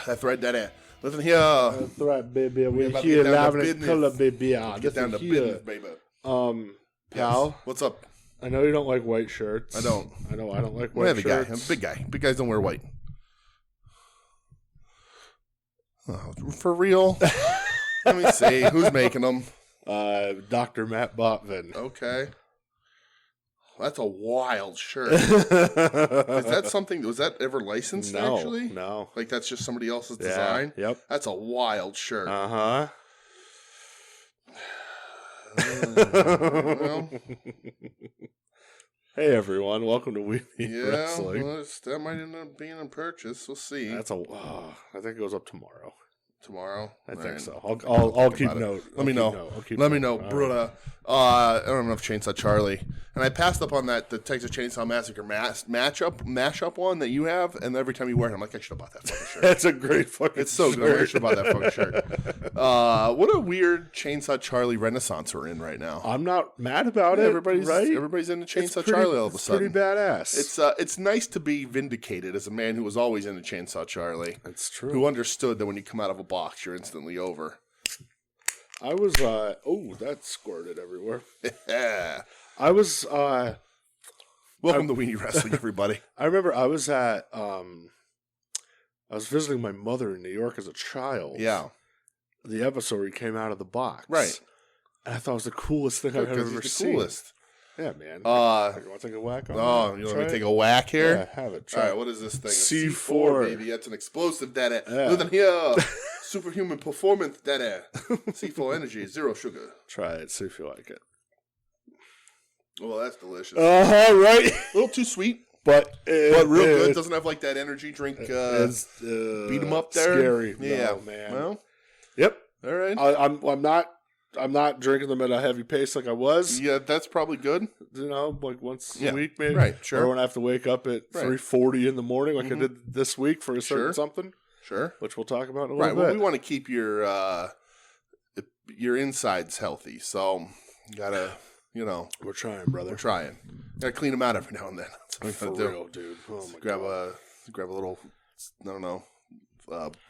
That's right, Daddy. Listen here. That's right, baby. We're here live in color, baby. Get down to business, baby. Pal. Yes. What's up? I know you don't like white shirts. I don't. I know I don't like white shirts. Guy. I'm a big guy. Big guys don't wear white. Oh, for real? Let me see. Who's making them? Dr. Matt Botvin. Okay. That's a wild shirt. Is that something? Was that ever licensed? No, actually, no. Like that's just somebody else's design. Yep. That's a wild shirt. Well. Hey everyone, welcome to WeNeedWrestling. Well, that might end up being a purchase. We'll see. That's I think it goes up tomorrow. Tomorrow? I think so. I'll keep note. Let me know. Let me know, Bruda. I don't know if Chainsaw Charlie. And I passed up on that the Texas Chainsaw Massacre mashup one that you have, and every time you wear it, I'm like, I should have bought that fucking shirt. That's a great fucking It's so shirt. good. I should have bought that fucking shirt. What a weird Chainsaw Charlie renaissance we're in right now. I'm not mad about it. Everybody's into Chainsaw Charlie all of a sudden. It's pretty badass. It's nice to be vindicated as a man who was always into Chainsaw Charlie. That's true. Who understood that when you come out of a box, you're instantly over. I was that squirted everywhere. Yeah. I was Welcome to WeNeedWrestling, everybody. I remember I was at I was visiting my mother in New York as a child. Yeah. The episode where he came out of the box. Right. And I thought it was the coolest thing I've ever seen. Coolest. Yeah, man. Want to take a whack on you want me to take a whack here? Yeah, have it. All right, what is this thing? C4. Baby. That's an explosive, daddy. Yeah. Listen here. Superhuman performance, daddy. C4 energy, zero sugar. Try it, see if you like it. Well, that's delicious. Right. A little too sweet. But real good. Doesn't have like that energy drink. Beat them up there. Scary. Yeah, no, man. Well, yep. All right. I'm not drinking them at a heavy pace like I was. Yeah, that's probably good. You know, like once a week maybe. Right. Sure. Or when I have to wake up at 3:40 in the morning, like I did this week for a certain something. Sure. Which we'll talk about in a little bit. Right. Well, we want to keep your insides healthy, so you gotta. We're trying, brother. We're trying. Gotta clean them out every now and then. That's what For we gotta real, do. dude. Oh my grab God. a little, I don't know,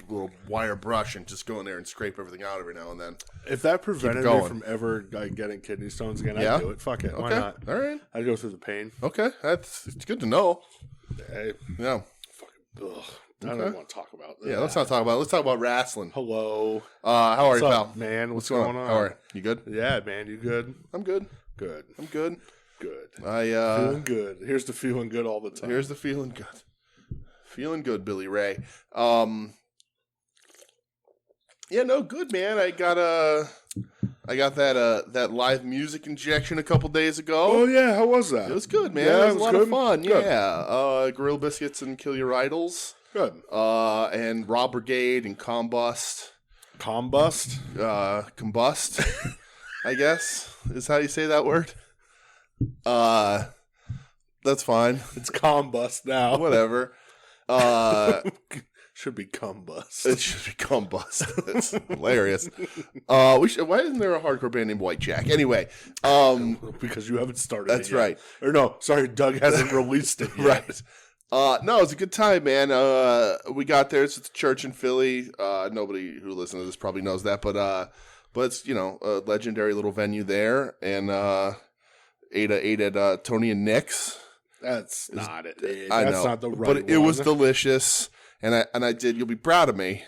little wire brush and just go in there and scrape everything out every now and then. If that prevented me from ever getting kidney stones again, I'd do it. Fuck it. Okay. Why not? All right. I'd go through the pain. Okay. It's good to know. Hey. Yeah. Fucking ugh. I don't want to talk about that. Yeah, let's not talk about it. Let's talk about wrestling. Hello. How are you, up, pal? Man, what's going on? How are you? You good? Yeah, man, you good? I'm good. Good. I'm good. Good. Feeling good. Here's the feeling good all the time. Here's the feeling good. Feeling good, Billy Ray. Yeah, no, good, man. I got that live music injection a couple days ago. Oh yeah, how was that? It was good, man. Yeah, it was a lot of fun. Good. Yeah. Grill Biscuits and Kill Your Idols. Good. And Raw Brigade and Combust. Combust? Combust, I guess, is how you say that word. That's fine. It's Combust now. Whatever. Should be Combust. It should be Combust. That's hilarious. Why isn't there a hardcore band named White Jack? Anyway, because you haven't started. That's right. Or no, sorry, Doug hasn't released it yet. Right. No, it was a good time, man. We got there. It's at the church in Philly. Nobody who listens to this probably knows that, but it's a legendary little venue there, and ate at Tony and Nick's. That's not it. I know, that's not the right but it one. was delicious, and I did. You'll be proud of me.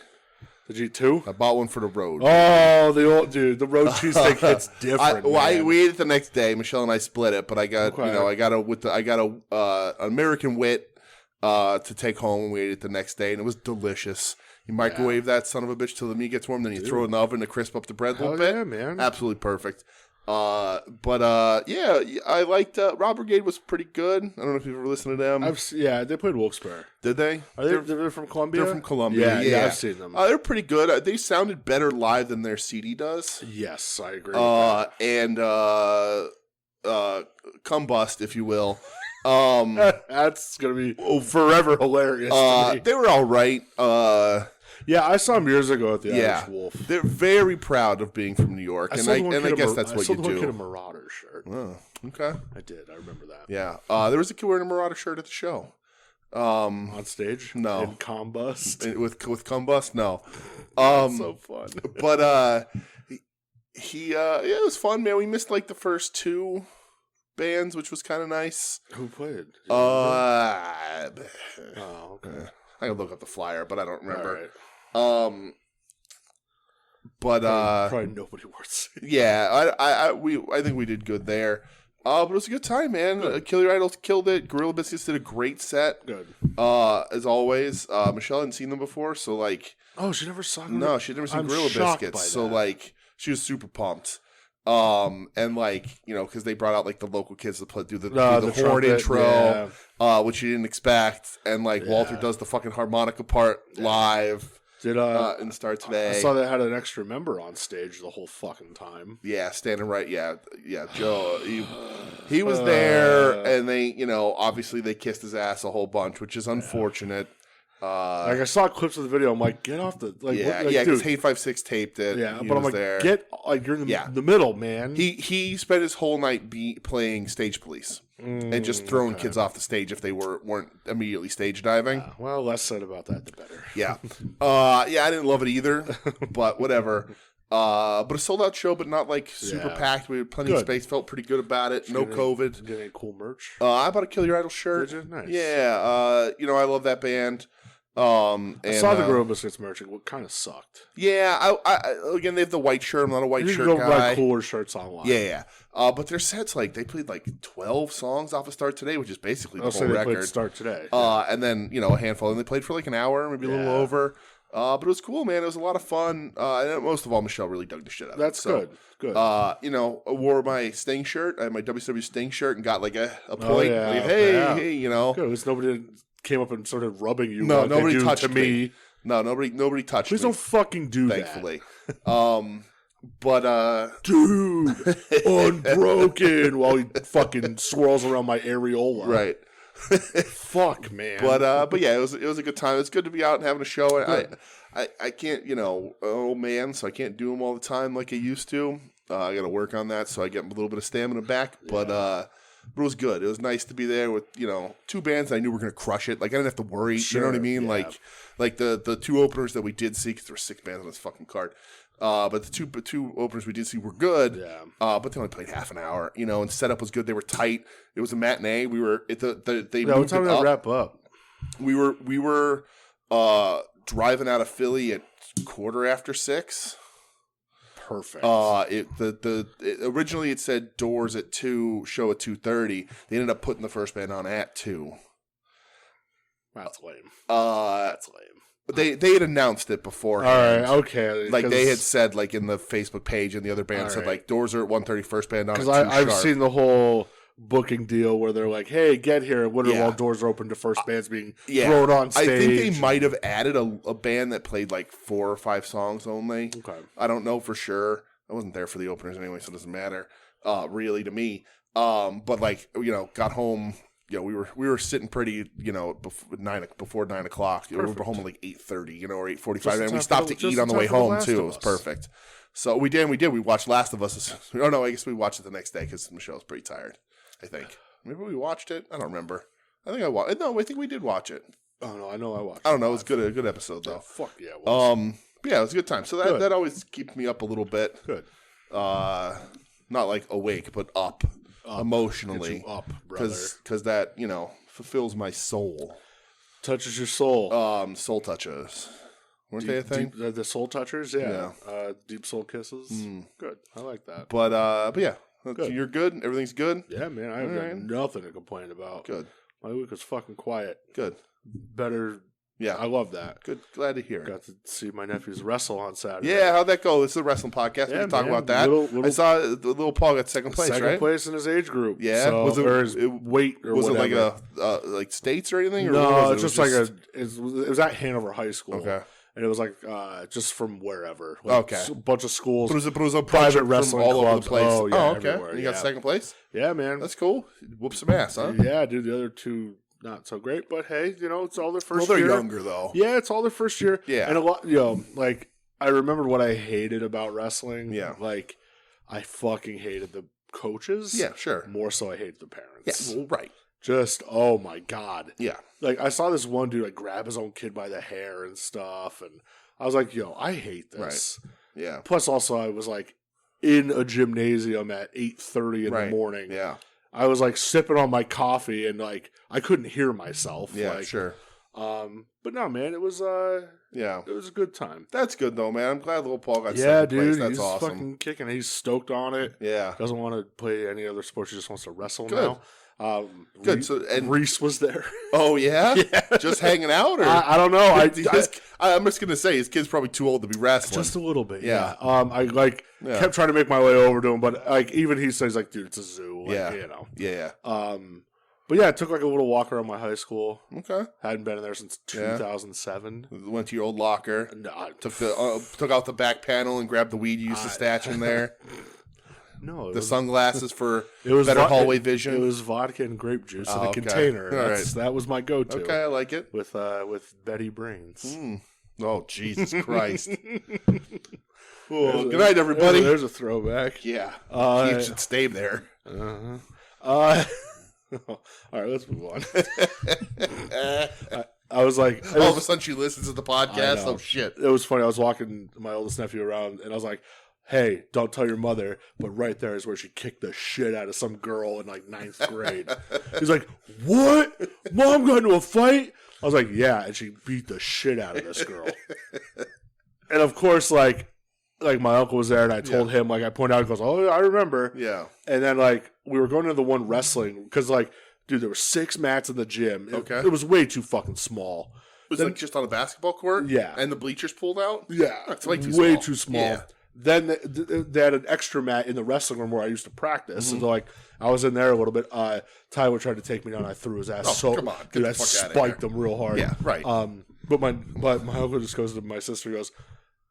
Did you too? I bought one for the road. Oh, the old dude, the road cheesesteak hits different. We ate it the next day. Michelle and I split it, but I got I got a American Wit to take home, and we ate it the next day, and it was delicious. You microwave that son of a bitch till the meat gets warm, then you throw it in the oven to crisp up the bread a little bit. Yeah, man, absolutely perfect. I liked Rob Brigade was pretty good. I don't know if you've ever listened to them. They played Wilkes-Barre. Did they? They're from Columbia? They're from Columbia. Yeah, I've seen them. They're pretty good. They sounded better live than their CD does. Yes, I agree with that. And Combust, if you will. That's going to be forever hilarious to me. They were all right. Yeah, I saw them years ago at the Irish Wolf. They're very proud of being from New York, and I guess that's what you do. I sold a Marauder shirt. Oh, okay. I did. I remember that. Yeah. There was a kid wearing a Marauder shirt at the show. On stage? No. In Combust? With Combust? No. That's so fun. But he it was fun, man. We missed like the first 2 bands, which was kind of nice. Who played? Oh, okay. I can look up the flyer, but I don't remember. All right. But probably nobody worth seeing. Yeah, I think we did good there. But it was a good time, man. Killer Idols killed it. Gorilla Biscuits did a great set. Good. As always. Michelle hadn't seen them before, so like. Oh, she never saw them? No, she'd never seen Gorilla Biscuits. So like, she was super pumped. And like, you know, because they brought out like the local kids to do the horn trumpet, intro, which you didn't expect. And like, Walter does the fucking harmonica part live. Did and start today. I saw they had an extra member on stage the whole fucking time. Yeah, standing right. Yeah. Joe, he was there, and they, you know, obviously they kissed his ass a whole bunch, which is unfortunate. Like I saw clips of the video, I'm like, get off the because Hate 56 taped it. Yeah, but I'm like, there. You're in the middle, man. He spent his whole night playing stage police and just throwing kids off the stage if they weren't immediately stage diving. Well, less said about that, the better. Yeah, I didn't love it either, but whatever. But a sold out show, but not like super packed. We had plenty of space. Felt pretty good about it. No COVID. Get any cool merch? I bought a Kill Your Idol shirt. Did you? Nice. Yeah. You know, I love that band. And, I saw the Gorilla Biscuits merch. It kind of sucked. Yeah, I again, they have the white shirt. I'm not a white shirt guy. You can go buy cooler shirts online. Yeah. But their sets, like, they played like 12 songs off of Start Today, which is basically the whole record. Played Start Today. And then, you know, a handful. And they played for like an hour, maybe a little over. But it was cool, man. It was a lot of fun. And most of all, Michelle really dug the shit out of it. That's good. You know, I wore my Sting shirt. I had my WCW Sting shirt and got like a point. Yeah. Like, hey, you know. Good. It was nobody came up and started rubbing you. No, nobody touched me. No, nobody touched me. Please don't fucking do thankfully. that. But dude, unbroken while he fucking swirls around my areola. Right. Fuck, man. But yeah, it was a good time. It's good to be out and having a show. I can't, you know, oh man, so I can't do them all the time like I used to. I got to work on that, so I get a little bit of stamina back. But it was good. It was nice to be there with, you know, 2 bands that I knew were going to crush it. Like, I didn't have to worry. Sure, you know what I mean? Yeah. Like the 2 openers that we did see, because there were 6 bands on this fucking card. But the two openers we did see were good. Yeah. But they only played half an hour, you know, and setup was good. They were tight. It was a matinee. We were at they what moved time it did up. that wrap up? We were driving out of Philly at 6:15. Perfect. Originally it said doors at 2, show at 2:30. They ended up putting the first band on at 2. That's lame. That's lame. But they had announced it beforehand. All right, okay. Like they had said, like in the Facebook page, and the other band said, like, doors are at 1:30, first band on at 2 Because I've sharp. seen the whole booking deal where they're like, hey, get here while doors are open to first bands being thrown on stage. I think they might have added a band that played like 4 or 5 songs only. Okay. I don't know for sure. I wasn't there for the openers anyway, so it doesn't matter really to me. But like, you know, got home. You know, we were sitting pretty, you know, before 9 o'clock. You know, we were home at like 8:30, you know, or 8:45, and we stopped to eat on the way home too. It was perfect. So we did. We watched Last of Us. Oh no, I guess we watched it the next day because Michelle was pretty tired. I think maybe we watched it. I don't remember. I think I watched. No, I think we did watch it. Oh no, I know I watched. I don't know. It was good. A good episode though. Fuck yeah. It was. But yeah, it was a good time. So that always keeps me up a little bit. Good. Not like awake, but up emotionally. Get you up, brother. Because that, you know, fulfills my soul. Touches your soul. Soul touches. Weren't they a thing? The soul touchers, yeah. Deep soul kisses. Good. I like that. But yeah, good. You're good. Everything's good. Yeah, man. I have got nothing to complain about. Good. My week was fucking quiet. Good. Better. Yeah. I love that. Good. Glad to hear. Got to see my nephews wrestle on Saturday. Yeah, how'd that go? This is a wrestling podcast. We can talk about that. I saw the little Paul got second place, right? Second place in his age group. Yeah. So, was it weight or was whatever. it like like states or anything? Or no, it's just like it was at Hanover High School. Okay. And it was like just from wherever. Like a bunch of schools. But it was a private wrestling all clubs. over the place. Oh, yeah, okay. everywhere. And you got second place? Yeah, man. That's cool. Whoop some ass, huh? Yeah, dude. The other two, not so great. But hey, you know, it's all their first year. Well, they're younger, though. Yeah, it's all their first year. Yeah. And a lot, you know, like, I remember what I hated about wrestling. Yeah. Like, I fucking hated the coaches. Yeah, sure. More so I hated the parents. Yeah, well, right. Just, oh my God. Yeah. Like, I saw this one dude, like, grab his own kid by the hair and stuff, and I was like, yo, I hate this. Right. Yeah. Plus, also, I was, like, in a gymnasium at 8:30 in the morning. Yeah. I was, like, sipping on my coffee, and, like, I couldn't hear myself. Yeah, like, sure. But no, man, it was, yeah, it was a good time. That's good, though, man. I'm glad little Paul got yeah, second dude, place. That's he's awesome. fucking kicking. He's stoked on it. Yeah. Doesn't want to play any other sports. He just wants to wrestle Good. now. Good. So, and Reese was there. Oh, yeah? Yeah. Just hanging out? Or I don't know. I'm just going to say, his kid's probably too old to be wrestling. Just a little bit, Yeah. I, like, kept trying to make my way over to him, but, like, even he says, like, dude, it's a zoo. Like, Yeah. You know. Yeah. But yeah, I took like a little walk around my high school. Okay. Hadn't been in there since 2007. Went to your old locker. No, took out the back panel and grabbed the weed you used to stash in there. No, the sunglasses for it was better hallway vision. It was vodka and grape juice in a container. That was my go-to. Okay, I like it. With Betty Brains. Oh, Jesus Christ. Well, good night, everybody. There's a throwback. Yeah. He should stay there. All right, let's move on. I was like, all of a sudden she listens to the podcast. Oh shit! It was funny. I was walking my oldest nephew around, and I was like, "Hey, don't tell your mother." But right there is where she kicked the shit out of some girl in like 9th grade. He's like, "What? Mom got into a fight?" I was like, "Yeah," and she beat the shit out of this girl. And of course, like my uncle was there, and I told him, like, I pointed out, he goes, "Oh, I remember." Yeah. And then, like, we were going to the one wrestling, because, like, dude, there were 6 mats in the gym. It was way too fucking small. It was like just on a basketball court? Yeah. And the bleachers pulled out? Yeah. It's way too small. Yeah. Then they had an extra mat in the wrestling room where I used to practice. So, like, I was in there a little bit. Tyler tried to take me down. I threw his ass. Come on. Dude, I spiked him real hard. Yeah, right. But my uncle just goes to my sister, he goes,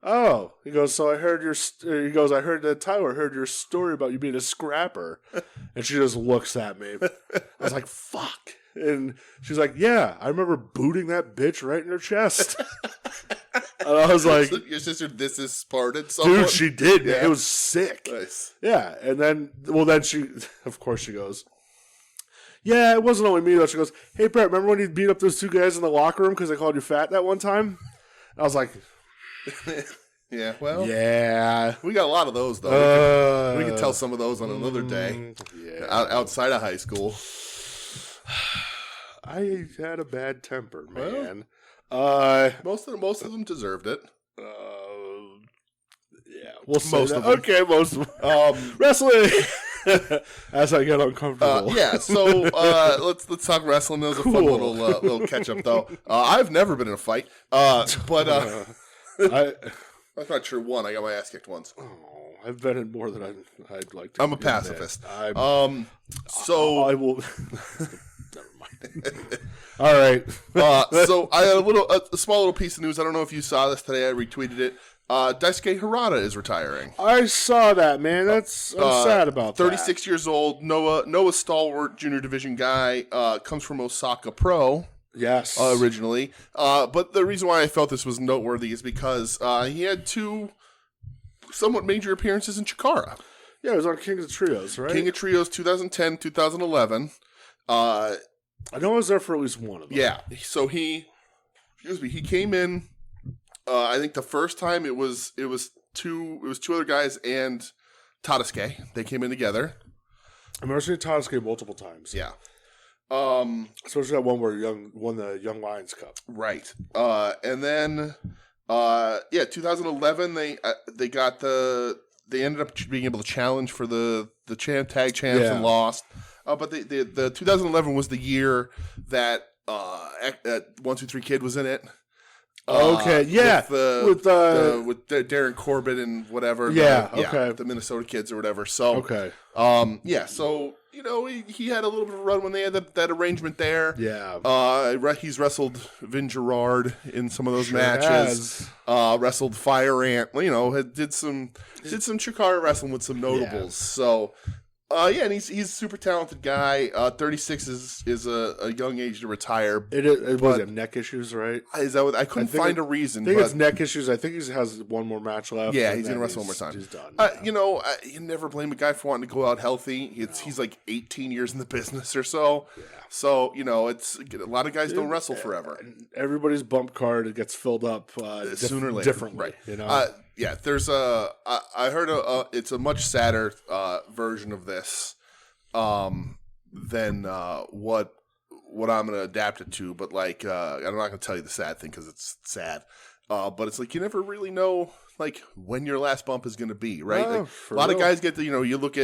"Oh," he goes, "So I heard I heard that Tyler heard your story about you being a scrapper." And she just looks at me. I was like, "Fuck." And she's like, "Yeah, I remember booting that bitch right in her chest." And I was like, "Your sister, this is Spartan someone?" Dude, she did. Yeah. It was sick. Nice. Yeah. And then she, of course she goes, "Yeah, it wasn't only me though." She goes, "Hey, Brett, remember when you beat up those 2 guys in the locker room because they called you fat that one time?" And I was like, yeah, well, yeah, we got a lot of those though. We can tell some of those on another day. Yeah, outside of high school. I had a bad temper, man. Most of them deserved it. Yeah, most of them. Okay, most of them. Wrestling. As I get uncomfortable. So let's talk wrestling. That was a fun little catch up though. I've never been in a fight, but I'm not sure one. I got my ass kicked once. Oh, I've been in more than I'd like to. I'm a pacifist. So I will. Never mind. All right. So I had a small little piece of news. I don't know if you saw this today. I retweeted it. Daisuke Harada is retiring. I saw that, man. I'm sad about 36 years old. Noah stalwart, junior division guy. Comes from Osaka Pro. Yes. Originally. But the reason why I felt this was noteworthy is because he had 2 somewhat major appearances in Chikara. Yeah, it was on King of Trios, right? King of Trios 2010, 2011. I know I was there for at least one of them. Yeah. So he came in. I think the first time it was 2 other guys and Tadasuke. They came in together. I remember seeing Tadasuke multiple times. Yeah. Especially that one where won the Young Lions Cup. Right. And then 2011 they ended up being able to challenge for the tag champs and lost. But the 2011 was the year that 1-2-3 Kid was in it. Okay, yeah, with Darren Corbett and whatever. Okay, the Minnesota Kids or whatever. So okay, so he had a little bit of a run when they had that arrangement there. Yeah, he's wrestled Vin Gerard in some of those matches. Wrestled Fire Ant. Did some Chikara wrestling with some notables. So Yeah, and he's a super talented guy. 36 is a young age to retire. It was neck issues, right? Is that what, I couldn't find a reason. I think it's neck issues. I think he has one more match left. Yeah, he's gonna wrestle one more time. He's done. You never blame a guy for wanting to go out healthy. He's like 18 years in the business or so. Yeah. So it's a lot of guys don't wrestle forever. Everybody's bump card gets filled up sooner or later, differently. Right? Yeah, there's I heard it's a much sadder version of this than what I'm going to adapt it to. But like, I'm not going to tell you the sad thing because it's sad. But it's like you never really know like when your last bump is going to be, right? Oh, like, a lot of guys get you look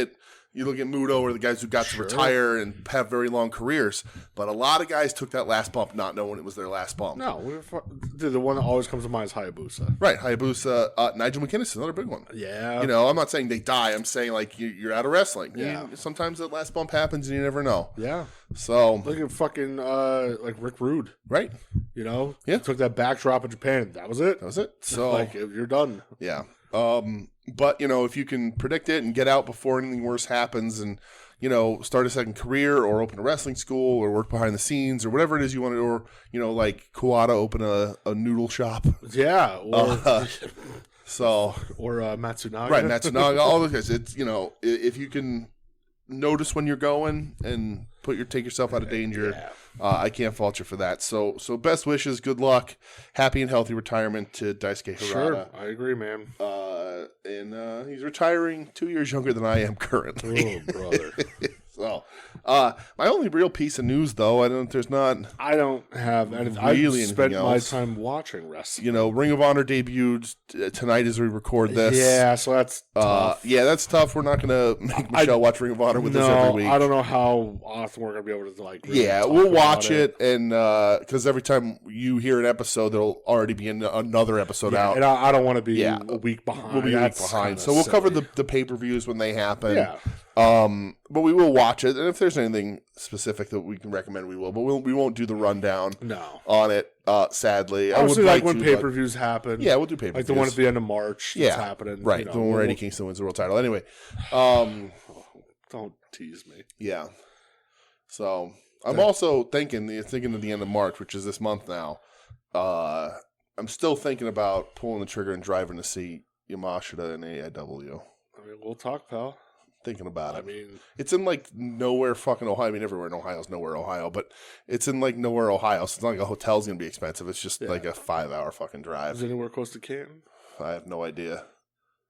at Muto or the guys who got to retire and have very long careers, but a lot of guys took that last bump not knowing it was their last bump. No, the one that always comes to mind is Hayabusa. Right, Hayabusa. Nigel McInnes is another big one. Yeah. I'm not saying they die. I'm saying like you're out of wrestling. Yeah. Sometimes that last bump happens and you never know. Yeah. So look at fucking like Rick Rude. Right. Yeah. Took that backdrop in Japan. That was it. So like you're done. Yeah. But if you can predict it and get out before anything worse happens and, start a second career or open a wrestling school or work behind the scenes or whatever it is you want to, or, like Kuwata open a noodle shop. Yeah. Or, or Matsunaga. Right. Matsunaga, all those guys. It's, if you can notice when you're going and take yourself out of danger. Yeah. I can't fault you for that. So best wishes, good luck, happy and healthy retirement to Daisuke Harada. Sure, I agree, man. And he's retiring 2 years younger than I am currently. Oh, brother. So, my only real piece of news, though, I don't have anything. Really I spent my else. time watching wrestling. Ring of Honor debuted tonight as we record this. Yeah, so that's tough. Yeah, that's tough. We're not going to make Michelle watch Ring of Honor with us every week. I don't know how often we're going to be able to really we'll watch it, and because every time you hear an episode, there'll already be another episode out. And I don't want to be a week behind. We'll be a week behind. So we'll cover the pay-per-views when they happen. Yeah. But we will watch it, and if there's anything specific that we can recommend, we will. But we won't do the rundown on it, sadly. Obviously, I would like when pay-per-views happen. Yeah, we'll do pay-per-views. Like the one at the end of March that's happening. Right, the one where Eddie Kingston wins the world title. Anyway. Don't tease me. Yeah. So, I'm also thinking of the end of March, which is this month now. I'm still thinking about pulling the trigger and driving to see Yamashita in AEW. I mean, we'll talk, pal. Thinking about it. I mean, it's in like nowhere fucking Ohio. I mean, everywhere in Ohio is nowhere Ohio, but it's in like nowhere Ohio. So it's not like a hotel's gonna be expensive. It's just like a 5-hour fucking drive. Is it anywhere close to Canton? I have no idea.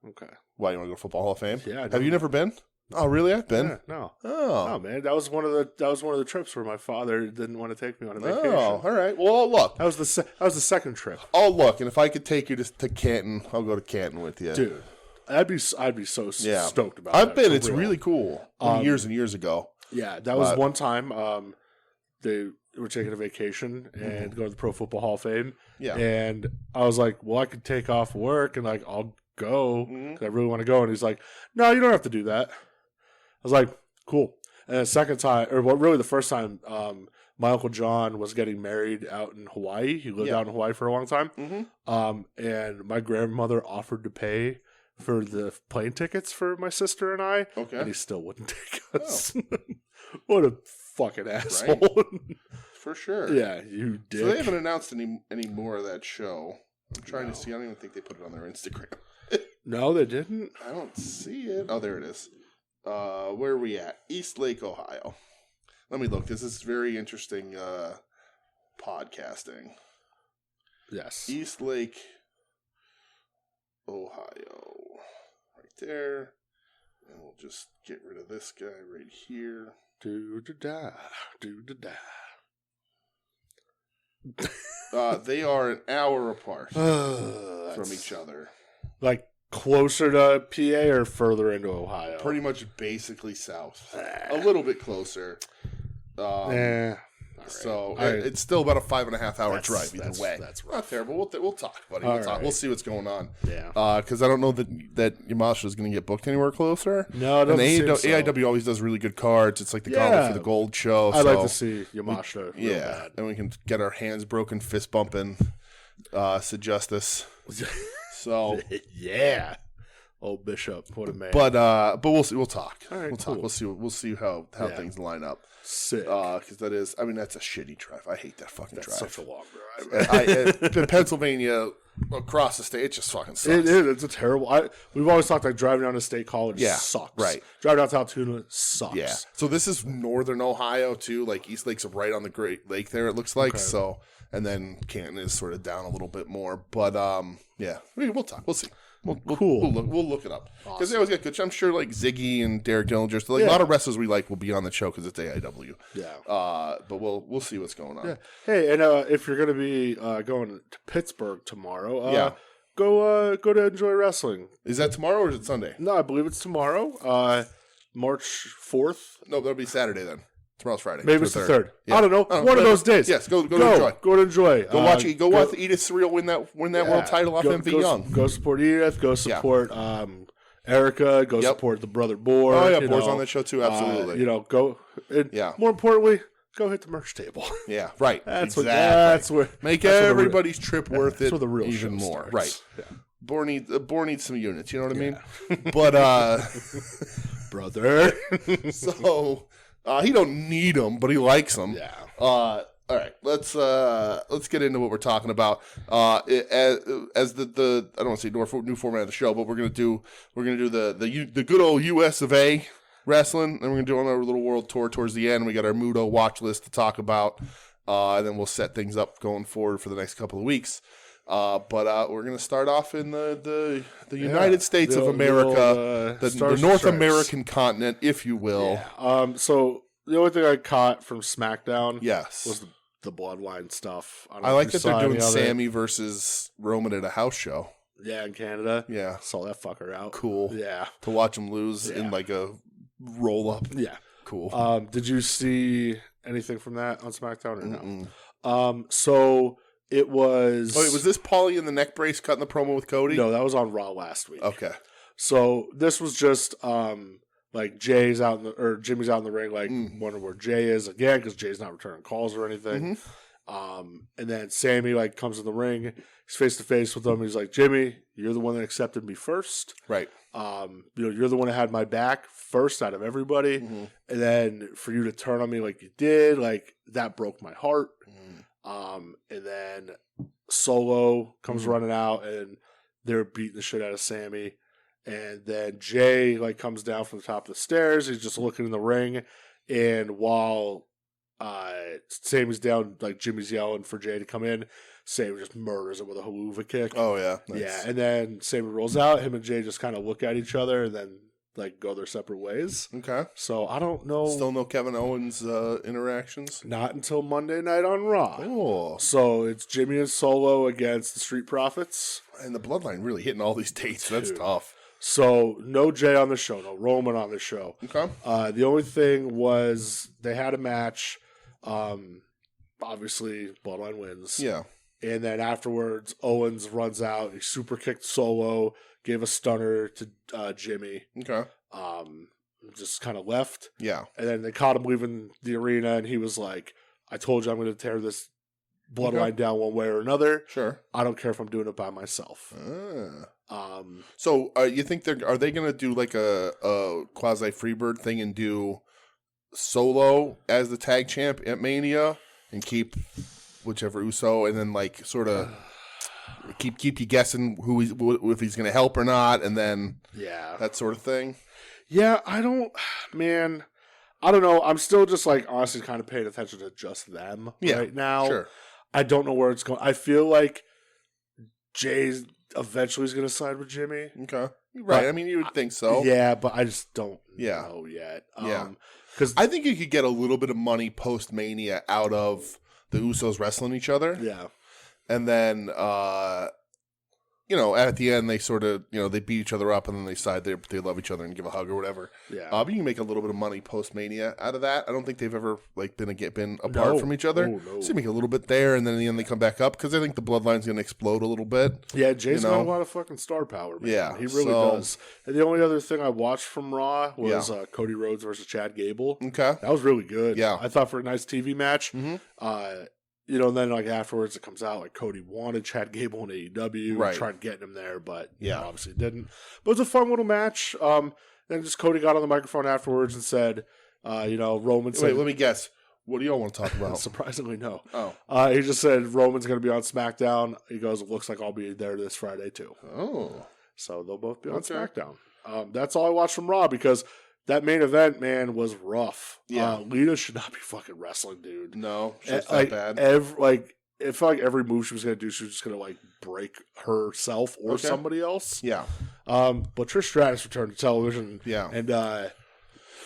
Okay. Why, you want to go to Football Hall of Fame? Yeah. Have you never been? Oh, really? I've been. Yeah, no. Oh. No, man. That was one of the trips where my father didn't want to take me on a vacation. Oh, all right. Well, look. That was the second trip. Oh, look. And if I could take you to Canton, I'll go to Canton with you, dude. I'd be so stoked about. I've been. It's really cool. Years and years ago. Yeah, that was one time. They were taking a vacation and going to the Pro Football Hall of Fame. Yeah, and I was like, well, I could take off work and like I'll go. I really want to go. And he's like, no, you don't have to do that. I was like, cool. And the second time, or well, really the first time, my Uncle John was getting married out in Hawaii. He lived out in Hawaii for a long time. And my grandmother offered to pay for the plane tickets for my sister and I. Okay. And he still wouldn't take us. Oh. What a fucking asshole. Right? For sure. Yeah, you dick. So they haven't announced any more of that show. I'm trying to see. I don't even think they put it on their Instagram. No, they didn't. I don't see it. Oh, there it is. Where are we at? East Lake, Ohio. Let me look. This is very interesting podcasting. Yes. East Lake, Ohio. Right there. And we'll just get rid of this guy right here. Do-da-da. They are an hour apart from each other. Like closer to PA or further into Ohio? Pretty much basically south. A little bit closer. Right. So it's still about a 5.5 hour drive either way. That's right. Not terrible. We'll talk, buddy. We'll talk. We'll see what's going on. Yeah. Because I don't know that Yamashita is going to get booked anywhere closer. No, it doesn't seem so. AEW always does really good cards. It's like the Gauntlet for the Gold show. I'd like to see Yamashita. Yeah. And we can get our hands broken, fist bumping, Sid Justice. So yeah. Oh, Bishop, what a man. But we'll see. We'll talk. All right, we'll cool. talk. We'll see how things line up. Sick. Because that is, I mean, that's a shitty drive. I hate that fucking drive. Such a long drive. Pennsylvania across the state, it just fucking sucks. It is. It's a terrible. We've always talked like driving down to State College sucks. Right. Driving down to Altoona sucks. Yeah. So this is northern Ohio too. Like East Lake's right on the Great Lake there. It looks like so, and then Canton is sort of down a little bit more. But yeah, I mean, we'll talk. We'll see. Cool. We'll look it up because they always get good. I'm sure like Ziggy and Derek Dillinger, so, like a lot of wrestlers we like will be on the show because it's AEW. Yeah. But we'll see what's going on. Yeah. Hey, and if you're gonna be going to Pittsburgh tomorrow, go to Enjoy Wrestling. Is that tomorrow or is it Sunday? No, I believe it's tomorrow, March 4th. No, that'll be Saturday then. Tomorrow's Friday. Maybe it's the 3rd. Yeah. I don't know. One of those days. Yes, go to enjoy. Go to enjoy. Go watch Edith Surreal win that world title off MV Young. Go support Edith. Go support Erica. Go support the brother Boar. Oh yeah, Boar's on that show too. Absolutely. Go. More importantly, go hit the merch table. Yeah, right. That's exactly. where make everybody's trip worth it. That's where the real even show more. Starts. Right. Yeah. Boar needs some units. You know what I mean? But brother. So. He don't need them, but he likes them. Yeah. All right. Let's get into what we're talking about. As the I don't want to say new format of the show, but we're gonna do the good old U.S. of A. wrestling, and we're gonna do on our little world tour towards the end. We got our Mudo watch list to talk about, and then we'll set things up going forward for the next couple of weeks. But we're going to start off in the United States of America, the North American continent, if you will. Yeah. So the only thing I caught from SmackDown was the Bloodline stuff. I like that they're doing Sammy versus Roman at a house show. Yeah, in Canada. Yeah. Saw that fucker out. Cool. Yeah. To watch him lose in like a roll-up. Yeah. Cool. Did you see anything from that on SmackDown or no? So... It was... Oh, wait, was this Paulie in the neck brace cutting the promo with Cody? No, that was on Raw last week. Okay. So this was just like Jimmy's out in the ring, like wondering where Jay is again because Jay's not returning calls or anything. And then Sammy like comes in the ring, he's face to face with him. He's like, Jimmy, you're the one that accepted me first, right? You're the one that had my back first out of everybody, and then for you to turn on me like you did, like that broke my heart. And then Solo comes running out, and they're beating the shit out of Sammy. And then Jay like comes down from the top of the stairs. He's just looking in the ring, and while Sammy's down, like Jimmy's yelling for Jay to come in, Sammy just murders it with a haluva kick. Oh yeah, nice. Yeah. And then Sammy rolls out. Him and Jay just kind of look at each other, and then like go their separate ways. Okay. So I don't know. Still no Kevin Owens interactions? Not until Monday night on Raw. Oh. So it's Jimmy and Solo against the Street Profits. And the Bloodline really hitting all these dates. That's tough. So no Jay on the show, no Roman on the show. Okay. The only thing was they had a match. Obviously Bloodline wins. Yeah. And then afterwards, Owens runs out. He super kicked Solo, gave a stunner to Jimmy. Okay. Just kind of left. Yeah. And then they caught him leaving the arena, and he was like, I told you I'm going to tear this Bloodline down one way or another. Sure. I don't care if I'm doing it by myself. So you think are they going to do like a quasi Freebird thing and do Solo as the tag champ at Mania and keep whichever Uso, and then like sort of keep you guessing if he's going to help or not, and then that sort of thing. Yeah, I don't know. I'm still just like honestly kind of paying attention to just them right now. Sure. I don't know where it's going. I feel like Jay's eventually is going to side with Jimmy. Okay. Right. I mean, you would think so. Yeah, but I just don't know yet. Because I think you could get a little bit of money post-Mania out of the Usos wrestling each other. Yeah. And then, at the end, they sort of, they beat each other up and then they decide they love each other and give a hug or whatever. Yeah. But you can make a little bit of money post-Mania out of that. I don't think they've ever, been apart from each other. No. So you make a little bit there, and then in the end they come back up because I think the bloodline's going to explode a little bit. Yeah, Jay's got a lot of fucking star power, man. Yeah. He really does. And the only other thing I watched from Raw was Cody Rhodes versus Chad Gable. Okay. That was really good. Yeah. I thought for a nice TV match, and then like afterwards it comes out like Cody wanted Chad Gable in AEW, Right. tried getting him there, but Yeah. obviously didn't. But it was a fun little match. Then just Cody got on the microphone afterwards and said, Roman said, Wait, let me guess. What do y'all want to talk about? surprisingly, no. Oh. He just said Roman's going to be on SmackDown. He goes, it looks like I'll be there this Friday too. Oh. So they'll both be on Okay. SmackDown. That's all I watched from Raw because that main event, man, was rough. Yeah. Lita should not be fucking wrestling, dude. No, she's Like, that bad. it felt like every move she was going to do, she was just going to like break herself or Okay. somebody else. Yeah. But Trish Stratus returned to television. Yeah. And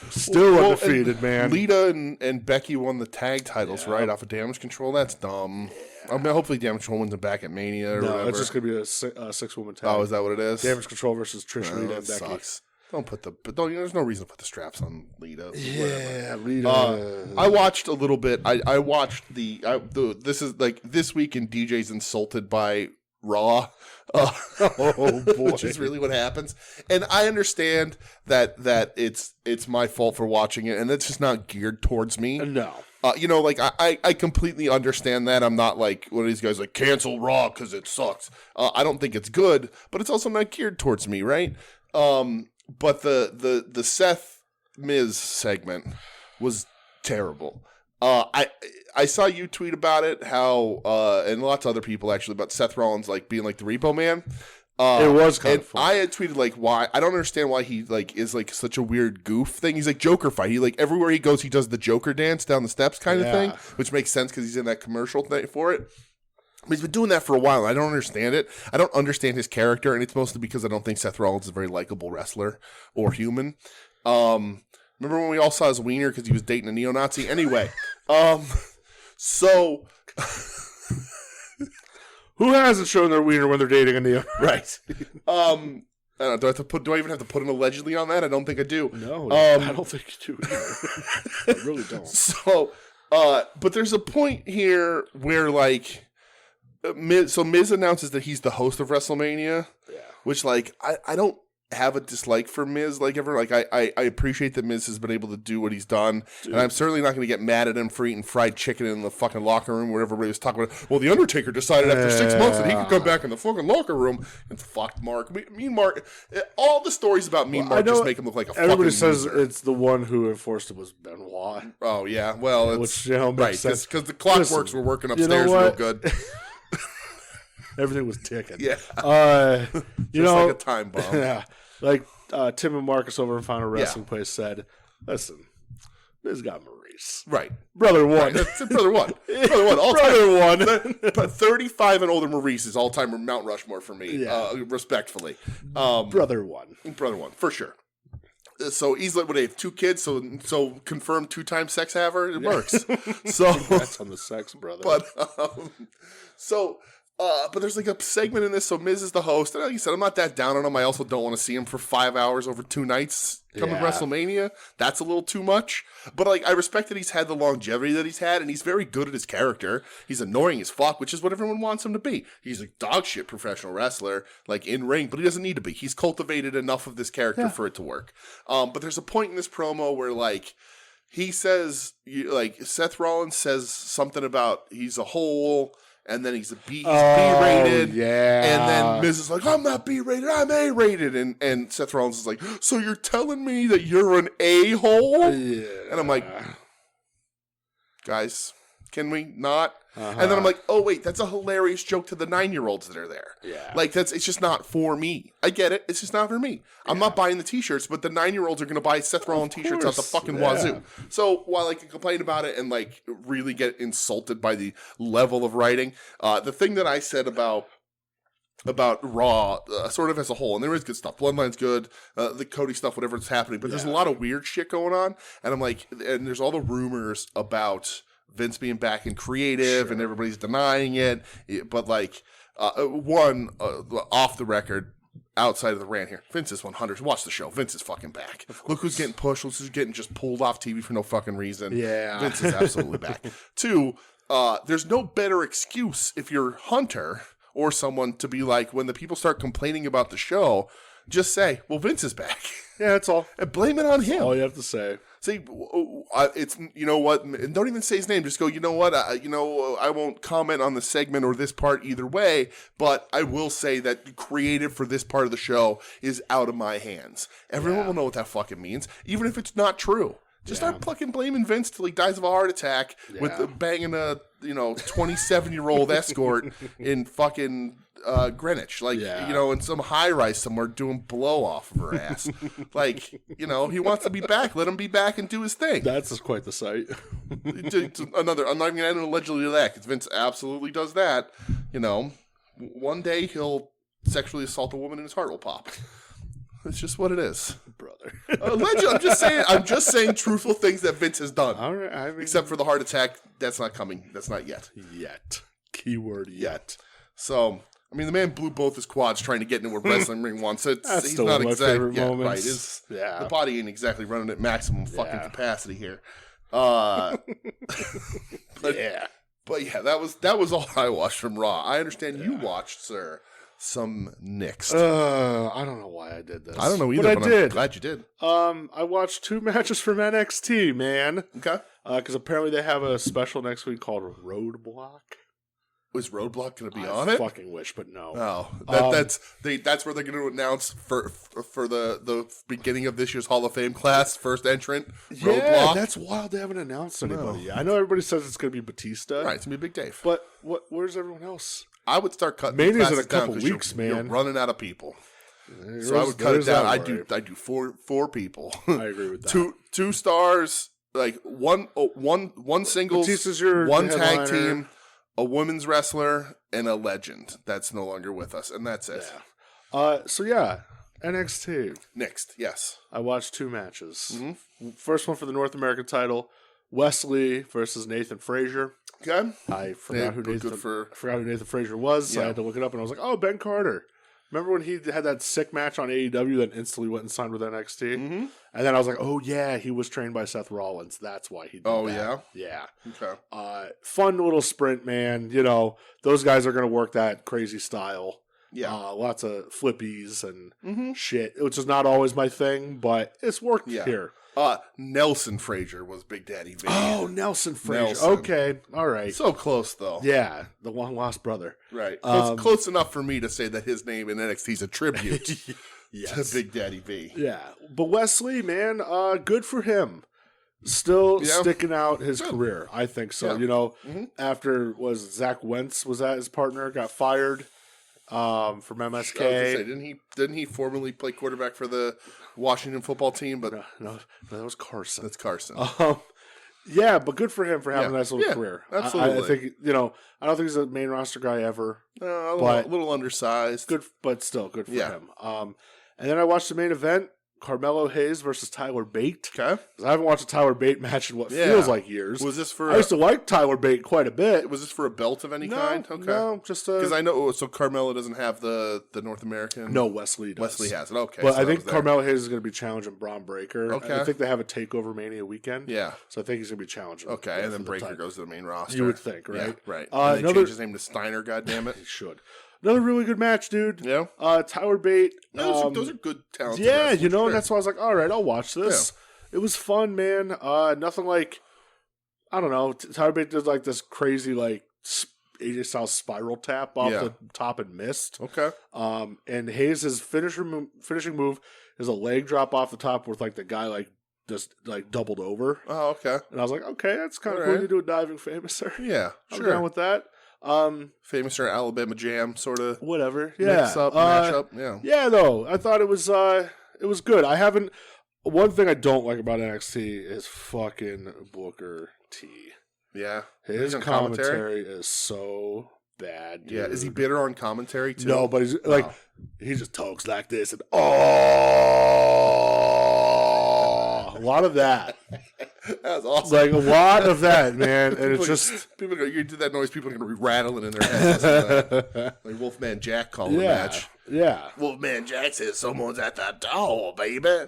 still undefeated, man. Lita and Becky won the tag titles, right, off of Damage Control. That's dumb. I mean, hopefully Damage Control wins them back at Mania or No, whatever. it's just going to be a 6-woman tag. Oh, is that what it is? Damage Control versus Trish, Lita, that and Becky. sucks. Don't put there's no reason to put the straps on Lita. Yeah, Lita. I watched a little bit. I watched this is like this week and DJ's insulted by Raw. Oh boy, Which is really what happens. And I understand that it's my fault for watching it, and it's just not geared towards me. No. I completely understand that. I'm not like one of these guys like cancel Raw because it sucks. I don't think it's good, but it's also not geared towards me, right? But the Seth Miz segment was terrible. I saw you tweet about it, how and lots of other people actually about Seth Rollins like being like the Repo Man. It was kind of fun. I had tweeted like why I don't understand why he like is like such a weird goof thing. He's like Joker fight. He like everywhere he goes he does the Joker dance down the steps kind of thing, which makes sense because he's in that commercial thing for it. But he's been doing that for a while. I don't understand it. I don't understand his character, and it's mostly because I don't think Seth Rollins is a very likable wrestler or human. Remember when we all saw his wiener because he was dating a neo-Nazi? Anyway, so who hasn't shown their wiener when they're dating a neo? Right. I don't know. Do I even have to put an allegedly on that? I don't think I do. No, I don't think you do either. I really don't. So, but there's a point here where like. Miz announces that he's the host of WrestleMania, which like I don't have a dislike for Miz like ever. Like I appreciate that Miz has been able to do what he's done, and I'm certainly not going to get mad at him for eating fried chicken in the fucking locker room where everybody was talking about. Well, the Undertaker decided after 6 months that he could come back in the fucking locker room and fuck Mark. Mean Mark. All the stories about Mean Mark just make him look like a fucking everybody says loser. it's the one who enforced it was Benoit. Oh yeah, well, it's which makes right sense because the clockworks were working upstairs real good. Everything was ticking. Yeah. Just like a time bomb. Yeah. Like Tim and Marcus over in Final Wrestling Place said, listen, Miz got Maurice. Right. Brother one. Right. That's brother one. Brother one. All Brother time. But 35 and older Maurice is all time Mount Rushmore for me. Respectfully. Brother one. Brother one, for sure. So he's like, what, they have 2 kids, so confirmed 2-time sex haver. It works. So that's on the sex, brother. But but there's like a segment in this. So Miz is the host, and like you said, I'm not that down on him. I also don't want to see him for 5 hours over 2 nights coming WrestleMania. That's a little too much. But like, I respect that he's had the longevity that he's had, and he's very good at his character. He's annoying as fuck, which is what everyone wants him to be. He's a dog shit professional wrestler, like in ring, but he doesn't need to be. He's cultivated enough of this character for it to work. But there's a point in this promo where like. He says, like, Seth Rollins says something about he's a hole, and then he's B-rated. Yeah. And then Miz is like, I'm not B-rated, I'm A-rated. And Seth Rollins is like, so you're telling me that you're an A-hole? Yeah. And I'm like, guys, can we not? And then I'm like, oh, wait, that's a hilarious joke to the 9-year-olds that are there. Yeah. Like, it's just not for me. I get it. It's just not for me. I'm not buying the t-shirts, but the 9-year-olds are going to buy Seth Rollins t-shirts out the fucking wazoo. So while I can complain about it and, like, really get insulted by the level of writing, the thing that I said about Raw, sort of as a whole, and there is good stuff. Bloodline's good, the Cody stuff, whatever's happening, but there's a lot of weird shit going on, and I'm like, and there's all the rumors about Vince being back in creative, and everybody's denying it. But like, off the record, outside of the rant here, Vince is 100. Watch the show. Vince is fucking back. Look who's getting pushed. Look who's getting just pulled off TV for no fucking reason. Yeah, Vince is absolutely back. 2, there's no better excuse if you're Hunter or someone to be like, when the people start complaining about the show, just say, well, Vince is back. Yeah, that's all. And blame it on him. All you have to say. See, it's, you know what? And don't even say his name. Just go, you know what? I won't comment on the segment or this part either way, but I will say that the creative for this part of the show is out of my hands. Everyone will know what that fucking means, even if it's not true. Just start fucking blaming Vince till he dies of a heart attack with banging a 27-year-old escort in fucking Greenwich, in some high rise somewhere doing blow off of her ass. He wants to be back. Let him be back and do his thing. That's quite the sight. I'm not even going to add allegedly to that because Vince absolutely does that. One day he'll sexually assault a woman and his heart will pop. It's just what it is, brother. I'm just saying truthful things that Vince has done. All right, except for the heart attack, that's not coming. That's not yet. Yet. Keyword yet. So, the man blew both his quads trying to get into a wrestling ring once. He's still not one of my favorite moments. Right. The body ain't exactly running at maximum fucking capacity here. But that was all I watched from Raw. I understand you watched, sir, some Knicks. I don't know why I did this. I don't know either, but I did. I'm glad you did. I watched 2 matches from NXT, man. Okay. Because apparently they have a special next week called Roadblock. Was Roadblock going to be on it? I fucking wish, but no. Oh, that's where they're going to announce for the beginning of this year's Hall of Fame class, first entrant. Roadblock. Yeah, that's wild. They haven't announced anybody yet. I know everybody says it's going to be Batista. Right, it's going to be Big Dave. But where's everyone else? I would start cutting. Mania's in a couple weeks, man. You're running out of people. So I would cut it down. I do four people. I agree with that. Two stars, like one singles, Batista's your one headliner. tag team, a women's wrestler, and a legend that's no longer with us, and that's it. Yeah. NXT. Next, yes. I watched 2 matches. Mm-hmm. First one for the North American title, Wesley versus Nathan Frazier. Okay. I forgot who Nathan Frazier was, so I had to look it up, and I was like, oh, Ben Carter. Remember when he had that sick match on AEW that instantly went and signed with NXT? Mm-hmm. And then I was like, oh, yeah, he was trained by Seth Rollins. That's why he did that. Oh, yeah? Yeah. Okay. Fun little sprint, man. Those guys are going to work that crazy style. Yeah. Lots of flippies and shit, which is not always my thing, but it's worked here. Nelson Frazier was Big Daddy V. Oh, Nelson Frazier. Okay. All right. So close, though. Yeah. The long lost brother. Right. Close enough for me to say that his name in NXT is a tribute to Big Daddy V. Yeah. But Wesley, man, good for him. Still sticking out his career. I think so. Yeah. After Zach Wentz was that his partner, got fired from MSK. Didn't he formerly play quarterback for the Washington football team? But no, that was Carson. That's Carson. Yeah, but good for him for having a nice little career. Absolutely. I think I don't think he's a main roster guy ever. A little undersized. Good, but still good for him. And then I watched the main event. Carmelo Hayes versus Tyler Bate. Okay. I haven't watched a Tyler Bate match in what feels like years. Was this for? I used to like Tyler Bate quite a bit. Was this for a belt of any kind? Okay. No, just because I know. So Carmelo doesn't have the North American. No, Wesley does. Wesley has it. Okay. But I think Carmelo Hayes is going to be challenging Braun Breaker. Okay. I think they have a Takeover Mania weekend. Yeah. So I think he's going to be challenging. Okay, and then Breaker goes to the main roster. You would think, right? Yeah, right. And they change his name to Steiner. Goddammit. He should. Another really good match, dude. Yeah. Tyler Bate. Those are good talents. Yeah, and that's why I was like, all right, I'll watch this. Yeah. It was fun, man. Nothing like, I don't know. Tyler Bate did like this crazy like AJ Styles spiral tap off the top and missed. Okay. And Hayes' finishing move is a leg drop off the top with like the guy like just like doubled over. Oh, okay. And I was like, okay, that's kind of cool to do a diving famouser. Yeah, I'm down with that. Famous or Alabama Jam sort of whatever. Mix up, match up. Yeah, though. I thought it was good. One thing I don't like about NXT is fucking Booker T. Yeah. His commentary is so bad, dude. Yeah. Is he bitter on commentary too? No, but he's he just talks like this and a lot of that. That's awesome. Like a lot of that, man. And it's just you do that noise, people are gonna be rattling in their heads. Like Wolfman Jack calling a match. Yeah. Wolfman Jack says someone's at the door, baby.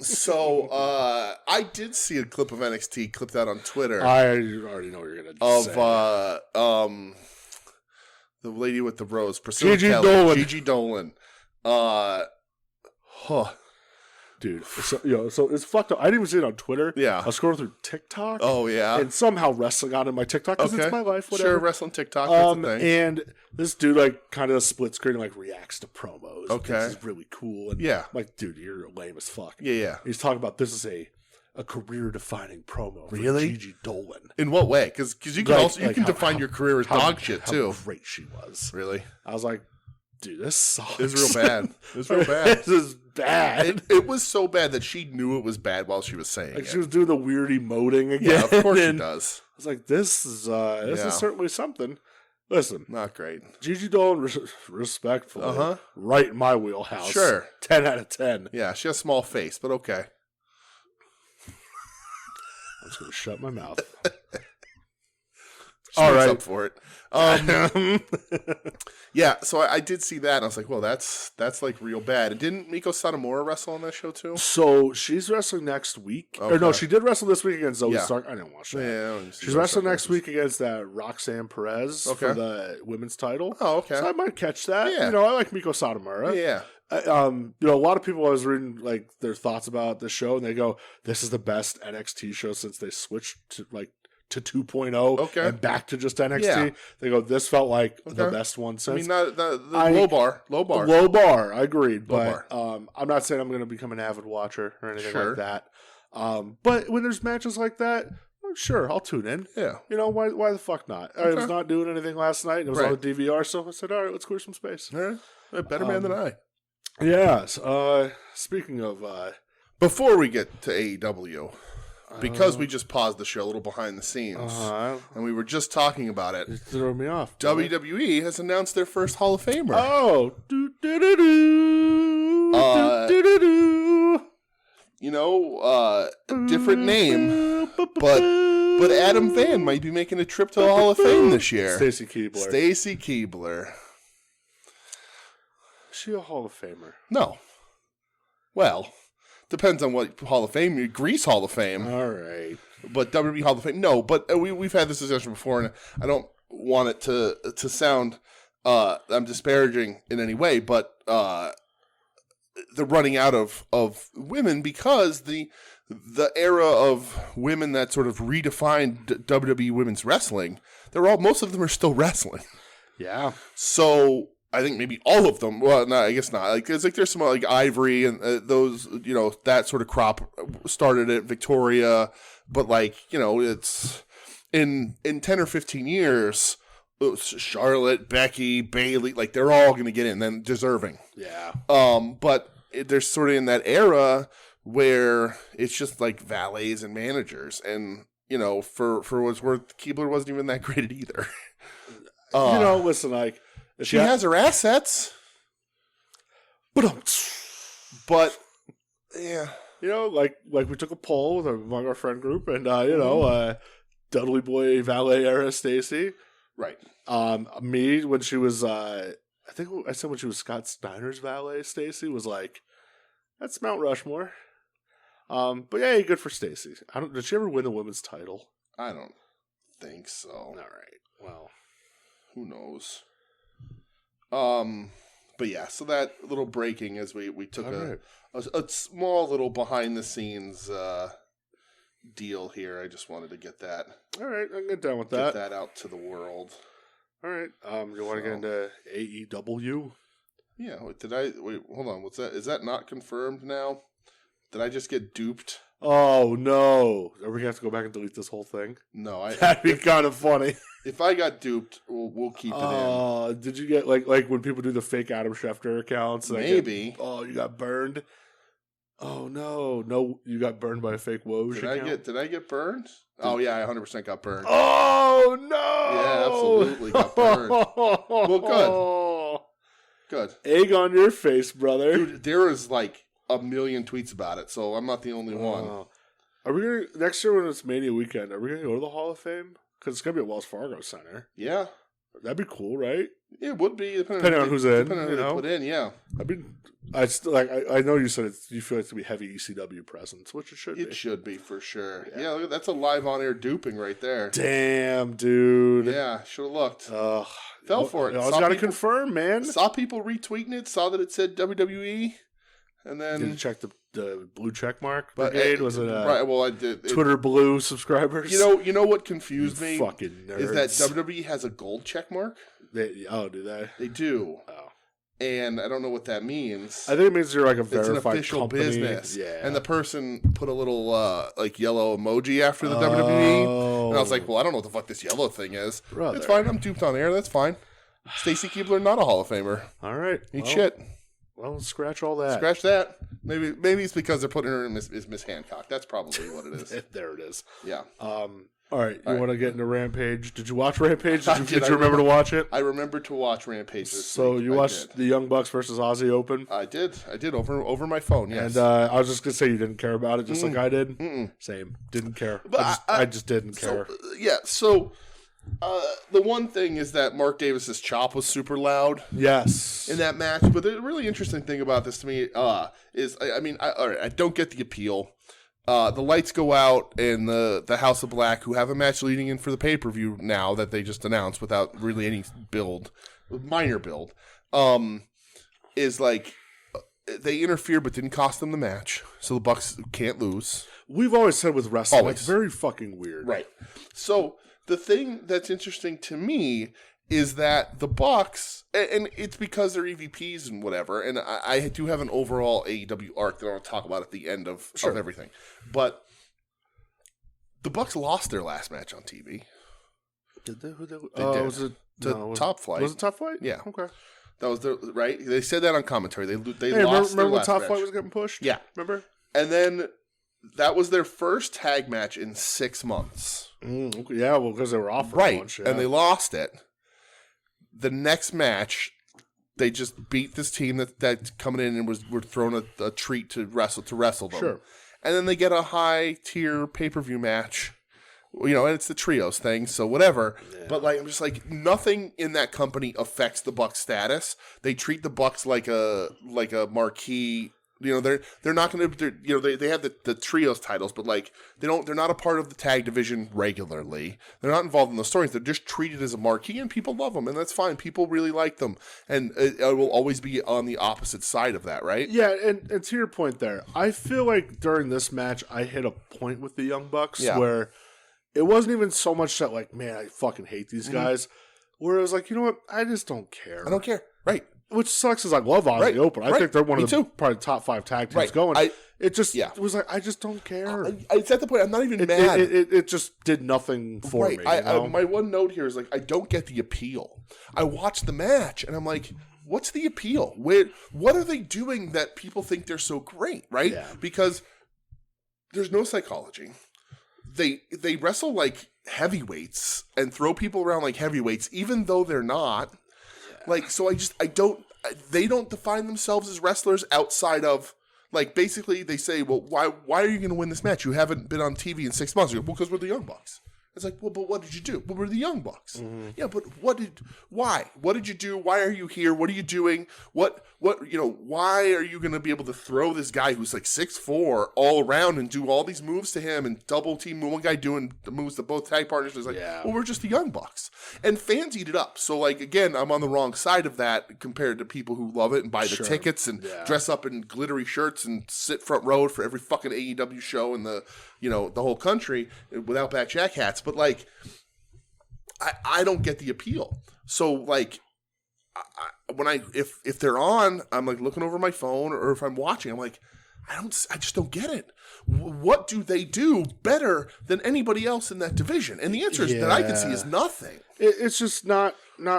So I did see a clip of NXT clipped out on Twitter. I already know what you're gonna say. The lady with the rose, Priscilla Gigi Kelly, Dolan. Gigi Dolan. Dude, so it's fucked up. I didn't even see it on Twitter. Yeah. I was scrolling through TikTok. Oh, yeah. And somehow wrestling got in my TikTok because it's my life, whatever. Sure, wrestling TikTok, that's a thing. And this dude, like, kind of split screen, like, reacts to promos. Okay. This is really cool. And Yeah. I'm like, dude, you're lame as fuck. Yeah. He's talking about this is a career-defining promo for Really? Gigi Dolan. In what way? Because you can Like, you can define your career as dog shit, how too. great she was. Really? I was like, dude, this sucks. It was real bad. It was real bad. This is bad. It was so bad that she knew it was bad while she was saying Like, it. she was doing the weird emoting again. Yeah, of course she and does. I was like, this is certainly something. Listen, Not great. Gigi Dolan, respectfully, right in my wheelhouse. Sure. 10 out of 10. Yeah, she has a small face, but okay. I'm just going to shut my mouth. She All makes right. up for it. Yeah, so I did see that, and I was like, well, that's like real bad. And didn't Miko Satomura wrestle on that show, too? So she's wrestling next week. Okay. Or no, she did wrestle this week against Zoe Yeah. Stark. I didn't watch that. Yeah. She's wrestling next week against Roxanne Perez for the women's title. Oh, okay. So I might catch that. Yeah. You know, I like Miko Satomura. Yeah. You know, a lot of people I was reading like their thoughts about the show, and they go, "This is the best NXT show since they switched to 2.0 Okay. and back to just NXT." Yeah. They go, "This felt like the Okay. best one I since." mean, the low bar. Low bar. I agreed, Low but I'm not saying I'm going to become an avid watcher or anything Sure. like that. But when there's matches like that, well, sure, I'll tune in. Yeah. You know, why the fuck not? I was not doing anything last night. It was on the DVR, so I said, all right, let's clear some space. All right. A better man than I. Yes. Speaking of... Before we get to AEW, because we just paused the show a little behind the scenes, and we were just talking about it, You threw me off. WWE has announced their first Hall of Famer. Oh. Do-do-do-do. You know, different name, but Adam Van might be making a trip to the Hall of Fame this year. Stacy Keibler. Stacy Keibler. Is she a Hall of Famer? No. Well, depends on what Hall of Fame. Grease Hall of Fame. All right. But WWE Hall of Fame, no. But we've had this discussion before, and I don't want it to sound I'm disparaging in any way, but the running out of women, because the era of women that sort of redefined WWE women's wrestling, most of them are still wrestling. Yeah. So I think maybe all of them. Well, no, I guess not. Like there's some like Ivory and those, you know, that sort of crop started at Victoria, but like, you know, it's in 10 or 15 years, Charlotte, Becky, Bayley, like they're all going to get in, then deserving. Yeah. But they're sort of in that era where it's just like valets and managers, and you know, for what it's worth, Keibler wasn't even that great at either. You know, listen, like she has her assets, but yeah, you know, like we took a poll among our friend group, and you know, Dudley Boy Valet era Stacy, right? Me when she was, I think I said when she was Scott Steiner's valet, Stacy was like, that's Mount Rushmore. But yeah, good for Stacy. Did she ever win the women's title? I don't think so. All right. Well, who knows? But yeah, so that little breaking as we took a small little behind the scenes deal here. I just wanted to get that. All right, I can get down with that. Get that out to the world. All right. You want to get into AEW? Yeah. Wait, hold on. What's that? Is that not confirmed now? Did I just get duped? Oh, no. Are we going to have to go back and delete this whole thing? No. That'd be kind of funny. If I got duped, we'll keep it in. Did you get, like when people do the fake Adam Schefter accounts? Maybe. You got burned? Oh, no. No, you got burned by a fake Woj account? Did I get burned? Oh, yeah, I 100% got burned. Oh, no! Yeah, absolutely got burned. Well, good. Egg on your face, brother. Dude, there is like a million tweets about it, so I'm not the only one. Are we going to, next year when it's Mania weekend, are we going to go to the Hall of Fame? Because it's going to be at Wells Fargo Center. Yeah. That'd be cool, right? It would be, depending on who's in. Depending on who they put in, yeah. I mean, I know you said you feel like it's going to be heavy ECW presence, which it should be. It should be, for sure. Yeah, look, that's a live on-air duping right there. Damn, dude. Yeah, should have looked. Fell for it. I was got to confirm, man. Saw people retweeting it, saw that it said WWE, And Did you then check the blue check mark brigade? Was it right? Well, I did. Twitter blue subscribers? You know what confused me? Fucking nerds. Is that WWE has a gold check mark? Do they? They do. Oh. And I don't know what that means. I think it means you're like a verified it's an official company. business. Yeah. And the person put a little like yellow emoji after the WWE. And I was like, well, I don't know what the fuck this yellow thing is. Brother. It's fine. I'm duped on air. That's fine. Stacy Keibler, not a Hall of Famer. All right. Eat shit. Well, scratch all that. Scratch that. Maybe it's because they're putting her in Miss Hancock. That's probably what it is. There it is. Yeah. All right. You want to get into Rampage? Did you watch Rampage? Did you I remember to watch it? I remember to watch Rampage this week. You watched the Young Bucks versus Aussie Open? I did over my phone, yes. And I was just going to say you didn't care about it just like I did. Mm-mm. Same. Didn't care. But I just didn't care. So the one thing is that Mark Davis's chop was super loud. Yes. In that match. But the really interesting thing about this to me is, all right, I don't get the appeal. The lights go out, and the House of Black, who have a match leading in for the pay-per-view now that they just announced without really any minor build, is like, they interfered but didn't cost them the match, so the Bucks can't lose. We've always said with wrestling, Always. it's very fucking weird. Right. So the thing that's interesting to me is that the Bucks, and it's because they're EVPs and whatever, and I do have an overall AEW arc that I want to talk about at the end of everything. But the Bucks lost their last match on TV. Did they? Who did? They did. Was it Top Flight? Was it Top Flight? Yeah. Okay. That was right. They said that on commentary. They lost remember their when last Top match. Flight was getting pushed? Yeah. Remember? And then that was their first tag match in 6 months. Okay. Yeah, well, because they were off for a bunch, yeah. And they lost it. The next match, they just beat this team that coming in and were thrown a treat to wrestle them. Sure. And then they get a high tier pay-per-view match. And it's the trios thing, so whatever. Yeah. But I'm just like, nothing in that company affects the Bucks status. They treat the Bucks like a marquee. They're not going to. They have the trios titles, but they're not a part of the tag division regularly. They're not involved in the stories. They're just treated as a marquee, and people love them, and that's fine. People really like them, and it will always be on the opposite side of that, right? Yeah, and to your point there, I feel like during this match, I hit a point with the Young Bucks where it wasn't even so much that man, I fucking hate these guys. Where it was like, you know what, I just don't care. I don't care, right? Which sucks is I love Aussie Open. I think they're one of the probably top 5 tag teams going. It was like, I just don't care. It's at the point, I'm not even mad. It just did nothing for me. My one note here is I don't get the appeal. I watched the match and I'm like, what's the appeal? What are they doing that people think they're so great, right? Yeah. Because there's no psychology. They wrestle like heavyweights and throw people around like heavyweights, even though they're not. So they don't define themselves as wrestlers outside of, basically they say, well, why are you going to win this match? You haven't been on TV in 6 months. You go, well, because we're the Young Bucks. It's like, well, but what did you do? Well, we're the Young Bucks. Mm-hmm. Yeah, but why? What did you do? Why are you here? What are you doing? Why are you going to be able to throw this guy who's 6'4" all around and do all these moves to him and double team one guy doing the moves to both tag partners? It's well, we're just the Young Bucks. And fans eat it up. So, again, I'm on the wrong side of that compared to people who love it and buy the tickets and dress up in glittery shirts and sit front row for every fucking AEW show in the whole country without back jack hats. But I don't get the appeal. So if they're on, I'm looking over my phone, or if I'm watching, I'm like, I just don't get it. What do they do better than anybody else in that division? And the answer that I can see is nothing. It's just not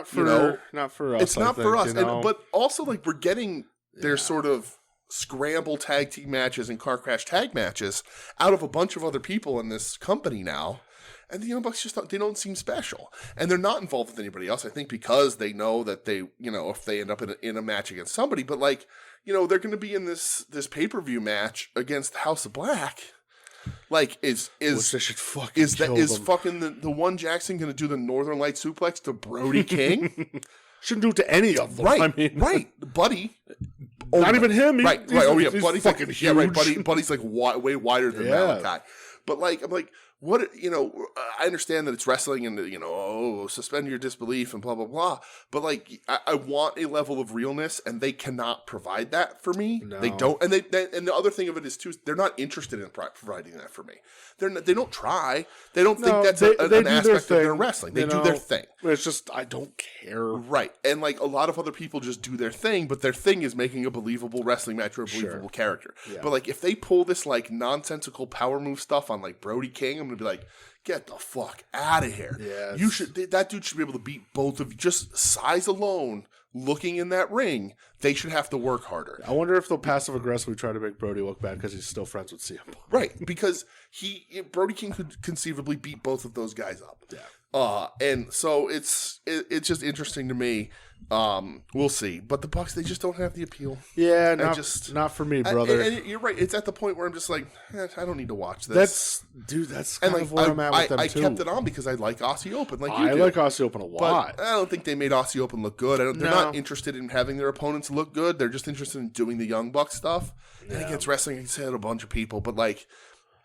for not for us. It's not for us. But also we're getting their sort of scramble tag team matches and car crash tag matches out of a bunch of other people in this company now. And the Young Bucks they don't seem special. And they're not involved with anybody else, I think, because they know that they, if they end up in a match against somebody, but they're going to be in this pay-per-view match against the House of Black. Which they should fucking fucking the one Jackson going to do the Northern Light suplex to Brody King? Shouldn't do it to any of them. Right. Buddy. Not even him. Right. Oh, yeah. Buddy's fucking huge. Yeah, right. Buddy's way wider than Malachi. But I'm like, what, I understand that it's wrestling and, suspend your disbelief and blah, blah, blah. But, like, I want a level of realness, and they cannot provide that for me. No. They don't. And and the other thing of it is, too, they're not interested in providing that for me. They don't try. They don't think that's an aspect of their wrestling. They do their thing. It's just, I don't care. Right. And, like, a lot of other people just do their thing, but their thing is making a believable wrestling match or a believable character. Yeah. But, like, if they pull this, like, nonsensical power move stuff on, like, Brody King, I'm going to be like, get the fuck out of here. Yeah. That dude should be able to beat both of you. Just size alone, looking in that ring, they should have to work harder. I wonder if they'll passive aggressively try to make Brody look bad because he's still friends with CM Punk. Right, because Brody King could conceivably beat both of those guys up. Yeah. And so it's just interesting to me. We'll see. But the Bucks, they just don't have the appeal. Yeah, not for me, brother. And you're right. It's at the point where I'm just like, I don't need to watch this. That's kind of where I'm at with them, too. I kept it on because I like Aussie Open. I like Aussie Open a lot. But I don't think they made Aussie Open look good. They're not interested in having their opponents look good. They're just interested in doing the Young Bucks stuff. And against wrestling, I said a bunch of people. But, like,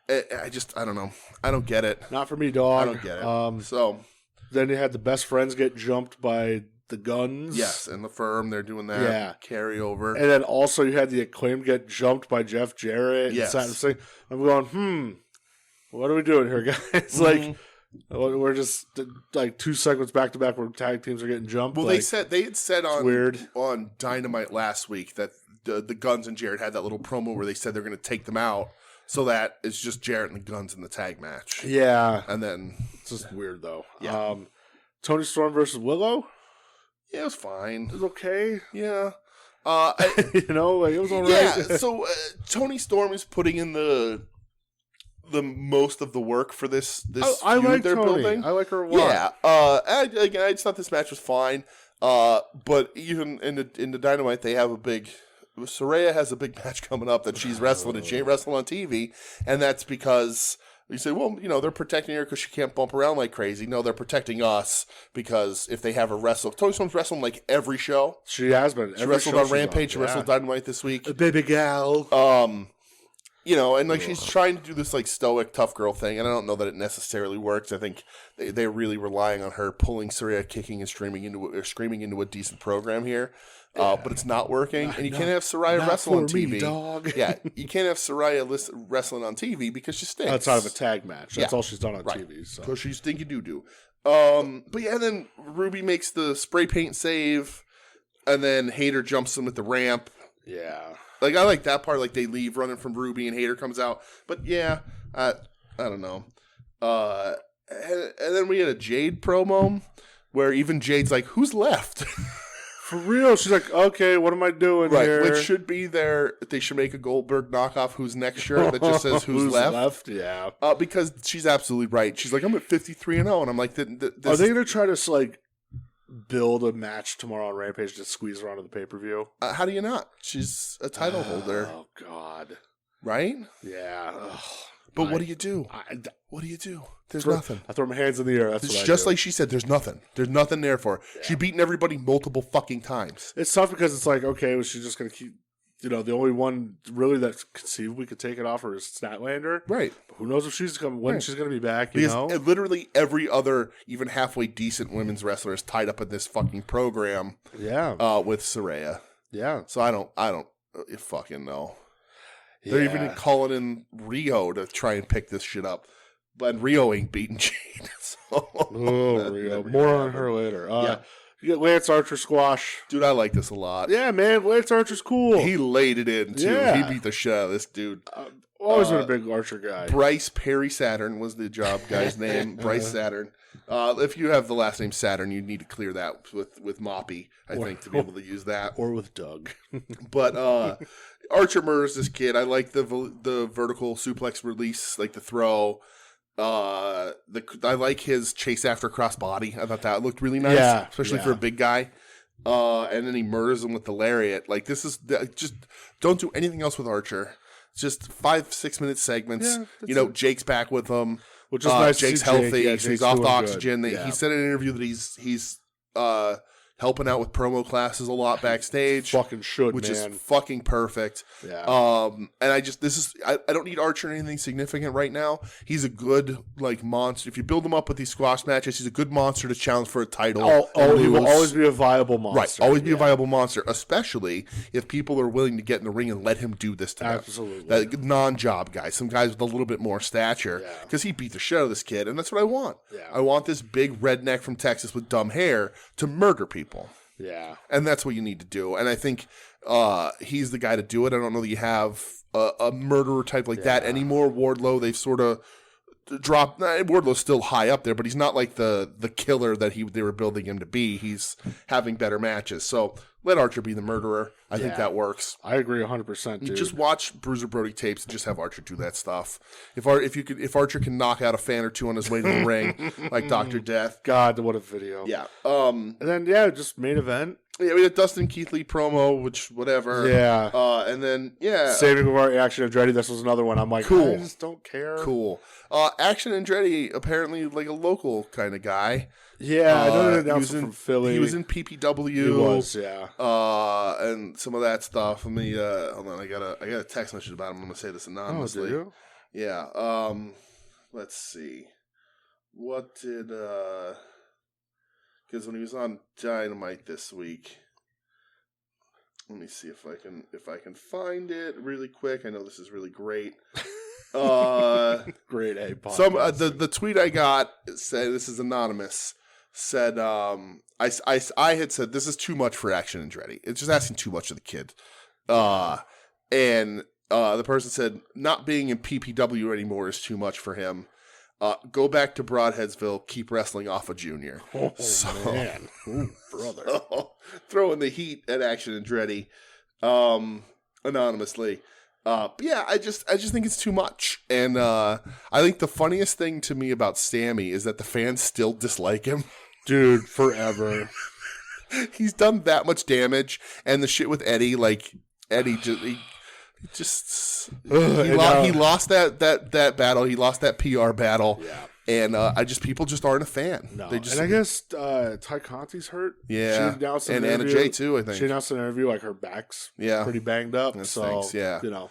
I don't know. I don't get it. Not for me, dog. I don't get it. So then you had the Best Friends get jumped by the Guns. Yes, and the Firm, they're doing that carryover. And then also you had the Acclaimed get jumped by Jeff Jarrett. Yes. And I'm going, what are we doing here, guys? Like, we're just like 2 segments back to back where tag teams are getting jumped. Well, like, they had said on Dynamite last week that the Guns and Jarrett had that little promo where they said they're going to take them out. So that it's just Jarrett and the Guns in the tag match. Yeah. And then it's just weird, though. Yeah. Tony Storm versus Willow? Yeah, it was fine. It was okay. Yeah. It was all right. Yeah, so Tony Storm is putting in the most of the work for this I like they're Tony. building. I like her a lot. Yeah. I just thought this match was fine. But even in the Dynamite, they have a big... Saraya has a big match coming up that she's wrestling and she ain't wrestling on TV, and that's because you say, well, they're protecting her because she can't bump around like crazy. No, they're protecting us because if they have her wrestle, Tony Storm's wrestling like every show. She has been. She wrestled on Rampage. She wrestled Dynamite this week. A baby gal. And like she's trying to do this like stoic tough girl thing, and I don't know that it necessarily works. I think they're really relying on her pulling Saraya, kicking and screaming into a decent program here. But it's not working, and you can't have Saraya wrestle on TV. Dog. Yeah, you can't have Saraya wrestling on TV because she stinks. Outside of a tag match, that's all she's done on TV. So because she's stinky doo doo. But yeah, then Ruby makes the spray paint save, and then Hayter jumps them at the ramp. Yeah, like I like that part. Like they leave running from Ruby, and Hayter comes out. But yeah, I don't know. And then we had a Jade promo where even Jade's like, "Who's left?" For real, she's like, okay, what am I doing here? Which should be they should make a Goldberg knockoff Who's Next shirt that just says Who's left. Yeah. Because she's absolutely right. She's like, I'm at 53-0, and I'm like, are they going to try to like build a match tomorrow on Rampage to squeeze her onto the pay-per-view? How do you not? She's a title holder. Oh, God. Right? Yeah. Ugh. But what do you do? What do you do? There's nothing. I throw my hands in the air. That's what I do. Just like she said, there's nothing. There's nothing there for her. Yeah. She's beaten everybody multiple fucking times. It's tough because it's like, okay, well, she's just going to keep, the only one really that conceivably could take it off her is Statlander. Right. But who knows if she's when she's going to be back, because literally every other, even halfway decent women's wrestler is tied up in this fucking program. Yeah. With Saraya. Yeah. So I don't fucking know. Yeah. They're even calling in Rio to try and pick this shit up. But Rio ain't beating Jade. Rio. More on her later. You get Lance Archer squash. Dude, I like this a lot. Yeah, man. Lance Archer's cool. He laid it in, too. Yeah. He beat the shit out of this dude. Always been a big Archer guy. Bryce Perry Saturn was the job guy's name. Bryce Saturn. If you have the last name Saturn, you need to clear that with Moppy, I think, to be able to use that. Or with Doug. But Archer murders this kid. I like the vertical suplex release, like the throw. I like his chase after crossbody. I thought that looked really nice, especially for a big guy. And then he murders him with the lariat. Like this is just don't do anything else with Archer. It's just 5-6 minute segments. Yeah, Jake's back with him, which is nice. Jake's healthy. Yeah, he's off the oxygen. He said in an interview that helping out with promo classes a lot backstage. Fucking should, which man. is fucking perfect. Yeah. And I don't need Archer or anything significant right now. He's a good like monster. If you build him up with these squash matches, he's a good monster to challenge for a title. He will always be a viable monster. Right, always be a viable monster, especially if people are willing to get in the ring and let him do this to them. Absolutely. That non-job guy, some guys with a little bit more stature, because he beat the shit out of this kid, and that's what I want. Yeah. I want this big redneck from Texas with dumb hair to murder people. Yeah. And that's what you need to do. And I think he's the guy to do it. I don't know that you have a murderer type like that anymore. Wardlow, they've sort of dropped. Wardlow's still high up there, but he's not like the killer that they were building him to be. He's having better matches. So let Archer be the murderer. I think that works. I agree 100%, dude. Just watch Bruiser Brody tapes and just have Archer do that stuff. If Archer can knock out a fan or two on his way to the ring, like Dr. Death. God, what a video. Yeah. And then, just main event. Yeah, we had Dustin Keith Lee promo, which whatever. Yeah. And then, Saving of our Action Andretti, this was another one. I'm like, cool. I just don't care. Cool. Action Andretti, apparently like a local kind of guy. Yeah, I know the announcer from Philly. He was in PPW. He was, yeah. And some of that stuff. Let me hold on. I got a text message about him. I'm gonna say this anonymously. Oh, do you? Yeah. Let's see. What did because when he was on Dynamite this week, let me see if I can find it really quick. I know this is really great. Great A podcast. The tweet I got said, this is anonymous, said I had said this is too much for Action Andretti. It's just asking too much of the kid. And the person said not being in PPW anymore is too much for him. Go back to Broadheadsville, keep wrestling off a junior. Oh, man. Ooh, brother. Throwing the heat at Action Andretti anonymously. But yeah, I just think it's too much. And I think the funniest thing to me about Sammy is that the fans still dislike him. Dude, forever. He's done that much damage. And the shit with Eddie, like, Eddie just... He lost that battle. He lost that PR battle. Yeah. And people just aren't a fan. No. They just, and I guess Ty Conti's hurt. Yeah. She announced and Anna Jay too, I think. She announced in an interview like her back's pretty banged up. That so stinks, yeah.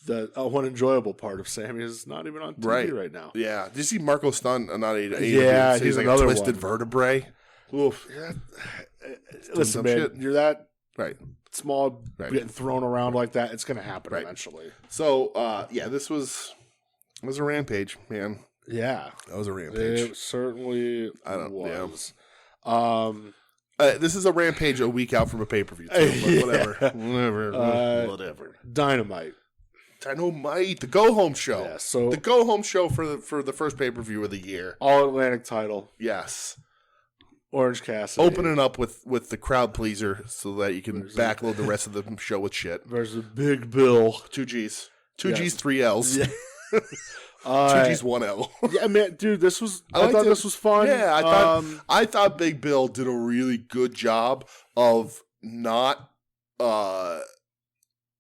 The one enjoyable part of Sammy is not even on TV right now. Yeah. Did you see Marco Stunt on AEW? Yeah, he's like another a twisted one. vertebrae. Oof. Yeah. Listen, man, shit. you're that Right. small, getting thrown around like that. It's going to happen eventually. So, this was a rampage, man. Yeah. That was a rampage. It certainly was. Yeah. This is a rampage a week out from a pay-per-view, too, but whatever. Whatever. Dynamite, the go-home show. Yeah, so the go-home show for the first pay-per-view of the year. All-Atlantic title. Yes. Orange Cassidy. Opening up with the crowd pleaser so that you can backload the rest of the show with shit. Versus Big Bill. 2 G's. 2 G's, 3 L's. Yeah. 2 G's, 1 L. Yeah, man, dude, I thought this was fun. Yeah, I thought Big Bill did a really good job of not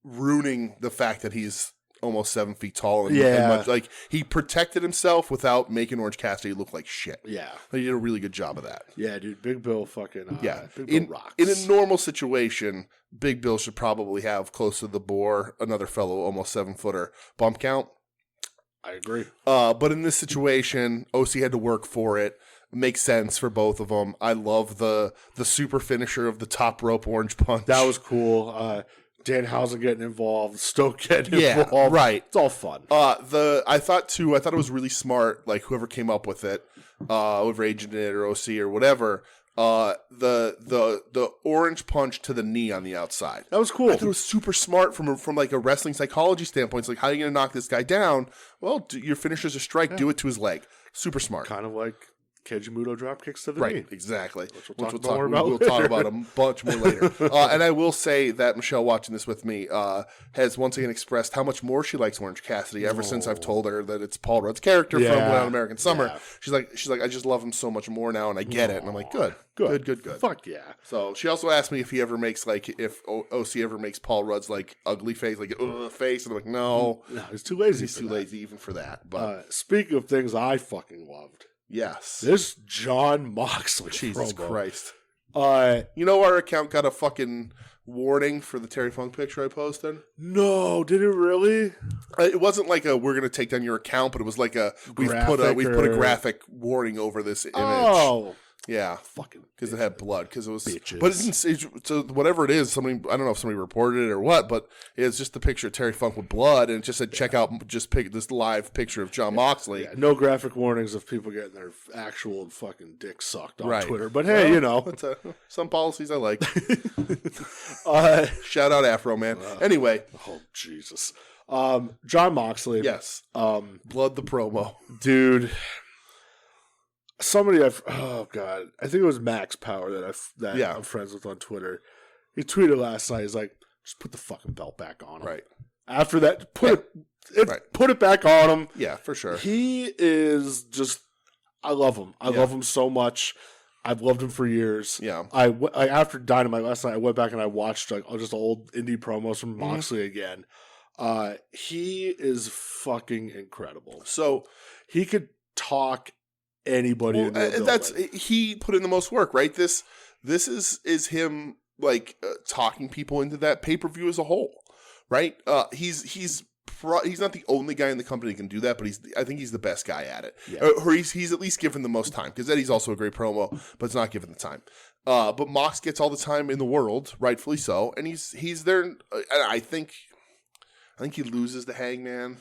ruining the fact that he's almost 7 feet tall. And much, like, he protected himself without making Orange Cassidy look like shit. Yeah. He did a really good job of that. Yeah, dude, Big Bill fucking Big Bill rocks. In a normal situation, Big Bill should probably have close to the bore another fellow almost 7-footer bump count. I agree. But in this situation, OC had to work for it. Makes sense for both of them. I love the super finisher of the top rope orange punch. That was cool. Danhausen getting involved, Stoke getting involved. Right. It's all fun. I thought it was really smart, like whoever came up with it, whoever agented it or OC or whatever, the orange punch to the knee on the outside. That was cool. I thought it was super smart from like a wrestling psychology standpoint. It's like, how are you going to knock this guy down? Well, your finisher's a strike. Do it to his leg. Super smart. Kind of like Kejimuto drop kicks to the knee. Right, exactly. Which we'll talk about a bunch more later. And I will say that Michelle, watching this with me, has once again expressed how much more she likes Orange Cassidy ever since I've told her that it's Paul Rudd's character from One American Summer. Yeah. She's like, I just love him so much more now, and I get it. And I'm like, good. Fuck yeah. So she also asked me if he ever makes if OC ever makes Paul Rudd's like ugly face, like face, and I'm like, no, he's too lazy. He's too lazy even for that. But speaking of things I fucking loved. Yes. This John Moxley Jesus promo. Christ. You know our account got a fucking warning for the Terry Funk picture I posted? No, did it really? It wasn't like a we're going to take down your account, but it was like a we've put a graphic warning over this image. Oh. Yeah, Fucking because it had blood. Because it was, bitches. but it didn't. So whatever it is, somebody I don't know if somebody reported it or what, but it's just the picture of Terry Funk with blood, and it just said check out just pick this live picture of John Moxley. Yeah, no graphic warnings of people getting their actual fucking dick sucked on Right. Twitter. But hey, that's some policies I like. Shout out Afro Man. Anyway, oh Jesus, John Moxley. Yes, blood the promo, dude. Somebody oh god, I think it was Max Power that I'm friends with on Twitter. He tweeted last night. He's like, just put the fucking belt back on him. Right. After that, put it back on him. Yeah, for sure. He is just. I love him. I love him so much. I've loved him for years. Yeah. I after Dynamite last night, I went back and I watched like just old indie promos from Moxley again. He is fucking incredible. So he could talk anybody. He put in the most work, right? This is him like talking people into that pay-per-view as a whole, right? He's not the only guy in the company that can do that, but I think he's the best guy at it. Yeah. Or he's at least given the most time, because Eddie's also a great promo, but it's not given the time. But Mox gets all the time in the world, rightfully so, and he's there. And I think he loses to Hangman,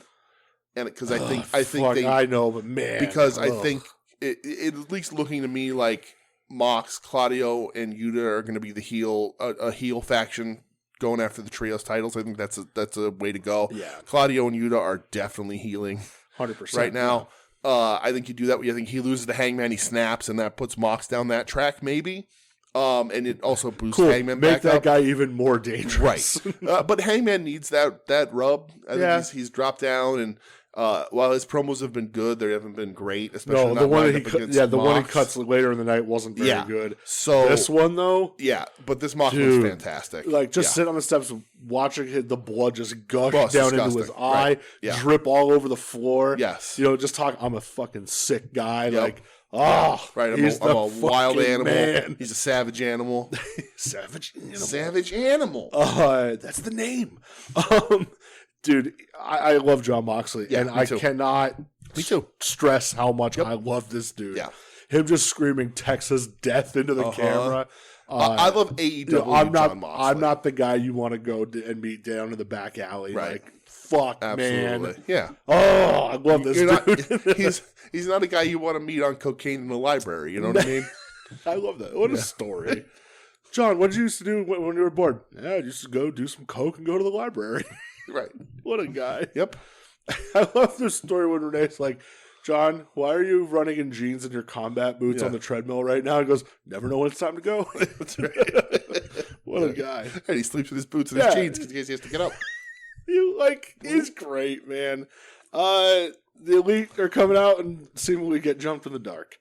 and because I know, but man, because I think it at least looking to me like Mox, Claudio, and Yuta are going to be the a heel faction going after the trios titles. I think that's a way to go. Yeah, Claudio and Yuta are definitely healing 100% right now. Yeah. I think you do that. I think he loses to Hangman, he snaps, and that puts Mox down that track maybe. And it also boosts Hangman back up. Make that guy even more dangerous. Right. But Hangman needs that rub. I think he's dropped down, and while his promos have been good, they haven't been great. Especially the one he cuts later in the night wasn't very good. So this one though, but this Mox was fantastic. Like sitting on the steps, watching the blood just gush down into his eye, drip all over the floor. Yes, just talk. I'm a fucking sick guy. Yep. Like, right. I'm a wild animal. Man. He's a savage animal. Savage animal. That's the name. Dude, I love John Moxley, and I cannot stress how much I love this dude. Yeah. Him just screaming Texas death into the camera. I love AEW John Moxley. I'm not the guy you want to go and meet down in the back alley. Right. Like, fuck, absolutely. Man. Yeah. Oh, I love this dude. He's not a guy you want to meet on cocaine in the library. You know what I mean? I love that. What a story. John, what did you used to do when you were bored? Yeah, I used to go do some coke and go to the library. Right. What a guy. Yep. I love this story when Renee's like, John, why are you running in jeans and your combat boots on the treadmill right now? He goes, never know when it's time to go. That's right. What a guy. And he sleeps with his boots and his jeans because he has to get up. He's great, man. The Elite are coming out and seemingly get jumped in the dark.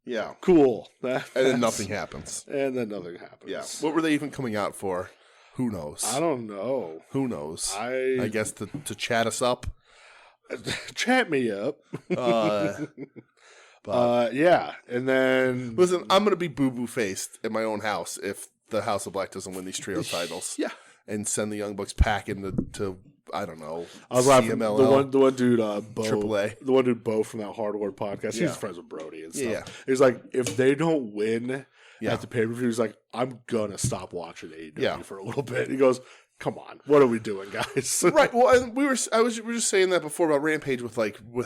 Yeah. Cool. And then nothing happens. Yeah. What were they even coming out for? Who knows? I don't know. Who knows? I guess to chat us up. Chat me up. Yeah. And then... Listen, I'm going to be boo-boo faced at my own house if the House of Black doesn't win these trio titles. Yeah. And send the Young Bucks packing to I don't know, I was laughing. CMLL. The one dude, Bo, AAA. The one dude, Bo from that Hardware podcast. He's friends with Brody and stuff. Yeah. He's like, if they don't win at the pay-per-view, he's like, I'm gonna stop watching AEW for a little bit. He goes, come on, what are we doing, guys? Right. Well, and we were just saying that before about Rampage with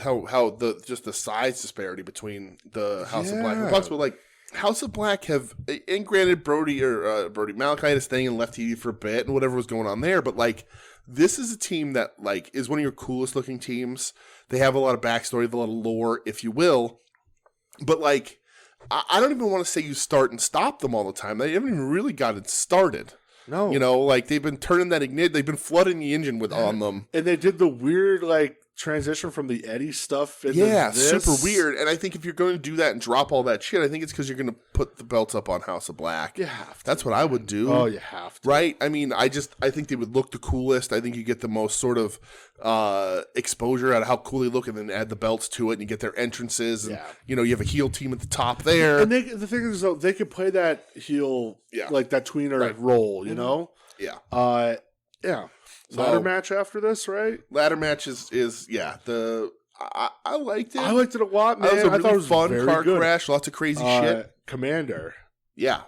how the size disparity between the House of Black and the Bucks, but like House of Black have, and granted Brody Malachi is staying and left TV for a bit and whatever was going on there, but like this is a team that like is one of your coolest looking teams. They have a lot of backstory, a lot of lore, if you will, but like I don't even want to say you start and stop them all the time. They haven't even really got it started. No. You know, like they've been turning that they've been flooding the engine on them. And they did the weird like transition from the Eddie stuff into this. Super weird. And I think if you're going to do that and drop all that shit, I think it's because you're going to put the belts up on House of Black. You have to. That's what I would do. Oh, you have to. Right? I mean, I think they would look the coolest. I think you get the most sort of exposure out of how cool they look, and then add the belts to it, and you get their entrances. And, you have a heel team at the top there. And the thing is, though, they could play that heel, like that tweener role, you know? Yeah. Yeah. Ladder match after this, right? Ladder match is I liked it. I liked it a lot, man. That was a really I thought it was fun very car good. crash, lots of crazy shit. Commander. Yeah.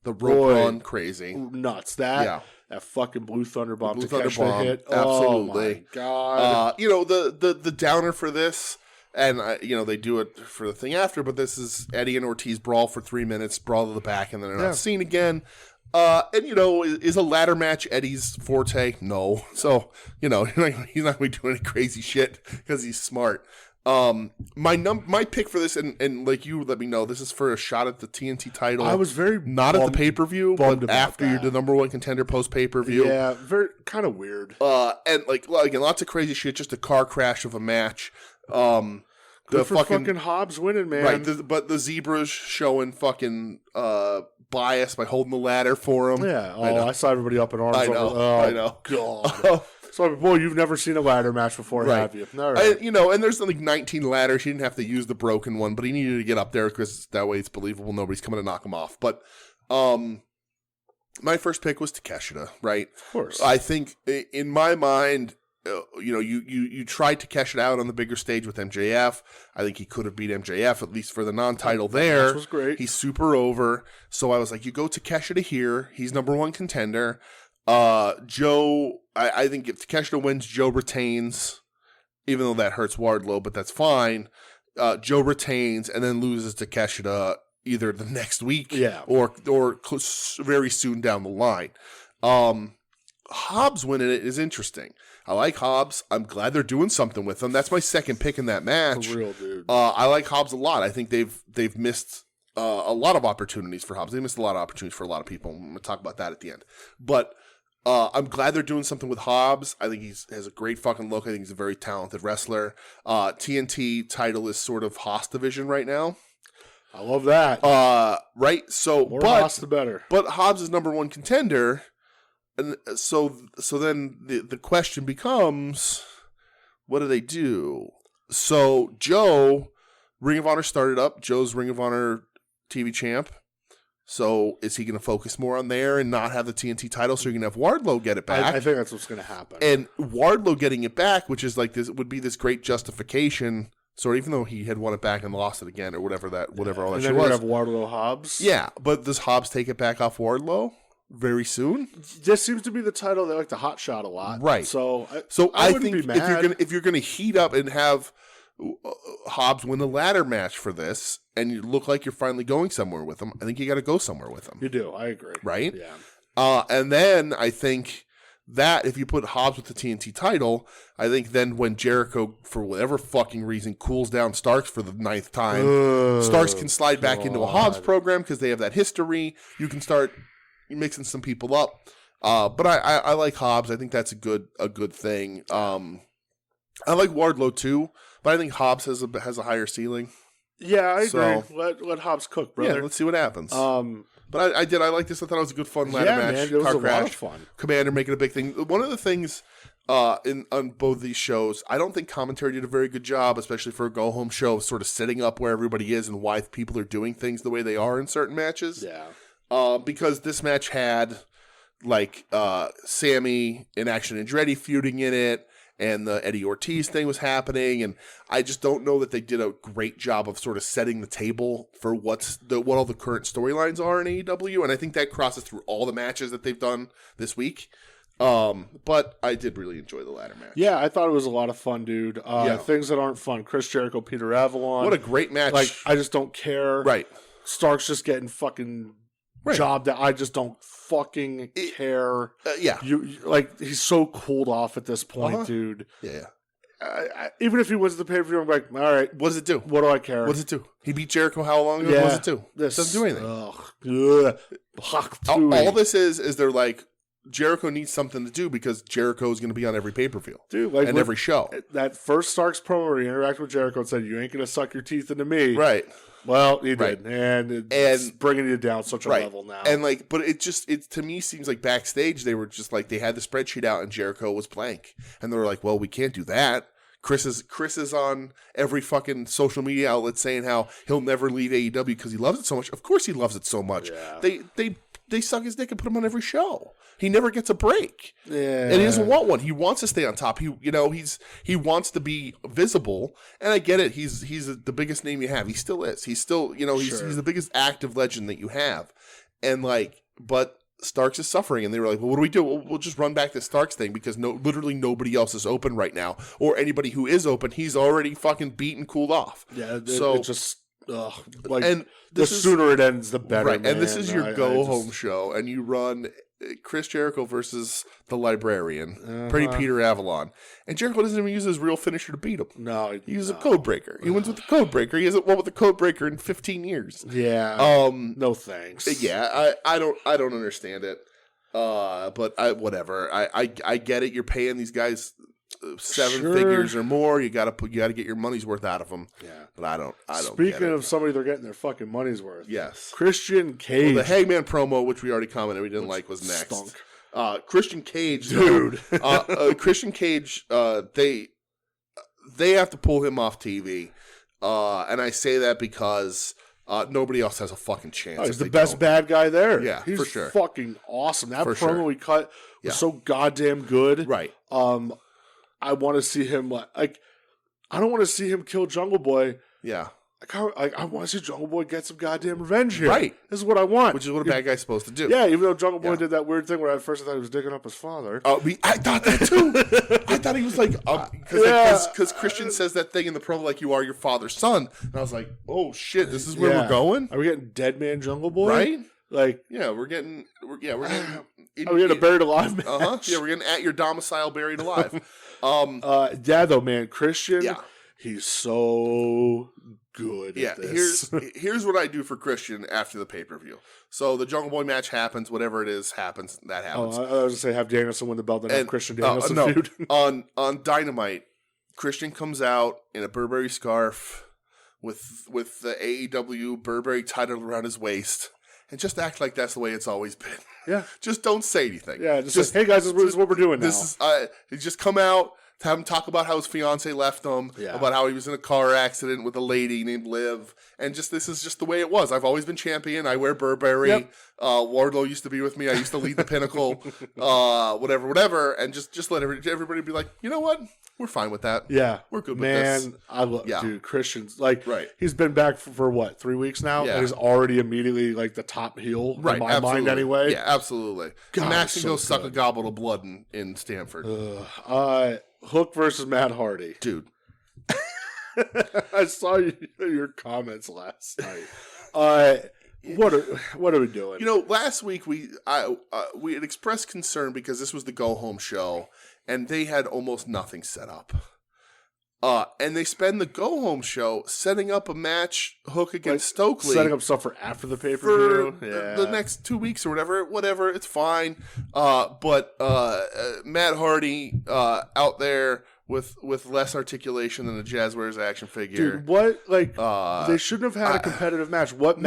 The rope run, crazy. Nuts. That fucking Blue Thunder bomb Blue to catch Thunder the bomb. hit. Absolutely. Oh my God. The downer for this, and they do it for the thing after, but this is Eddie and Ortiz brawl for 3 minutes, brawl to the back, and then they're not seen again. Is a ladder match Eddie's forte? No. So, he's not going to be doing any crazy shit because he's smart. My pick for this, and like you let me know, this is for a shot at the TNT title. I was very not at the pay-per-view, but after you're the number one contender post pay-per-view. Yeah, very kind of weird. And again, lots of crazy shit, just a car crash of a match. Good for fucking Hobbs winning, man. Right, but the Zebras showing fucking bias by holding the ladder for him. Yeah, I saw everybody up in arms. I know. I know. God. So, boy, you've never seen a ladder match before, have you? All right. And there's like 19 ladders. He didn't have to use the broken one, but he needed to get up there because that way it's believable. Nobody's coming to knock him off. But my first pick was Takeshita, right? Of course. I think in my mind, you tried Takeshita out on the bigger stage with MJF. I think he could have beat MJF, at least for the non-title there. That was great. He's super over. So I was like, you go Takeshita here. He's number one contender. Joe, I think if Takeshita wins, Joe retains, even though that hurts Wardlow, but that's fine. Joe retains and then loses Takeshita either the next week or very soon down the line. Hobbs winning it is interesting. I like Hobbs. I'm glad they're doing something with him. That's my second pick in that match. For real, dude. I like Hobbs a lot. I think they've missed a lot of opportunities for Hobbs. They missed a lot of opportunities for a lot of people. I'm going to talk about that at the end. But I'm glad they're doing something with Hobbs. I think he has a great fucking look. I think he's a very talented wrestler. TNT title is sort of Haas division right now. I love that. Right? So, more Haas, the better. But Hobbs is number one contender. And so then the question becomes, what do they do? So Joe, Ring of Honor started up. Joe's Ring of Honor TV champ. So is he going to focus more on there and not have the TNT title so you're going to have Wardlow get it back? I think that's what's going to happen. And Wardlow getting it back, which is like this, would be this great justification. So even though he had won it back and lost it again or whatever all that shit was. And then we're going to have Wardlow Hobbs. Yeah, but does Hobbs take it back off Wardlow very soon? This seems to be the title they like to hot shot a lot. Right. So I wouldn't think be mad. if you're gonna heat up and have Hobbs win the ladder match for this, and you look like you're finally going somewhere with him, I think you got to go somewhere with him. You do. I agree. Right? Yeah. And then I think that if you put Hobbs with the TNT title, I think then when Jericho, for whatever fucking reason, cools down Starks for the 9th time, Starks can slide back into a Hobbs program because they have that history. You can start mixing some people up. But I like Hobbs. I think that's a good thing. I like Wardlow too, but I think Hobbs has a higher ceiling. Yeah, I agree. Let Hobbs cook, brother. Yeah, let's see what happens. But I like this. I thought it was a good fun ladder match. Man, it was a lot of fun. Commander making a big thing. One of the things on both these shows, I don't think commentary did a very good job, especially for a go-home show, sort of setting up where everybody is and why people are doing things the way they are in certain matches. Yeah. Because this match had like Sammy and Action Andretti feuding in it, and the Eddie Ortiz thing was happening, and I just don't know that they did a great job of sort of setting the table for what all the current storylines are in AEW, and I think that crosses through all the matches that they've done this week. But I did really enjoy the ladder match. Yeah, I thought it was a lot of fun, dude. Things that aren't fun. Chris Jericho, Peter Avalon. What a great match. Like, I just don't care. Right. Stark's just getting fucking job that I just don't fucking care. Yeah. You like, he's so cooled off at this point, dude. Yeah. Even if he wins the pay-per-view, I'm like, all right. What does it do? What do I care? What does it do? He beat Jericho how long ago? Yeah. What does it do? It doesn't do anything. All this is they're like, Jericho needs something to do because Jericho is going to be on every pay-per-view. Dude, like and every show. That first Starks promo where he interacted with Jericho and said, "You ain't going to suck your teeth into me." Right. Well, he did. And it's bringing you down such a level now. And like, but it to me seems like backstage they were just like, they had the spreadsheet out and Jericho was blank. And they were like, well, we can't do that. Chris is on every fucking social media outlet saying how he'll never leave AEW because he loves it so much. Of course he loves it so much. Yeah. They suck his dick and put him on every show. He never gets a break. Yeah. And he doesn't want one. He wants to stay on top. He wants to be visible. And I get it. He's the biggest name you have. He still is. He's still, he's the biggest active legend that you have. And like, but Starks is suffering, and they were like, well, what do we do? We'll just run back the Starks thing because literally nobody else is open right now. Or anybody who is open, he's already fucking beat and cooled off. Yeah, so it's just and the sooner it ends, the better. Right, man. And this is your go-home show, and you run Chris Jericho versus the Librarian, Pretty Peter Avalon. And Jericho doesn't even use his real finisher to beat him. No. He uses a code breaker. He wins with the code breaker. He hasn't won with the code breaker in 15 years. Yeah. No thanks. Yeah, I don't understand it. But whatever. I get it. You're paying these guys seven figures or more. You gotta get your money's worth out of them. Yeah. But I don't. Speaking of somebody they're getting their fucking money's worth. Yes. Christian Cage. Well, the Hangman promo, which we already commented we didn't like, was next. Stunk. Christian Cage, dude. Christian Cage. They have to pull him off TV, and I say that because nobody else has a fucking chance. He's the best bad guy there. Yeah, he's for sure. Fucking awesome. That promo he cut was so goddamn good. Right. I want to see him like. I don't want to see him kill Jungle Boy. Yeah. I want to see Jungle Boy get some goddamn revenge here. Right. This is what I want. Which is what a bad guy's supposed to do. Yeah, even though Jungle Boy did that weird thing where at first I thought he was digging up his father. Oh, I thought that too. I thought he was like, because Christian says that thing in the promo like, you are your father's son. And I was like, oh shit, this is where we're going? Are we getting Dead Man Jungle Boy? Right? Like, we're getting are we getting a buried alive match? Yeah, we're getting at your domicile buried alive. Though, man, Christian, he's so good at this. Here's what I do for Christian after the pay-per-view. So the Jungle Boy match happens, whatever it is happens, that happens. I was going to say have Danielson win the belt and have Christian Danielson feud. on Dynamite, Christian comes out in a Burberry scarf with the AEW Burberry titled around his waist. And just act like that's the way it's always been. Yeah. Just don't say anything. Yeah, just hey guys, this is what we're doing now. This is just come out, have him talk about how his fiance left him, about how he was in a car accident with a lady named Liv, and this is just the way it was. I've always been champion. I wear Burberry. Yep. Wardlow used to be with me. I used to lead the Pinnacle. Whatever, and just let everybody be like, you know what? We're fine with that. Yeah, we're good with this. Man, I love dude. Christian's he's been back for what, 3 weeks now, and he's already immediately like the top heel in my mind anyway. Yeah, absolutely. God, Max can go suck a goblet of blood in Stanford. Hook versus Matt Hardy, dude. I saw your comments last night. What are we doing? Last week we had expressed concern because this was the go home show and they had almost nothing set up. And they spend the go home show setting up a match, Hook against Stokely, setting up stuff for after the pay per view, the next 2 weeks or whatever. It's fine. But Matt Hardy out there with less articulation than the Jazzwares action figure. Dude, what they shouldn't have had a competitive match. What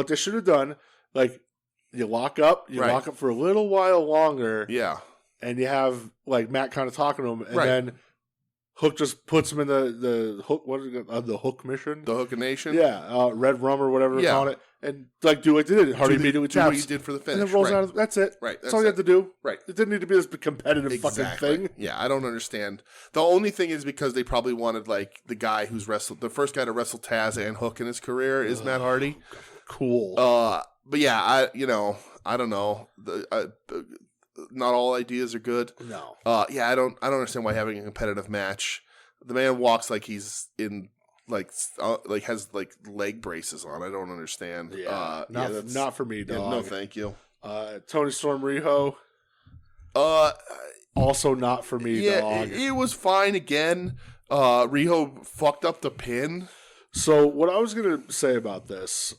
they should have done, you lock up for a little while longer. Yeah. And you have Matt kind of talking to him, and then Hook just puts him in the Hook. What is it? The Hook mission, the Hook Nation. Yeah, Red Rum or whatever they're calling it, and do what they did. Hardy immediately taps. Do what he did for the finish, and then rolls out. That's it. Right. That's all you have to do. Right. It didn't need to be this competitive fucking thing. Yeah, I don't understand. The only thing is because they probably wanted the guy who's wrestled, the first guy to wrestle Taz and Hook in his career is Matt Hardy. Cool. But yeah, I don't know. Not all ideas are good. No. I don't understand why having a competitive match. The man walks like he's in has leg braces on. I don't understand. Yeah. Not for me, dog. Yeah, no, thank you. Tony Storm Riho. Also not for me, dog. It was fine again. Riho fucked up the pin. So what I was gonna say about this,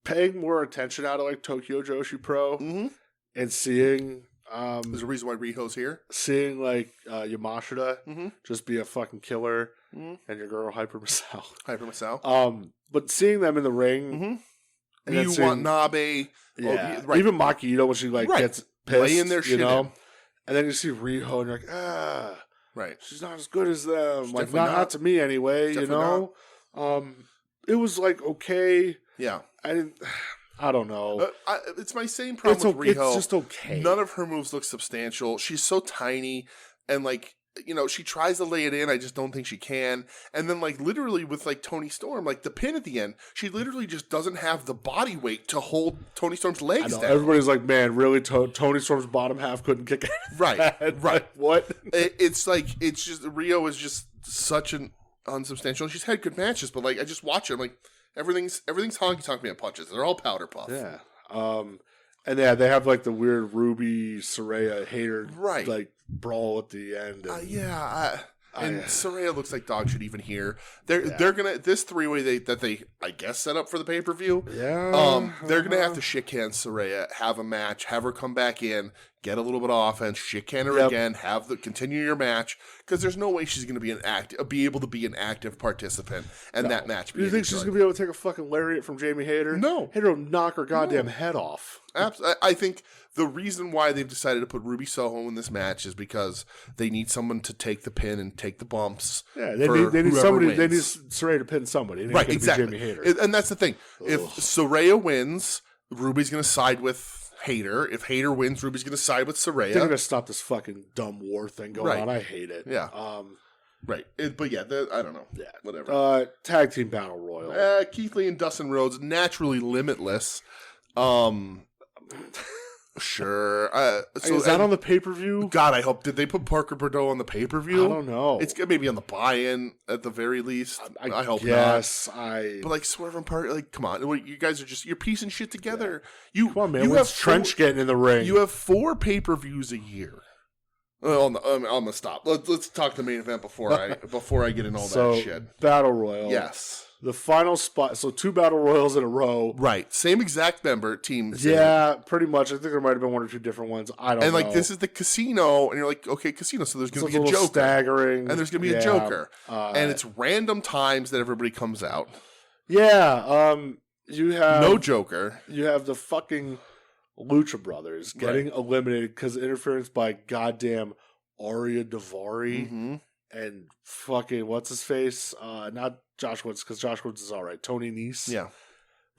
paying more attention out of Tokyo Joshi Pro. Mm-hmm. and seeing There's a reason why Riho's here. seeing like Yamashita Mm-hmm. just be a fucking killer, Mm-hmm. and your girl Hyper Masao. Hyper Masao. But seeing them in the ring, Mm-hmm. and then You seeing- want Nabe. yeah, right. even Maki, when she like Right. gets pissed, Laying their shit in. and then you see Riho, and you're like, Right. she's not as good as them. She's Like definitely not not. to me anyway, Definitely It was like okay. Yeah. I don't know. It's my same problem with Riho. It's just okay. None of her moves look substantial. She's so tiny, and like, she tries to lay it in. I just don't think she can. And then like literally with like Toni Storm, like the pin at the end, she literally just doesn't have the body weight to hold Toni Storm's legs down. Everybody's like, man, really? Toni Storm's bottom half couldn't kick it. Right. Right. What? It's just Rio is just such an unsubstantial. She's had good matches, but like I just watch her, I'm like everything's honky tonk man punches. They're all powder puff. Yeah. And yeah, they have like the weird Ruby Saraya hater like brawl at the end. And, Saraya looks like dog shit even here. They're gonna this 3-way that they I guess set up for the pay-per-view. Yeah. They're gonna have to shit can Saraya, have a match, have her come back in, get a little bit of offense, shit can her again, continue your match, because there's no way she's gonna be able to be an active participant and that match. Do you think she's gonna be able to take a fucking lariat from Jamie Hayter? No. Hayter will knock her goddamn head off. I think the reason why they've decided to put Ruby Soho in this match is because they need someone to take the pin and take the bumps. Yeah, they need somebody. Wins. They need Saraya to pin somebody. Right, exactly. Be Jamie Hayter. And that's the thing. If Saraya wins, Ruby's going to side with Hayter. If Hayter wins, Ruby's going to side with Saraya. They're going to stop this fucking dumb war thing going on. I hate it. Yeah. Right. But yeah, I don't know. Yeah. Whatever. Tag team battle royal. Keith Lee and Dustin Rhodes, naturally limitless. Sure. So is that on the pay-per-view? God, I hope. Did they put Parker Bordeaux on the pay-per-view? I don't know. It's maybe on the buy-in at the very least. I hope not. But like Swerve and Parker, like, come on. You guys are you're piecing shit together. Yeah. Come on, man. You have Trench getting in the ring. You have 4 pay-per-views a year. I'm gonna stop. Let's talk the main event before I get in all that shit. Battle Royal. Yes. The final spot. So 2 Battle Royals in a row. Right. Same exact member teams. Yeah, pretty much. I think there might have been 1 or 2 different ones. I don't know. And like this is the casino, and you're like, okay, casino. So there's going to be a Joker. Staggering. And there's going to be a Joker. And it's random times that everybody comes out. Yeah. You have no Joker. You have the fucking Lucha Brothers getting eliminated because of interference by goddamn Arya Daivari and fucking what's his face? Not Josh Woods, because Josh Woods is all right. Tony Nese. Yeah.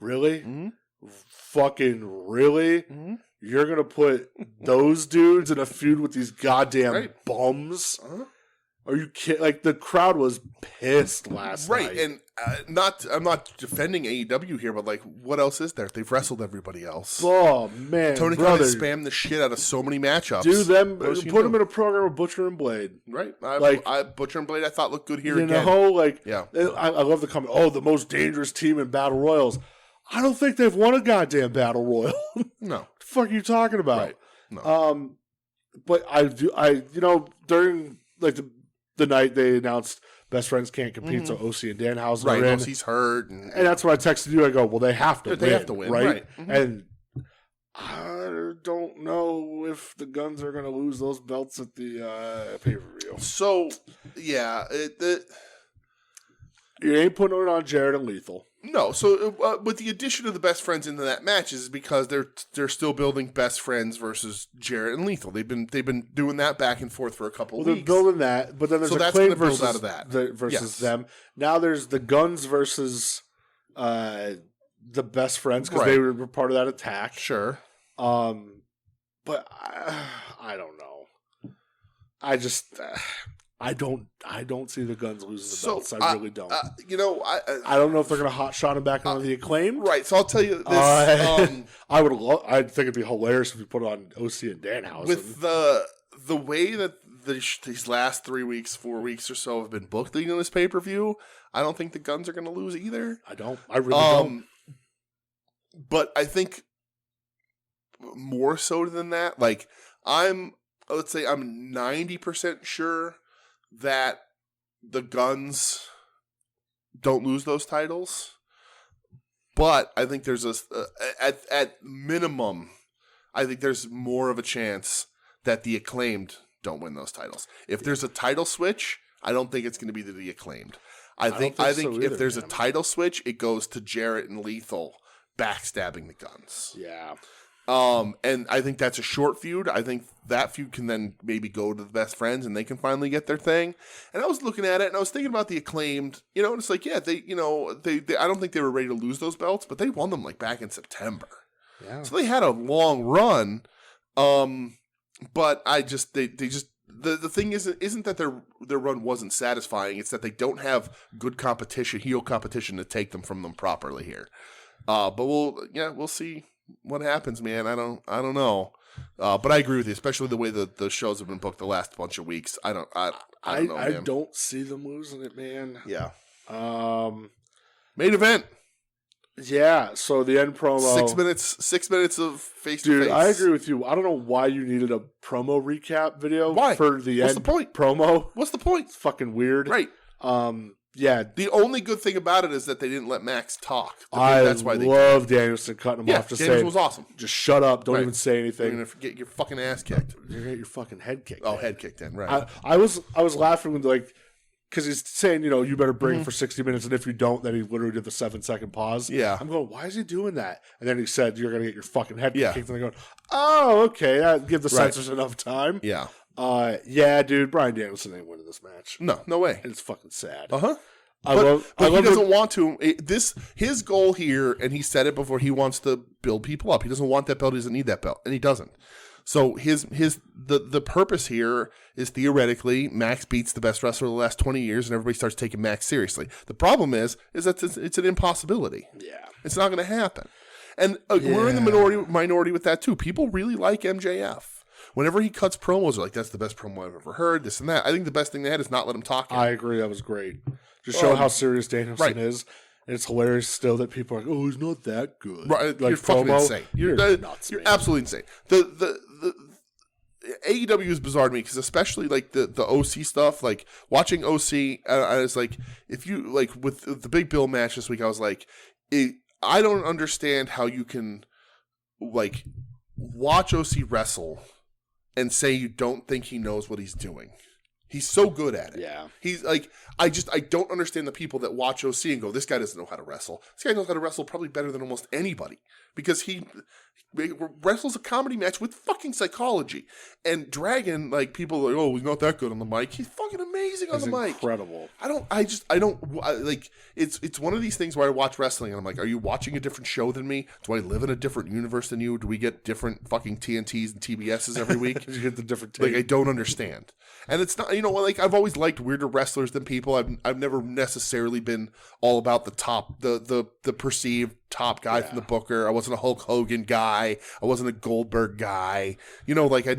Really? Mm-hmm. Fucking really? Mm-hmm. You're gonna put those dudes in a feud with these goddamn bums? Are you kidding? Like, the crowd was pissed last night. Right, and I'm not defending AEW here, but like, what else is there? They've wrestled everybody else. Oh man, Tony Khan has spammed the shit out of so many matchups. Put them in a program with Butcher and Blade. Right, Butcher and Blade I thought looked good here again. I love the comment. Oh, the most dangerous team in battle royals. I don't think they've won a goddamn battle royal. No, what the fuck are you talking about? Right. No. But during like the night they announced Best Friends can't compete, so OC and Danhausen are in. OC's hurt. And that's when I texted you. I go, well, they have to win. They have to win, right? Mm-hmm. And I don't know if the Guns are going to lose those belts at the pay-per-view. So, yeah. You ain't putting it on Jarrett and Lethal. No, so with the addition of the Best Friends into that match is because they're still building Best Friends versus Jarrett and Lethal. They've been doing that back and forth for a couple weeks. They're building that, but then there's Acclaim versus them. Now there's the Guns versus the Best Friends because they were part of that attack. Sure, but I don't know. I don't see the Guns losing the belts. I really don't. I don't know if they're going to hot shot him back onto the Acclaim. Right. So I'll tell you this. I think it'd be hilarious if we put it on OC and Danhausen. With the way that these last 3 weeks, 4 weeks or so have been booked leading this pay-per-view, I don't think the Guns are going to lose either. I don't. I really don't. But I think more so than that, like let's say I'm 90% sure that the Guns don't lose those titles, but I think there's at minimum I think there's more of a chance that the Acclaimed don't win those titles. If there's a title switch, I don't think it's going to be the Acclaimed. I think so if either, there's man. a title switch, it goes to Jarrett and Lethal backstabbing the Guns. Yeah. And I think that's a short feud. I think that feud can then maybe go to the Best Friends and they can finally get their thing. And I was looking at it and I was thinking about the Acclaimed, and it's like, yeah, they I don't think they were ready to lose those belts, but they won them like back in September. Yeah. So they had a long run. But the thing isn't that their run wasn't satisfying. It's that they don't have good competition, heel competition to take them from them properly here. But we'll see what happens, man. I don't know. But I agree with you, especially the way the shows have been booked the last bunch of weeks. I don't know, man. I don't see them losing it, man. Yeah. Main event. Yeah, so the end promo. 6 minutes of face-to-face. Dude, I agree with you. I don't know why you needed a promo recap video Why? for the What's end the point? promo. What's the point? It's fucking weird. Right. Yeah. The only good thing about it is that they didn't let Max talk. That's why they love Danielson cutting him off to Danielson say, was awesome. just shut up, don't Right. even say anything. You're gonna get your fucking ass kicked. You're gonna get your fucking head kicked. Oh, head kicked in, right. I was laughing when because he's saying, you better bring for 60 minutes, and if you don't, then he literally did the 7-second pause. Yeah. I'm going, why is he doing that? And then he said, you're going to get your fucking head Yeah. kicked. And I'm going, oh, okay, that give the censors enough time. Yeah. Yeah, dude, Bryan Danielson ain't winning this match. No way. And it's fucking sad. Uh-huh. I But love he doesn't want to. His goal here, and he said it before, he wants to build people up. He doesn't want that belt. He doesn't need that belt, and he doesn't. So the purpose here is theoretically Max beats the best wrestler of the last 20 years, and everybody starts taking Max seriously. The problem is that it's an impossibility. Yeah. It's not going to happen. And we're in the minority with that too. People really like MJF. Whenever he cuts promos, they're like, that's the best promo I've ever heard, this and that. I think the best thing they had is not let him talk. I agree. That was great. Just show how serious Danielson is. And it's hilarious still that people are like, oh, he's not that good. Right. Like, you're fucking promo, insane. You're nuts, You're man. absolutely insane. The AEW is bizarre to me because especially like the OC stuff, like watching OC, I was like, if you like with the Big Bill match this week, I was like, I don't understand how you can like watch OC wrestle and say you don't think he knows what he's doing. He's so good at it. Yeah. He's like, I don't understand the people that watch OC and go, this guy doesn't know how to wrestle. This guy knows how to wrestle probably better than almost anybody because he wrestles a comedy match with fucking psychology. And Dragon, like, people are like, oh, he's not that good on the mic. He's fucking amazing on the mic. Incredible. It's one of these things where I watch wrestling and I'm like, are you watching a different show than me? Do I live in a different universe than you? Do we get different fucking TNTs and TBSs every week? You get the different tape. Like, I don't understand. And it's not, like, I've always liked weirder wrestlers than people. I've never necessarily been all about the top, the perceived top guy from the Booker. I wasn't a Hulk Hogan guy. I wasn't a Goldberg guy. Like, I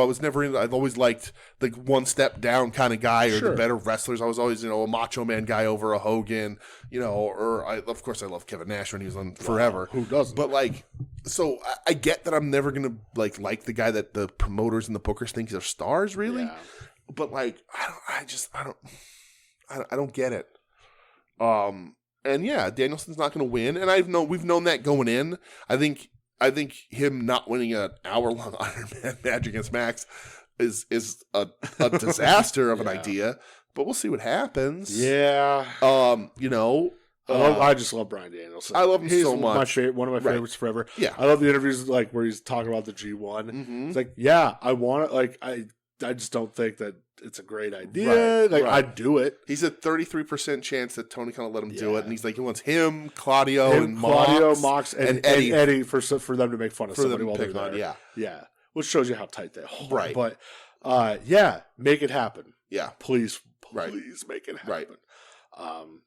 was never in, I've always liked the one step down kind of guy or the better wrestlers. I was always, a Macho Man guy over a Hogan, of course I love Kevin Nash when he was on Forever. Who doesn't? But like, so I get that I'm never going to like the guy that the promoters and the bookers think are stars really. Yeah. But like, I don't get it. And yeah, Danielson's not going to win. And we've known that going in. I think him not winning an hour-long Iron Man match against Max is a disaster of an idea. But we'll see what happens. Yeah. I just love Bryan Danielson. I love him so much. One of my favorites forever. Yeah. I love the interviews like where he's talking about the G1. Mm-hmm. It's like, yeah, I want it. Like, I just don't think that it's a great idea. I'd do it. He's a 33% chance that Tony kind of let him do it, and he's like, he wants him, Claudio, Mox, and Eddie for them to make fun of somebody while they're there. Yeah, which shows you how tight they are. Right. But make it happen. Yeah, please make it happen. Right.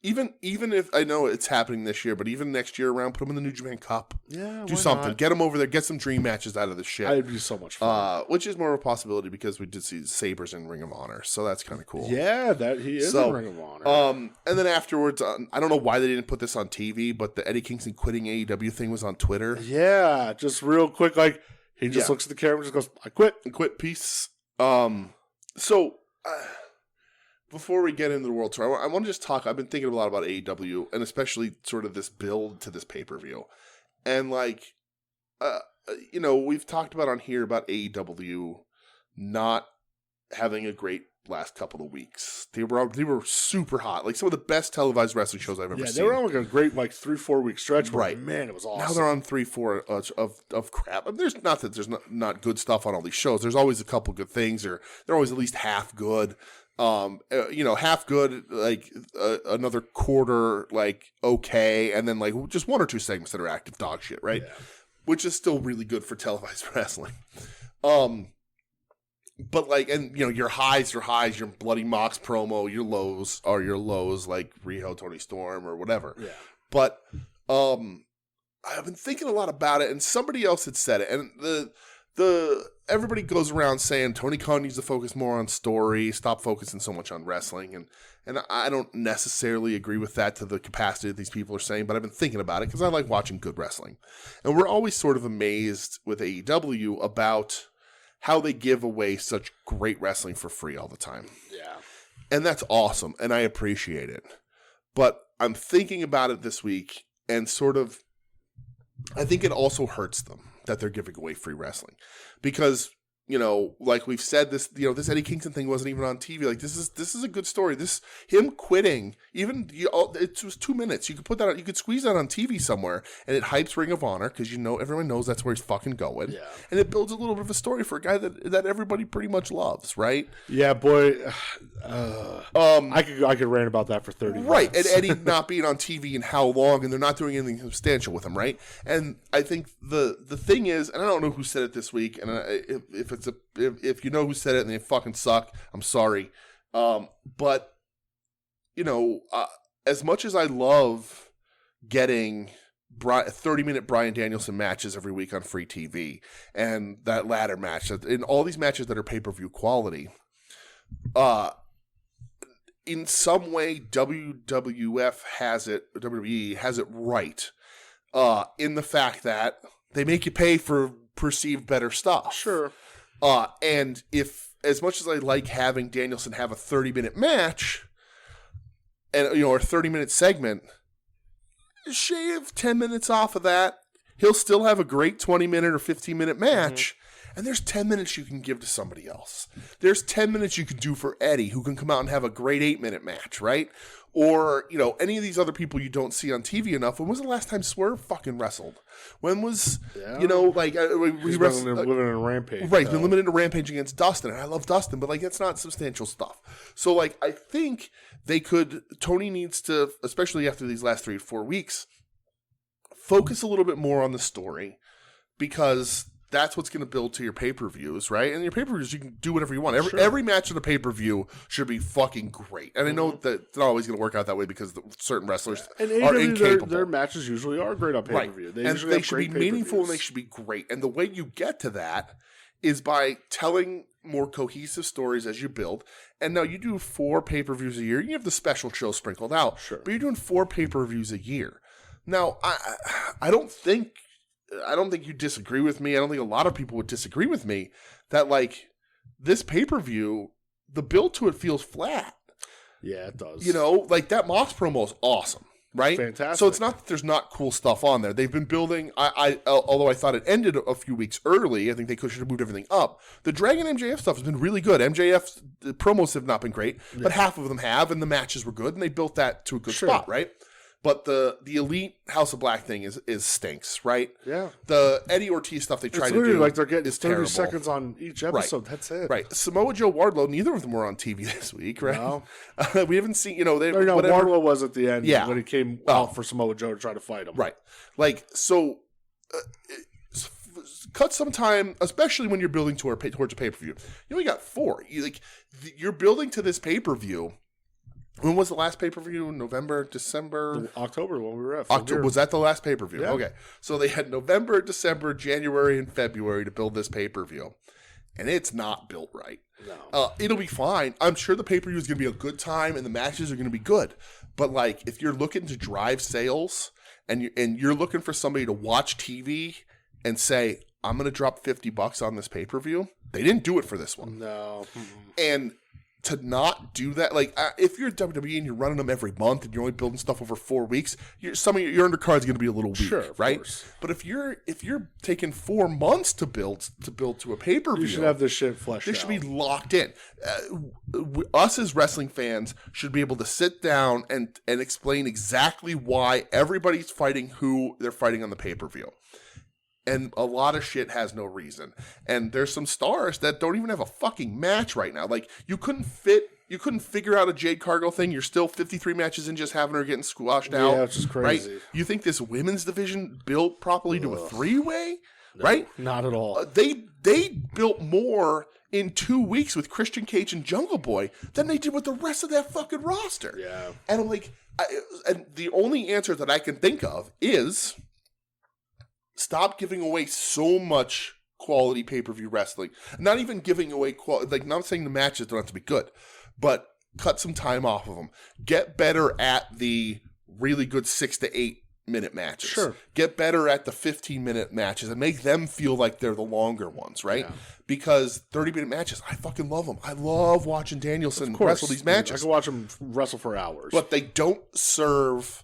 Even if I know it's happening this year, but even next year around, put him in the New Japan Cup. Yeah, do something. Get him over there. Get some dream matches out of this shit. It'd be so much fun. Which is more of a possibility because we did see Sabres in Ring of Honor, so that's kind of cool. Yeah, that he is in Ring of Honor. And then afterwards, I don't know why they didn't put this on TV, but the Eddie Kingston quitting AEW thing was on Twitter. Yeah, just real quick, like he just looks at the camera and just goes, "I quit." Peace. Before we get into the World Tour, I want to just talk. I've been thinking a lot about AEW and especially sort of this build to this pay-per-view. And like, we've talked about on here about AEW not having a great last couple of weeks. They were super hot. Like some of the best televised wrestling shows I've ever seen. Yeah, they were on like a great 3-4 week stretch. Where, right. Man, it was awesome. Now they're on 3-4 of crap. I mean, there's not that there's not good stuff on all these shows. There's always a couple good things, or they're always at least half good. Half good, like another quarter, like okay, and then like just one or two segments that are active dog shit, right? Yeah. Which is still really good for televised wrestling. But like, and your highs, your Bloody Mox promo, your lows are your lows, like Riho, Tony Storm, or whatever. Yeah. But I've been thinking a lot about it, and somebody else had said it, and the everybody goes around saying Tony Khan needs to focus more on story, stop focusing so much on wrestling, and I don't necessarily agree with that to the capacity that these people are saying, but I've been thinking about it because I like watching good wrestling, and we're always sort of amazed with AEW about how they give away such great wrestling for free all the time. Yeah. And that's awesome, and I appreciate it. But I'm thinking about it this week, and sort of, I think it also hurts them that they're giving away free wrestling. Because, like we've said, this Eddie Kingston thing wasn't even on TV. Like, this is a good story. Him quitting, even, it was 2 minutes. You could put that on, you could squeeze that on TV somewhere, and it hypes Ring of Honor, because everyone knows that's where he's fucking going. Yeah. And it builds a little bit of a story for a guy that everybody pretty much loves, right? Yeah, boy. I could rant about that for 30 minutes. Right, and Eddie not being on TV and how long, and they're not doing anything substantial with him, right? And I think the thing is, and I don't know who said it this week, and if you know who said it and they fucking suck, I'm sorry. But as much as I love getting 30-minute Bryan Danielson matches every week on free TV, and that ladder match, and all these matches that are pay-per-view quality, in some way WWE has it right, in the fact that they make you pay for perceived better stuff. Sure. And if, as much as I like having Danielson have a 30-minute match, and or a 30-minute segment, shave 10 minutes off of that, he'll still have a great 20-minute or 15-minute match. Mm-hmm. And there's 10 minutes you can give to somebody else. There's 10 minutes you can do for Eddie, who can come out and have a great 8-minute match, right? Or, any of these other people you don't see on TV enough. When was the last time Swerve fucking wrestled? When was, he wrestled living in a rampage. Right, he's been limited to Rampage against Dustin. And I love Dustin, but, it's not substantial stuff. So, I think Tony needs to, especially after these last 3 to 4 weeks, focus a little bit more on the story, because that's what's going to build to your pay-per-views, right? And your pay-per-views, you can do whatever you want. Every match in a pay-per-view should be fucking great. And I know that it's not always going to work out that way because certain wrestlers are incapable. Their matches usually are great on pay-per-view. Right. They should be meaningful and they should be great. And the way you get to that is by telling more cohesive stories as you build. And now you do 4 pay-per-views a year. You have the special shows sprinkled out. Sure. But you're doing 4 pay-per-views a year. Now, I don't think you disagree with me. I don't think a lot of people would disagree with me that, this pay-per-view, the build to it feels flat. Yeah, it does. That Mox promo is awesome, right? Fantastic. So it's not that there's not cool stuff on there. They've been building, although I thought it ended a few weeks early, I think they should have moved everything up. The Dragon MJF stuff has been really good. MJF's promos have not been great, but half of them have, and the matches were good, and they built that to a good spot, right? But the Elite House of Black thing is stinks, right? Yeah. The Eddie Ortiz stuff they tried to do like they're getting 30 terrible. Seconds on each episode. Right. That's it. Right. Samoa Joe, Wardlow, neither of them were on TV this week, right? No. We haven't seen, Wardlow was at the end when he came out for Samoa Joe to try to fight him. Right. Cut some time, especially when you're building towards a pay-per-view. You only got 4. You're building to this pay-per-view. When was the last pay-per-view? November, December? October when we were at. October. Was that the last pay-per-view? Yeah. Okay. So they had November, December, January, and February to build this pay-per-view. And it's not built right. No. It'll be fine. I'm sure the pay-per-view is going to be a good time and the matches are going to be good. But, if you're looking to drive sales and you're looking for somebody to watch TV and say, I'm going to drop $50 on this pay-per-view, they didn't do it for this one. No. And to not do that, like if you're WWE and you're running them every month and you're only building stuff over 4 weeks, some of your undercard is going to be a little weak, right? Course. But if you're taking 4 months to build to a pay-per-view, you should have this shit fleshed out. This should be locked in. Us as wrestling fans should be able to sit down and explain exactly why everybody's fighting who they're fighting on the pay-per-view. And a lot of shit has no reason. And there's some stars that don't even have a fucking match right now. Like, you couldn't figure out a Jade Cargill thing. You're still 53 matches in just having her getting squashed out. Yeah, which is crazy. Right? You think this women's division built properly to a three-way? No, right? Not at all. They built more in 2 weeks with Christian Cage and Jungle Boy than they did with the rest of that fucking roster. Yeah. And I'm like, and the only answer that I can think of is stop giving away so much quality pay-per-view wrestling. Not even giving away quality, like, not saying the matches don't have to be good, but cut some time off of them. Get better at the really good 6 to 8 minute matches. Sure. Get better at the 15-minute matches and make them feel like they're the longer ones, right? Yeah. Because 30-minute matches, I fucking love them. I love watching Danielson wrestle these matches. I can watch him wrestle for hours. But they don't serve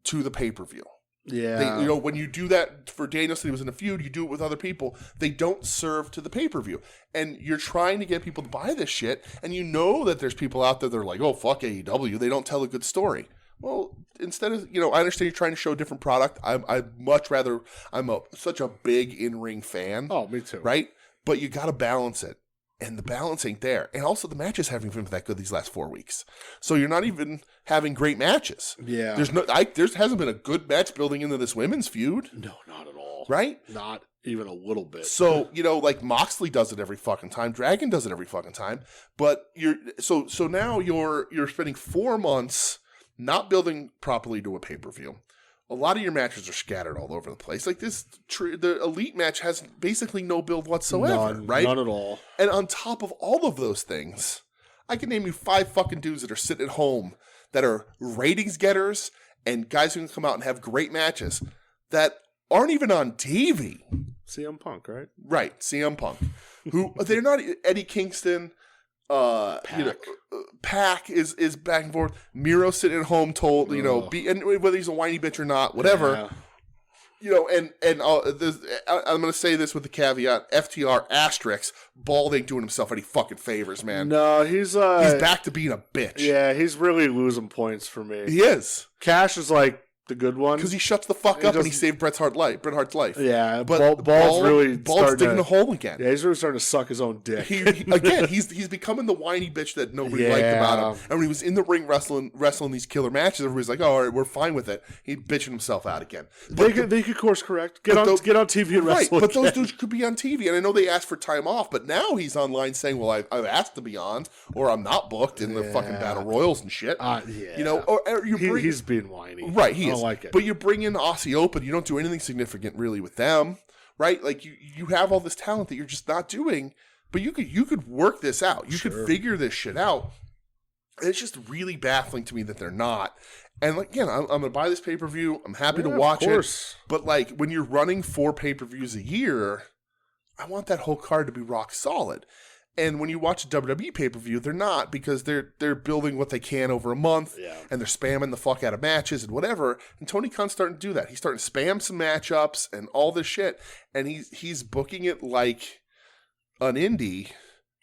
to the pay-per-view. Yeah. When you do that for Danielson, he was in a feud, you do it with other people, they don't serve to the pay-per-view. And you're trying to get people to buy this shit, and you know that there's people out there that are like, oh, fuck AEW, they don't tell a good story. Well, instead of, I understand you're trying to show a different product. I'd much rather, such a big in-ring fan. Oh, me too. Right? But you got to balance it. And the balance ain't there. And also the matches haven't been that good these last 4 weeks. So you're not even having great matches. Yeah. There hasn't been a good match building into this women's feud. No, not at all. Right? Not even a little bit. So, like Moxley does it every fucking time. Dragon does it every fucking time. But so now you're spending 4 months not building properly to a pay-per-view. A lot of your matches are scattered all over the place. Like the Elite match has basically no build whatsoever, right? None at all. And on top of all of those things, I can name you 5 fucking dudes that are sitting at home that are ratings getters and guys who can come out and have great matches that aren't even on TV. CM Punk, right? Right, CM Punk. Who they're not Eddie Kingston. Pac is back and forth. Miro sitting at home told, and whether he's a whiny bitch or not, whatever. Yeah. I'm going to say this with the caveat: FTR asterisk, Bald ain't doing himself any fucking favors, man. No, he's back to being a bitch. Yeah, he's really losing points for me. He is. Cash is like the good one because he shuts the fuck up and he saved Bret Hart's life. Yeah, but Bald's really digging a hole again. Yeah, he's really starting to suck his own dick. He's becoming the whiny bitch that nobody liked about him. And when he was in the ring wrestling these killer matches, everybody's like, "Oh, all right, we're fine with it." He bitching himself out again. They could course correct. Get on TV and wrestle. Right, but those dudes could be on TV, and I know they asked for time off, but now he's online saying, "Well, I've asked to be on, or I'm not booked in the fucking battle royals and shit." He's being whiny. Right, he is. I don't like it. But you bring in Aussie Open, you don't do anything significant really with them, right? Like you have all this talent that you're just not doing, but you could work this out. You could figure this shit out. And it's just really baffling to me that they're not. And like, again, I'm gonna buy this pay-per-view. I'm happy to watch it. But like when you're running 4 pay-per-views a year, I want that whole card to be rock solid. And when you watch a WWE pay-per-view, they're not, because they're building what they can over a month, and they're spamming the fuck out of matches and whatever. And Tony Khan's starting to do that. He's starting to spam some matchups and all this shit, and he's booking it like an indie,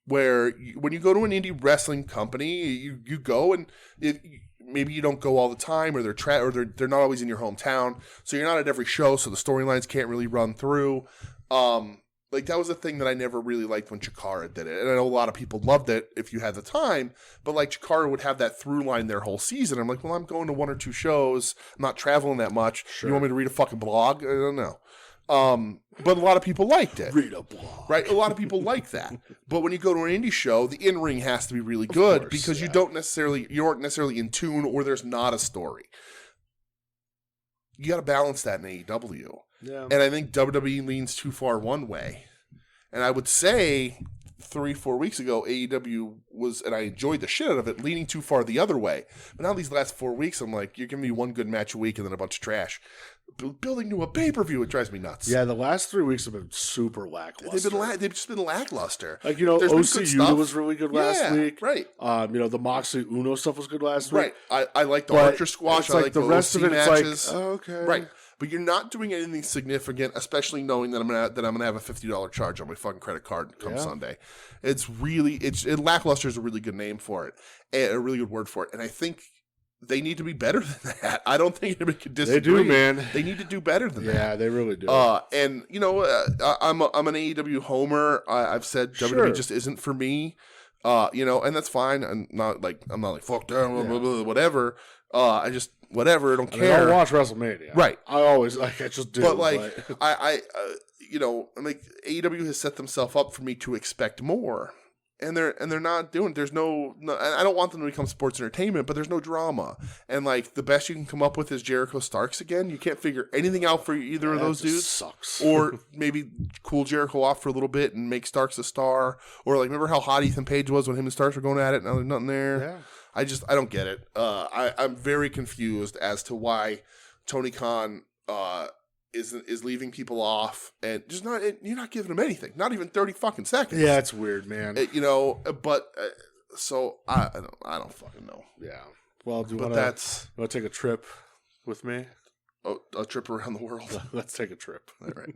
where when you go to an indie wrestling company, you go and maybe you don't go all the time, or they're not always in your hometown, so you're not at every show, so the storylines can't really run through. Like, that was a thing that I never really liked when Chikara did it. And I know a lot of people loved it if you had the time, but, like, Chikara would have that through line their whole season. I'm like, well, I'm going to 1 or 2 shows. I'm not traveling that much. Sure. You want me to read a fucking blog? I don't know. But a lot of people liked it. Read a blog. Right? A lot of people like that. But when you go to an indie show, the in-ring has to be really good, because you aren't necessarily in tune, or there's not a story. You got to balance that in AEW. Yeah. And I think WWE leans too far one way. And I would say 3-4 weeks ago, AEW was, and I enjoyed the shit out of it, leaning too far the other way. But now these last 4 weeks, I'm like, you're giving me one good match a week and then a bunch of trash. Building to a pay-per-view, it drives me nuts. Yeah, the last 3 weeks have been super lackluster. They've just been lackluster. Like, you know, OCU was really good last week. Right. You know, the Moxley Uno stuff was good last week. Right. I like the Archer squash. Like I like the rest OC of it, matches. it's like, okay. Right. But you're not doing anything significant, especially knowing that I'm gonna have a $50 charge on my fucking credit card come Sunday. It's lackluster is a really good name for it, and a really good word for it. And I think they need to be better than that. I don't think anybody can disagree. They do, man. They need to do better than that. Yeah, they really do. And you know, I'm an AEW homer. I've said WWE just isn't for me. You know, and that's fine. I'm not like fuck that, whatever. I just whatever. I don't care. I don't watch WrestleMania. Right. I just do. But like I you know, like AEW has set themselves up for me to expect more. And they're not doing. There's no. I don't want them to become sports entertainment, but there's no drama. And like the best you can come up with is Jericho Starks again. You can't figure anything out for either of those dudes. Sucks. Or maybe cool Jericho off for a little bit and make Starks a star. Or like remember how hot Ethan Page was when him and Starks were going at it. Now there's nothing there. Yeah. I don't get it. I'm very confused as to why Tony Khan is leaving people off and just you're not giving them anything, not even 30 fucking seconds. Yeah, it's weird, man. You know, but so I don't fucking know. Yeah. Well, do you want to take a trip with me? Oh, a trip around the world. Let's take a trip. All right.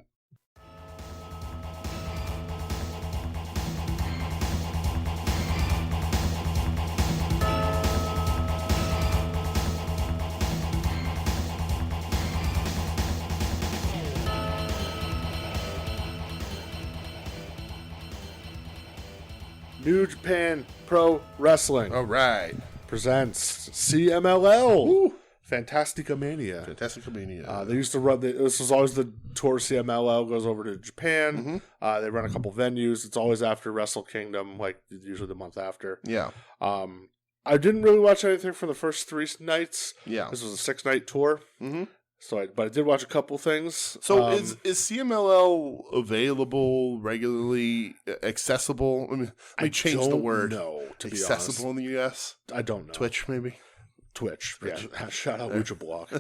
New Japan Pro Wrestling. All right. Presents CMLL. Woo. FantasicaMania. FantasicaMania. They used to run. This was always the tour. CMLL goes over to Japan. Mm-hmm. They run a couple venues. It's always after Wrestle Kingdom, like usually the month after. Yeah. I didn't really watch anything for the first 3 nights. Yeah. This was a 6-night tour. Mm-hmm. But I did watch a couple things. So is CMLL available regularly, accessible? I mean, let me change the word. No, to be accessible honest. in the US. I don't know. Twitch, maybe. Twitch. Yeah. Shout out Lucha Block.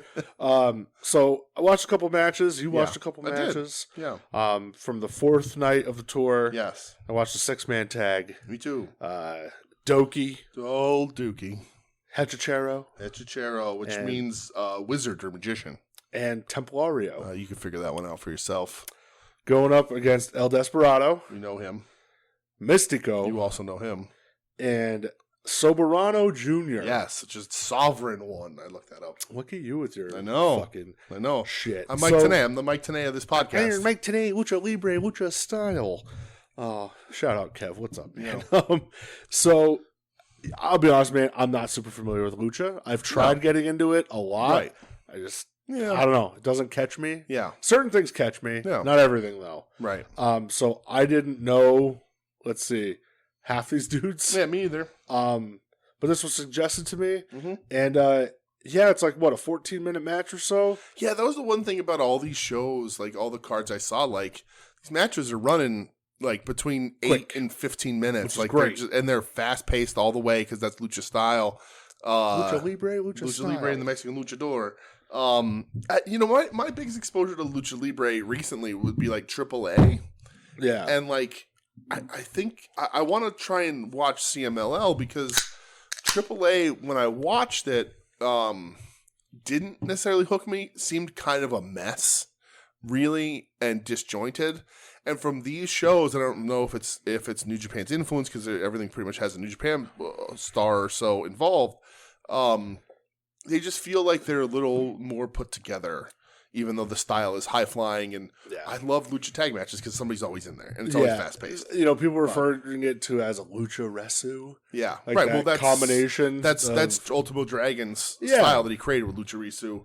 So I watched a couple matches. You watched a couple matches. Yeah. From the 4th night of the tour. Yes. I watched a 6-man tag. Me too. Doki. Old Dookie. Hechicero, which means wizard or magician. And Templario. You can figure that one out for yourself. Going up against El Desperado. You know him. Mystico. You also know him. And Soberano Jr. Yes, just sovereign one. I looked that up. Look at you with your fucking shit. I'm Mike Tenay. I'm the Mike Tenay of this podcast. Hey, Mike Tenay, Lucha Libre, Lucha Style. Oh, shout out, Kev. What's up, man? So, I'll be honest, man. I'm not super familiar with Lucha. I've tried getting into it a lot. Right. I don't know. It doesn't catch me. Yeah. Certain things catch me. Yeah. Not everything, though. Right. So, I didn't know, let's see, half these dudes. Yeah, me either. But this was suggested to me. Mm-hmm. And, it's like, what, a 14-minute match or so? Yeah, that was the one thing about all these shows, like all the cards I saw, like these matches are running like between 8 and 15 minutes. Like great. They're fast paced all the way because that's lucha style. Lucha Libre, Lucha style. Libre and the Mexican luchador. My biggest exposure to lucha libre recently would be like AAA. Yeah. And like I think I want to try and watch CMLL because AAA, when I watched it, didn't necessarily hook me. Seemed kind of a mess, really, and disjointed. And from these shows, I don't know if it's New Japan's influence because everything pretty much has a New Japan star or so involved. They just feel like they're a little more put together, even though the style is high flying. And I love lucha tag matches because somebody's always in there and it's always fast paced. People referring it to as a lucha resu. Yeah, like right. That that's combination. That's Ultimo Dragon's style that he created with Lucha Risu.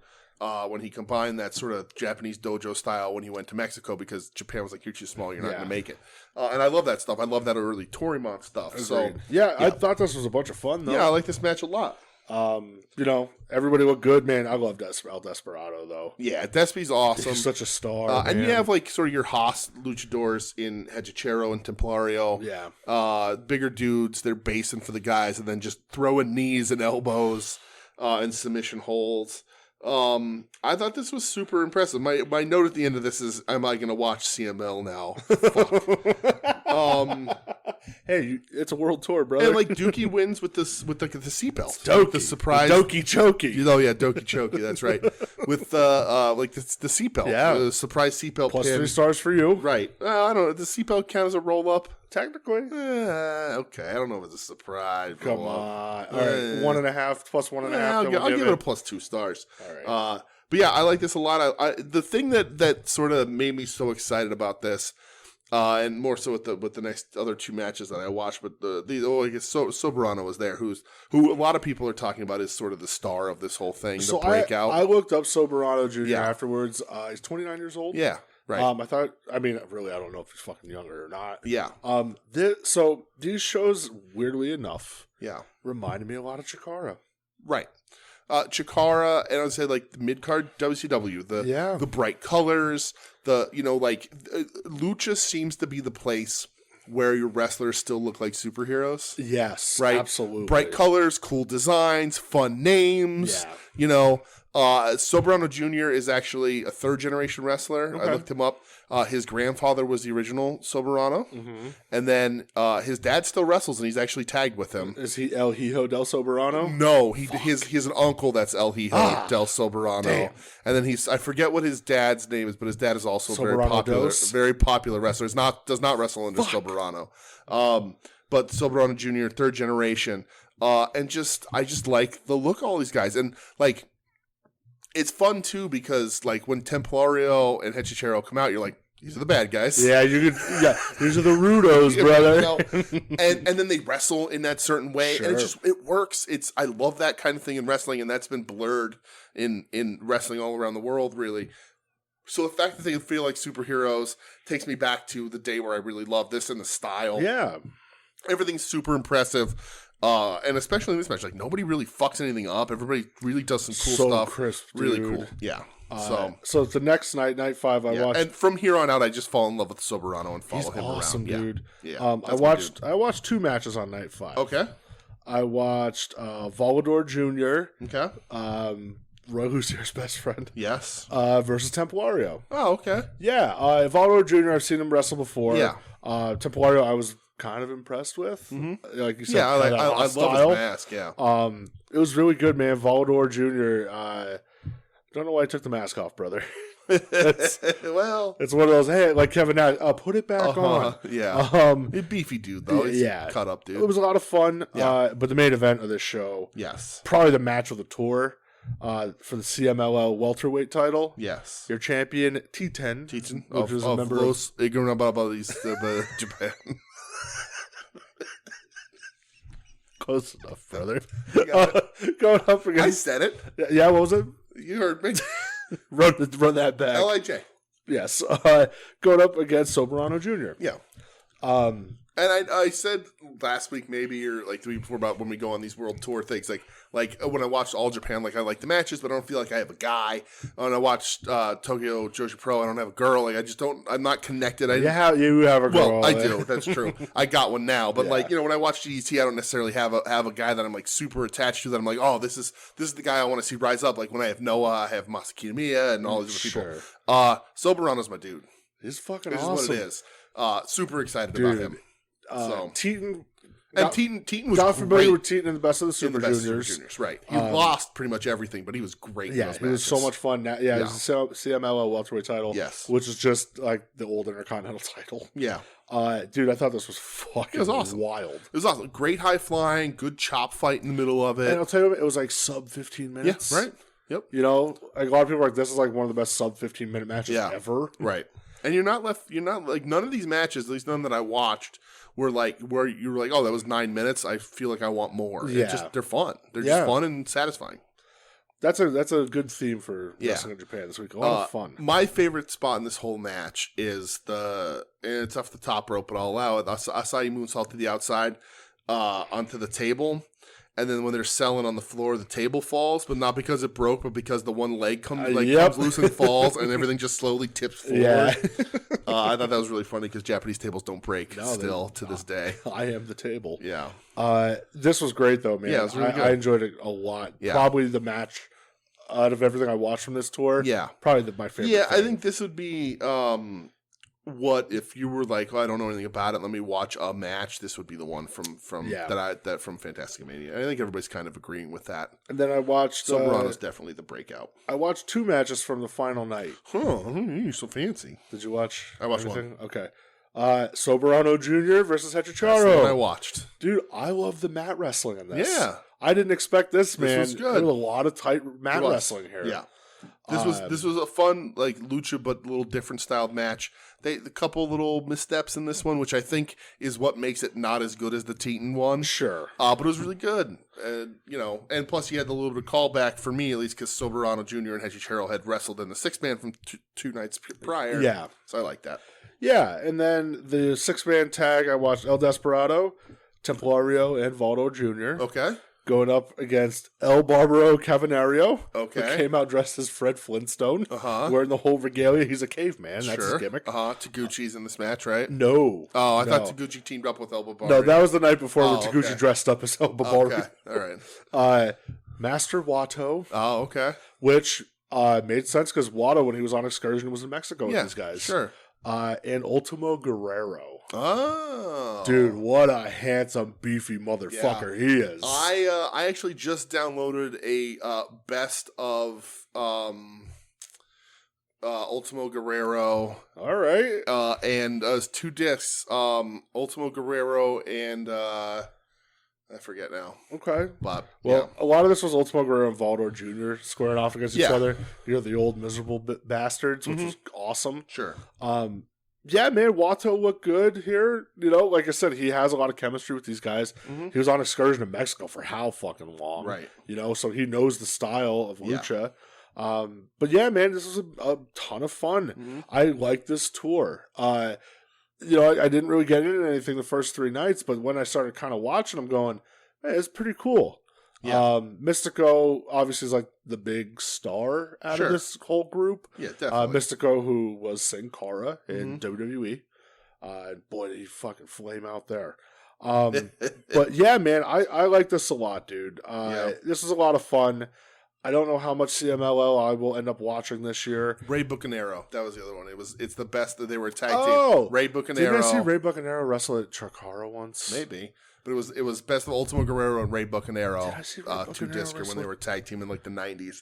When he combined that sort of Japanese dojo style when he went to Mexico because Japan was like, you're too small, you're not going to make it. And I love that stuff. I love that early Torimon stuff. Agreed. So I thought this was a bunch of fun, though. Yeah, I like this match a lot. Everybody looked good, man. I love El Desperado, though. Yeah, Despi's awesome. He's such a star, and you have like sort of your Haas luchadors in Hechicero and Templario. Yeah. Bigger dudes. They're basing for the guys and then just throwing knees and elbows and submission holds. I thought this was super impressive. My note at the end of this is, am I going to watch CML now? Hey, it's a world tour, brother. And like Dookie wins with the seatbelt. Doki. The surprise. Doki Choki. Oh yeah, Doki Choki. That's right. With the seatbelt. Yeah. The surprise seatbelt Plus pin. 3 stars for you. Right. I don't know. Does the seatbelt count as a roll up? Technically. Okay. I don't know if it's a surprise. Come on. All right. 1.5 plus 1.5. I'll give it a plus 2 stars. All right. But yeah, I like this a lot. The thing that sort of made me so excited about this, and more so with the next other 2 matches that I watched, but I guess Soberano was there, who a lot of people are talking about as sort of the star of this whole thing, the breakout. I looked up Soberano Jr. afterwards. He's 29 years old. Yeah, right. Really, I don't know if he's fucking younger or not. Yeah. So these shows, weirdly enough, reminded me a lot of Chikara. Right. Chikara, and I would say like the mid card WCW, the bright colors, Lucha seems to be the place where your wrestlers still look like superheroes. Yes, right. Absolutely. Bright colors, cool designs, fun names. Yeah. Soberano Jr. is actually a 3rd-generation wrestler. Okay. I looked him up. His grandfather was the original Soberano. Mm-hmm. And then his dad still wrestles, and he's actually tagged with him. Is he El Hijo del Soberano? No, he has an uncle that's El Hijo del Soberano. Damn. And then I forget what his dad's name is, but his dad is also Soberano very popular wrestler. Does not wrestle under Soberano. But Soberano Jr., 3rd generation. And I just like the look of all these guys. And like, it's fun too because like when Templario and Hechicero come out, you're like, these are the bad guys. Yeah, these are the Rudos, brother. and then they wrestle in that certain way, Sure. and it works. I love that kind of thing in wrestling, and that's been blurred in wrestling all around the world, really. So the fact that they feel like superheroes takes me back to the day where I really loved this and the style. Yeah, everything's super impressive. And especially in this match, like nobody really fucks anything up. Everybody really does some cool stuff. Crisp, really dude. cool. Yeah. So the next night 5, I watched, and from here on out, I just fall in love with Soberano and follow him awesome, around. Dude. Yeah. I watched 2 matches on night 5. Okay. I watched Volador Jr. Okay. Roy Lucier's best friend. Yes. Versus Templario. Oh, okay. Yeah. Volador Jr. I've seen him wrestle before. Yeah. Templario I was kind of impressed with. Mm-hmm. Like you said, I love his mask. Yeah. It was really good, man. Volador Jr. Don't know why I took the mask off, brother. Well, it's one of those. Hey, like Kevin Nash, put it back on. Yeah. A beefy dude though. He's cut up dude. It was a lot of fun. Yeah. But the main event of this show, yes, probably the match of the tour. For the CMLL welterweight title, yes, your champion T10, which is a member of Japan. Close enough, brother. Going up against. I said it. Yeah, what was it? You heard me. run that back. LIJ. Yes. Going up against Soberano Jr. Yeah. And I said last week, maybe, or like the week before, about when we go on these world tour things, like when I watched All Japan, like I like the matches, but I don't feel like I have a guy. When I watched Tokyo Joshi Pro, I don't have a girl. Like I'm not connected. You have a girl. Well, I do. That's true. I got one now, but when I watch GDT, I don't necessarily have a guy that I'm like super attached to. That I'm like, oh, this is the guy I want to see rise up. Like when I have Noah, I have Masaki Miya, and all these other people. Soberano's my dude. He's fucking awesome. This is what it is. Super excited about him. Teton was got familiar great with Teton in the best of the Super Juniors. Right. He lost pretty much everything, but he was great. Yeah, he was so much fun. It was a CMLL welterweight title. Yes, which is just like the old Intercontinental title. Yeah, dude, I thought this was fucking awesome. Wild. It was awesome. Great high flying, good chop fight in the middle of it. And I'll tell you, it was like sub 15 minutes. Yeah, right. Yep. You know, like a lot of people are like, this is like one of the best sub 15-minute matches ever. Right. And you're not like none of these matches, at least none that I watched, were like where you were like, oh, that was 9 minutes. I feel like I want more. Yeah. They're fun. They're just fun and satisfying. That's a good theme for wrestling in Japan this week. A lot of fun. My favorite spot in this whole match is and it's off the top rope, but I'll allow it. Asai moonsault to the outside onto the table. And then when they're selling on the floor, the table falls, but not because it broke, but because the one leg comes loose and falls, and everything just slowly tips forward. Yeah. I thought that was really funny because Japanese tables don't break to this day. I am the table. Yeah. This was great, though, man. Yeah, it was really good. I enjoyed it a lot. Yeah. Probably the match out of everything I watched from this tour. Yeah. Probably my favorite. Yeah, thing. I think this would be what if you were like, I don't know anything about it, let me watch a match. This would be the one from from FantasicaMania. I think everybody's kind of agreeing with that. And then I watched Soberano's definitely the breakout. I watched 2 matches from the final night. You're so fancy. Did you watch? I watched everything? one. Okay. Soberano Jr. versus Hechicharo. That's the one I watched. Dude, I love the mat wrestling in this. Yeah. I didn't expect this, man. This was good. There was a lot of tight mat wrestling here. Yeah. This was a fun, like, lucha, but a little different styled match. A couple little missteps in this one, which I think is what makes it not as good as the Teton one. Sure. But it was really good. And plus you had the little bit of callback for me, at least, because Soberano Jr. and Hechicharo had wrestled in the 6-man from two nights prior. Yeah. So I like that. Yeah, and then the 6-man tag, I watched El Desperado, Templario, and Valdo Jr. Okay. Going up against El Barbaro Cavernario. Okay. Who came out dressed as Fred Flintstone. Wearing the whole regalia. He's a caveman. That's his gimmick. Taguchi's in this match, right? No. Oh, I thought Taguchi teamed up with El Barbaro. No, that was the night before when Taguchi dressed up as El Barbaro. Okay, all right. Master Wato. Oh, okay. Which made sense because Wato, when he was on excursion, was in Mexico with these guys. Sure. And Ultimo Guerrero. Oh. Dude, what a handsome, beefy motherfucker he is. I actually just downloaded a best of Ultimo Guerrero. All right. And 2 discs. Ultimo Guerrero and I forget now. Okay. But a lot of this was Ultimo Guerrero and Valdo Jr. squaring off against each other. The old miserable bastards, which was awesome. Sure. Yeah, man, Wato looked good here. Like I said, he has a lot of chemistry with these guys. He was on excursion to Mexico for how fucking long? Right. So he knows the style of lucha. But yeah, man, this was a ton of fun. I like this tour. I didn't really get into anything the first 3 nights, but when I started kind of watching, I'm going, hey, it's pretty cool. Yeah. Mystico obviously is like the big star out of this whole group. Yeah, definitely. Mystico, who was Sin Cara in WWE. Boy, did he fucking flame out there. But yeah, man, I like this a lot, dude. This is a lot of fun. I don't know how much CMLL I will end up watching this year. Ray Bucanero, that was the other one. It's the best that they were a tag team. Ray Bucanero. Didn't I see Ray Bucanero wrestle at Chikara once? Maybe. But it was best of Ultimo Guerrero and Ray Bucanero. Did I see Ray Bucanero 2 discs when they were tag team in like the 90s.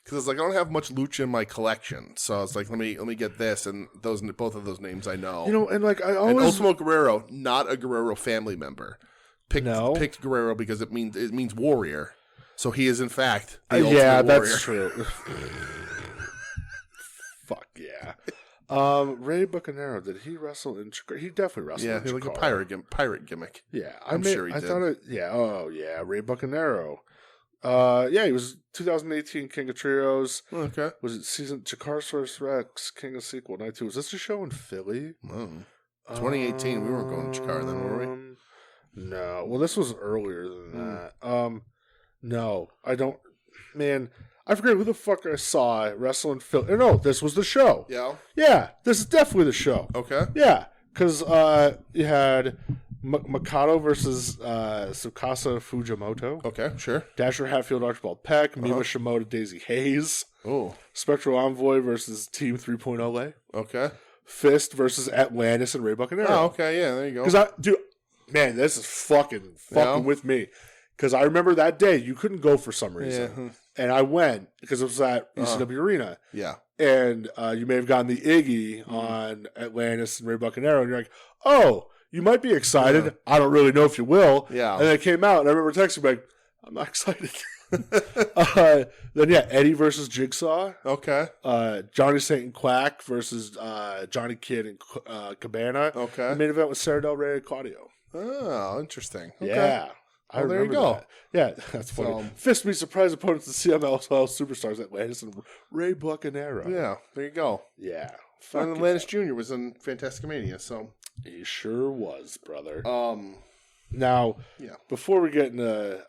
Because it's like I don't have much lucha in my collection, so it's like let me get this, and both of those names I know. And like I always and Ultimo Guerrero, not a Guerrero family member, picked Guerrero because it means warrior. So he is in fact the ultimate warrior. That's true. Fuck yeah. Ray Bucanero, did he wrestle in Chikara? He definitely wrestled in Chikara. Yeah, like a pirate gimmick. Yeah, I'm sure he did. Ray Bucanero. He was 2018 King of Trios. Okay. Was it Chikara Source Rex, King of Sequel, Night 2? Was this a show in Philly? Oh. 2018, we weren't going to Chikara then, were we? No. Well, this was earlier than that. No, I don't. Man, I forget who the fuck I saw wrestle in Philly. No, this was the show. Yeah? Yeah, this is definitely the show. Okay. Yeah, because you had Mikado versus Tsukasa Fujimoto. Okay, sure. Dasher Hatfield, Archibald Peck. Mima Shimoda, Daisy Hayes. Oh. Spectral Envoy versus Team 3.0. Okay. Fist versus Atlantis and Ray Bucanero. Oh, okay, yeah, there you go. Because man, this is fucking with me. Because I remember that day, you couldn't go for some reason. Yeah. And I went because it was at ECW Arena. Yeah. And you may have gotten the Iggy on Atlantis and Ray Bucanero. And you're like, oh, you might be excited. Yeah. I don't really know if you will. Yeah. And then it came out, and I remember texting like, I'm not excited. Then, Eddie versus Jigsaw. Okay. Johnny Saint and Quack versus Johnny Kidd and Cabana. Okay. The main event was Sarah Del Rey and Claudio. Oh, interesting. Okay. Yeah. Well, there you go. That. Yeah, that's funny. Fist meets surprise opponents to CMLL Superstars Atlantis and Ray Bucanero. Yeah, there you go. Yeah. And Atlantis Jr. was in FantasicaMania, so he sure was, brother. Now, Yeah. before we get into,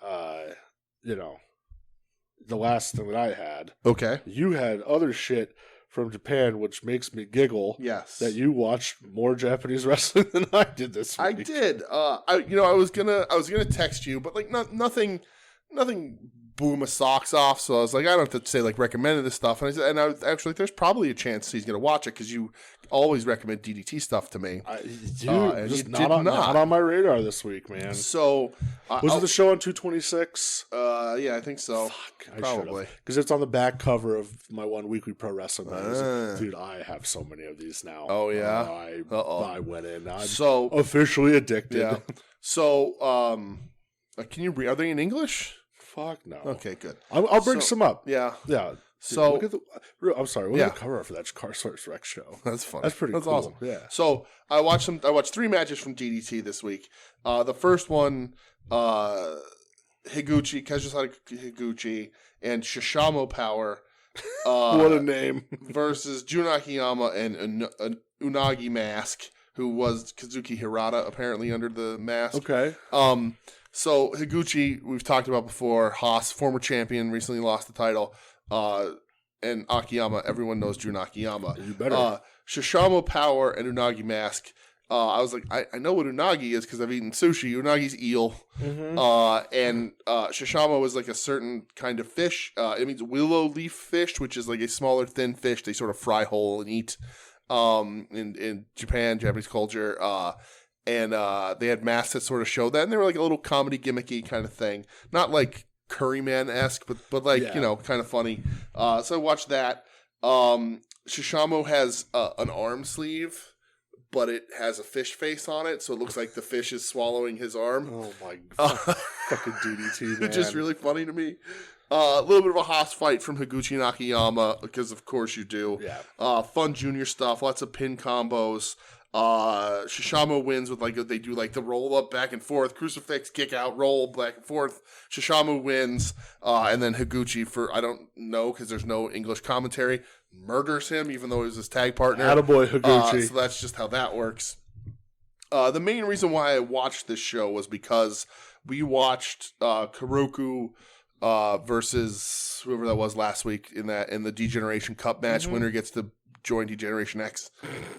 the last thing that I had, Okay. you had other shit from Japan, which makes me giggle. Yes. That you watched more Japanese wrestling than I did this week. I did. I was gonna text you, but like nothing blew my socks off. So I was like, I don't have to say like recommended this stuff. And I was actually like, there's probably a chance he's gonna watch it because you always recommend DDT stuff to me. Dude, just not on my radar this week, man. So was it the show on 226? Yeah, I think so. Fuck, Probably because it's on the back cover of my one weekly pro wrestling magazine. Dude, I have so many of these now. Oh yeah, I went in. I'm so officially addicted. Yeah. So can you read? Are they in English? Fuck no. Okay, good. I'll bring some up. Yeah. Yeah. Dude, so look at I'm sorry. Look at the cover for that Car Source Rex show. That's funny. That's pretty. That's cool. awesome. Yeah. So I watched 3 matches from DDT this week. The first one, Kazusada Higuchi and Shishamo Power. What a name. Versus Jun Akiyama and Unagi Mask, who was Kazuki Hirata apparently under the mask. Okay. So Higuchi, we've talked about before, Haas, former champion, recently lost the title. And Akiyama, everyone knows Jun Akiyama. You better. Shishamo Power and Unagi Mask. I was like, I know what unagi is because I've eaten sushi. Unagi's eel. Mm-hmm. And Shishamo is like a certain kind of fish. It means willow leaf fish, which is like a smaller, thin fish they sort of fry whole and eat in Japan, Japanese culture. And they had masks that sort of showed that. And they were like a little comedy gimmicky kind of thing. Not like Curryman-esque, but like, kind of funny. So I watched that. Shishamo has an arm sleeve, but it has a fish face on it, so it looks like the fish is swallowing his arm. Oh my god. Fucking DDT, man. It's just really funny to me. A little bit of a Haas fight from Higuchi and Akiyama, because of course you do. Yeah. Fun junior stuff, lots of pin combos. Shishamo wins with they do the roll up back and forth, crucifix, kick out, roll back and forth. Shishamo wins, and then Higuchi, for I don't know because there's no English commentary, murders him even though he was his tag partner. Attaboy Higuchi. So that's just how that works. The main reason why I watched this show was because we watched Kuroku versus whoever that was last week in the Degeneration Cup match. Mm-hmm. Winner gets to join Degeneration X.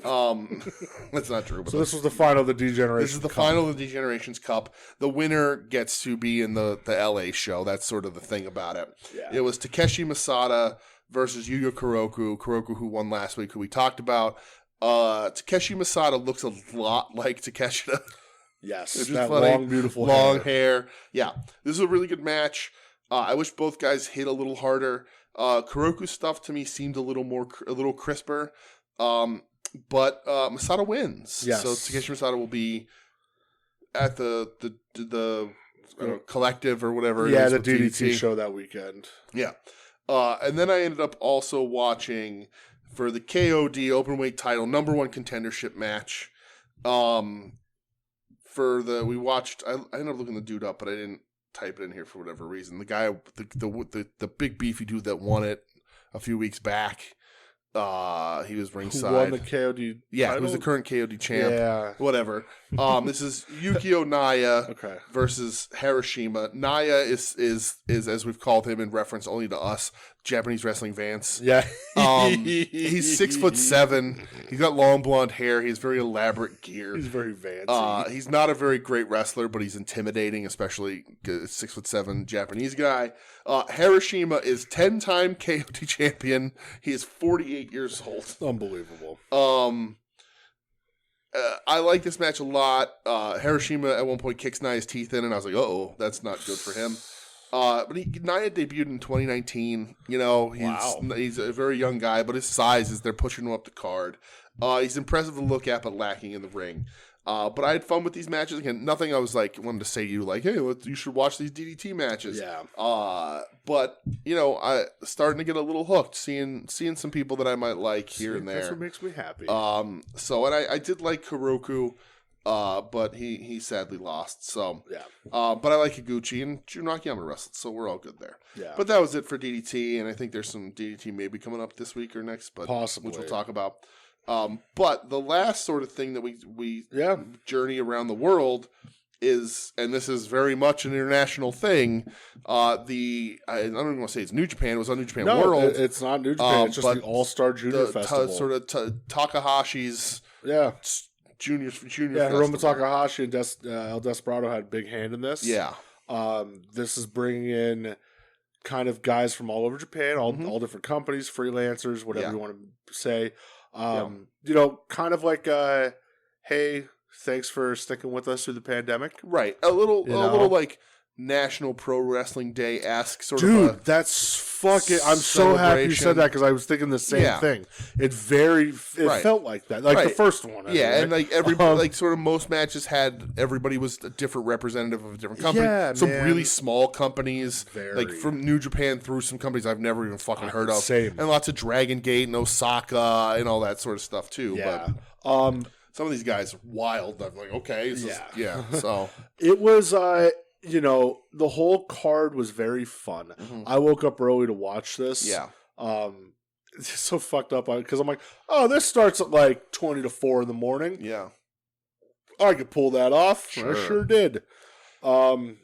That's not true. But so this was the final of the Degeneration This is the final of the Degenerations Cup. The winner gets to be in the LA show. That's sort of the thing about it. Yeah. It was Takeshi Masada versus Yuya Kuroku. Kuroku, who won last week, who we talked about. Takeshi Masada looks a lot like Takeshita. Yes, it's that funny. Long, beautiful long hair. Yeah, this is a really good match. I wish both guys hit a little harder. Kuroku's stuff to me seemed a little crisper, but Masada wins. Yes. So Takeshi Masada will be at the collective or whatever. Yeah, the DDT show that weekend. Yeah, and then I ended up also watching for the KOD Openweight title #1 contendership match. We watched. I ended up looking the dude up, but I didn't type it in here for whatever reason. The guy, the big beefy dude that won it a few weeks back, he was ringside. Who won the KOD? Yeah, title? he was the current KOD champ. Yeah, whatever. This is Yukio Naya versus Hiroshima. Naya is as we've called him in reference only to us, Japanese wrestling Vance. Yeah. He's 6'7". He's got long blonde hair. He has very elaborate gear. He's very Vance. He's not a very great wrestler, but he's intimidating, especially a 6'7" Japanese guy. Hiroshima is 10-time KOD champion. He is 48 years old. Unbelievable. I like this match a lot. Hiroshima at one point kicks Naya's teeth in, and I was like, uh-oh, that's not good for him. But Naya debuted in 2019. He's a very young guy, but his size is they're pushing him up the card. He's impressive to look at, but lacking in the ring. But I had fun with these matches. Again, nothing I was wanted to say to you hey, you should watch these DDT matches. Yeah. But I starting to get a little hooked, seeing some people that I might like here and there. That's what makes me happy. So I did like Kuroku. But he sadly lost. So yeah. But I like Higuchi and Jun Akiyama wrestled, so we're all good there. Yeah. But that was it for DDT, and I think there's some DDT maybe coming up this week or next, but possibly, which we'll talk about. But the last sort of thing that we journey around the world is, and this is very much an international thing. I don't even want to say it's New Japan. It was on New Japan World. It's not New Japan. It's just the All-Star Junior Festival. Takahashi's junior yeah, Hiromu Takahashi and El Desperado had a big hand in this. Yeah. This is bringing in kind of guys from all over Japan, all different companies, freelancers, whatever you want to say. Kind of like, hey, thanks for sticking with us through the pandemic. Right. A little like National Pro Wrestling Day-esque sort of. Dude, that's fucking. I'm so happy you said that because I was thinking the same thing. It felt like that, like the first one. Yeah, anyway. And like everybody, like sort of most matches everybody was a different representative of a different company. Yeah, some really small companies, like from New Japan through some companies I've never even fucking heard of. Same. And lots of Dragon Gate and Osaka and all that sort of stuff too. Yeah. But some of these guys are wild. I'm like, okay, so it was. The whole card was very fun. Mm-hmm. I woke up early to watch this. Yeah. It's so fucked up because I'm like, oh, this starts at like 20 to 4 in the morning. Yeah. I could pull that off. Sure. I sure did. And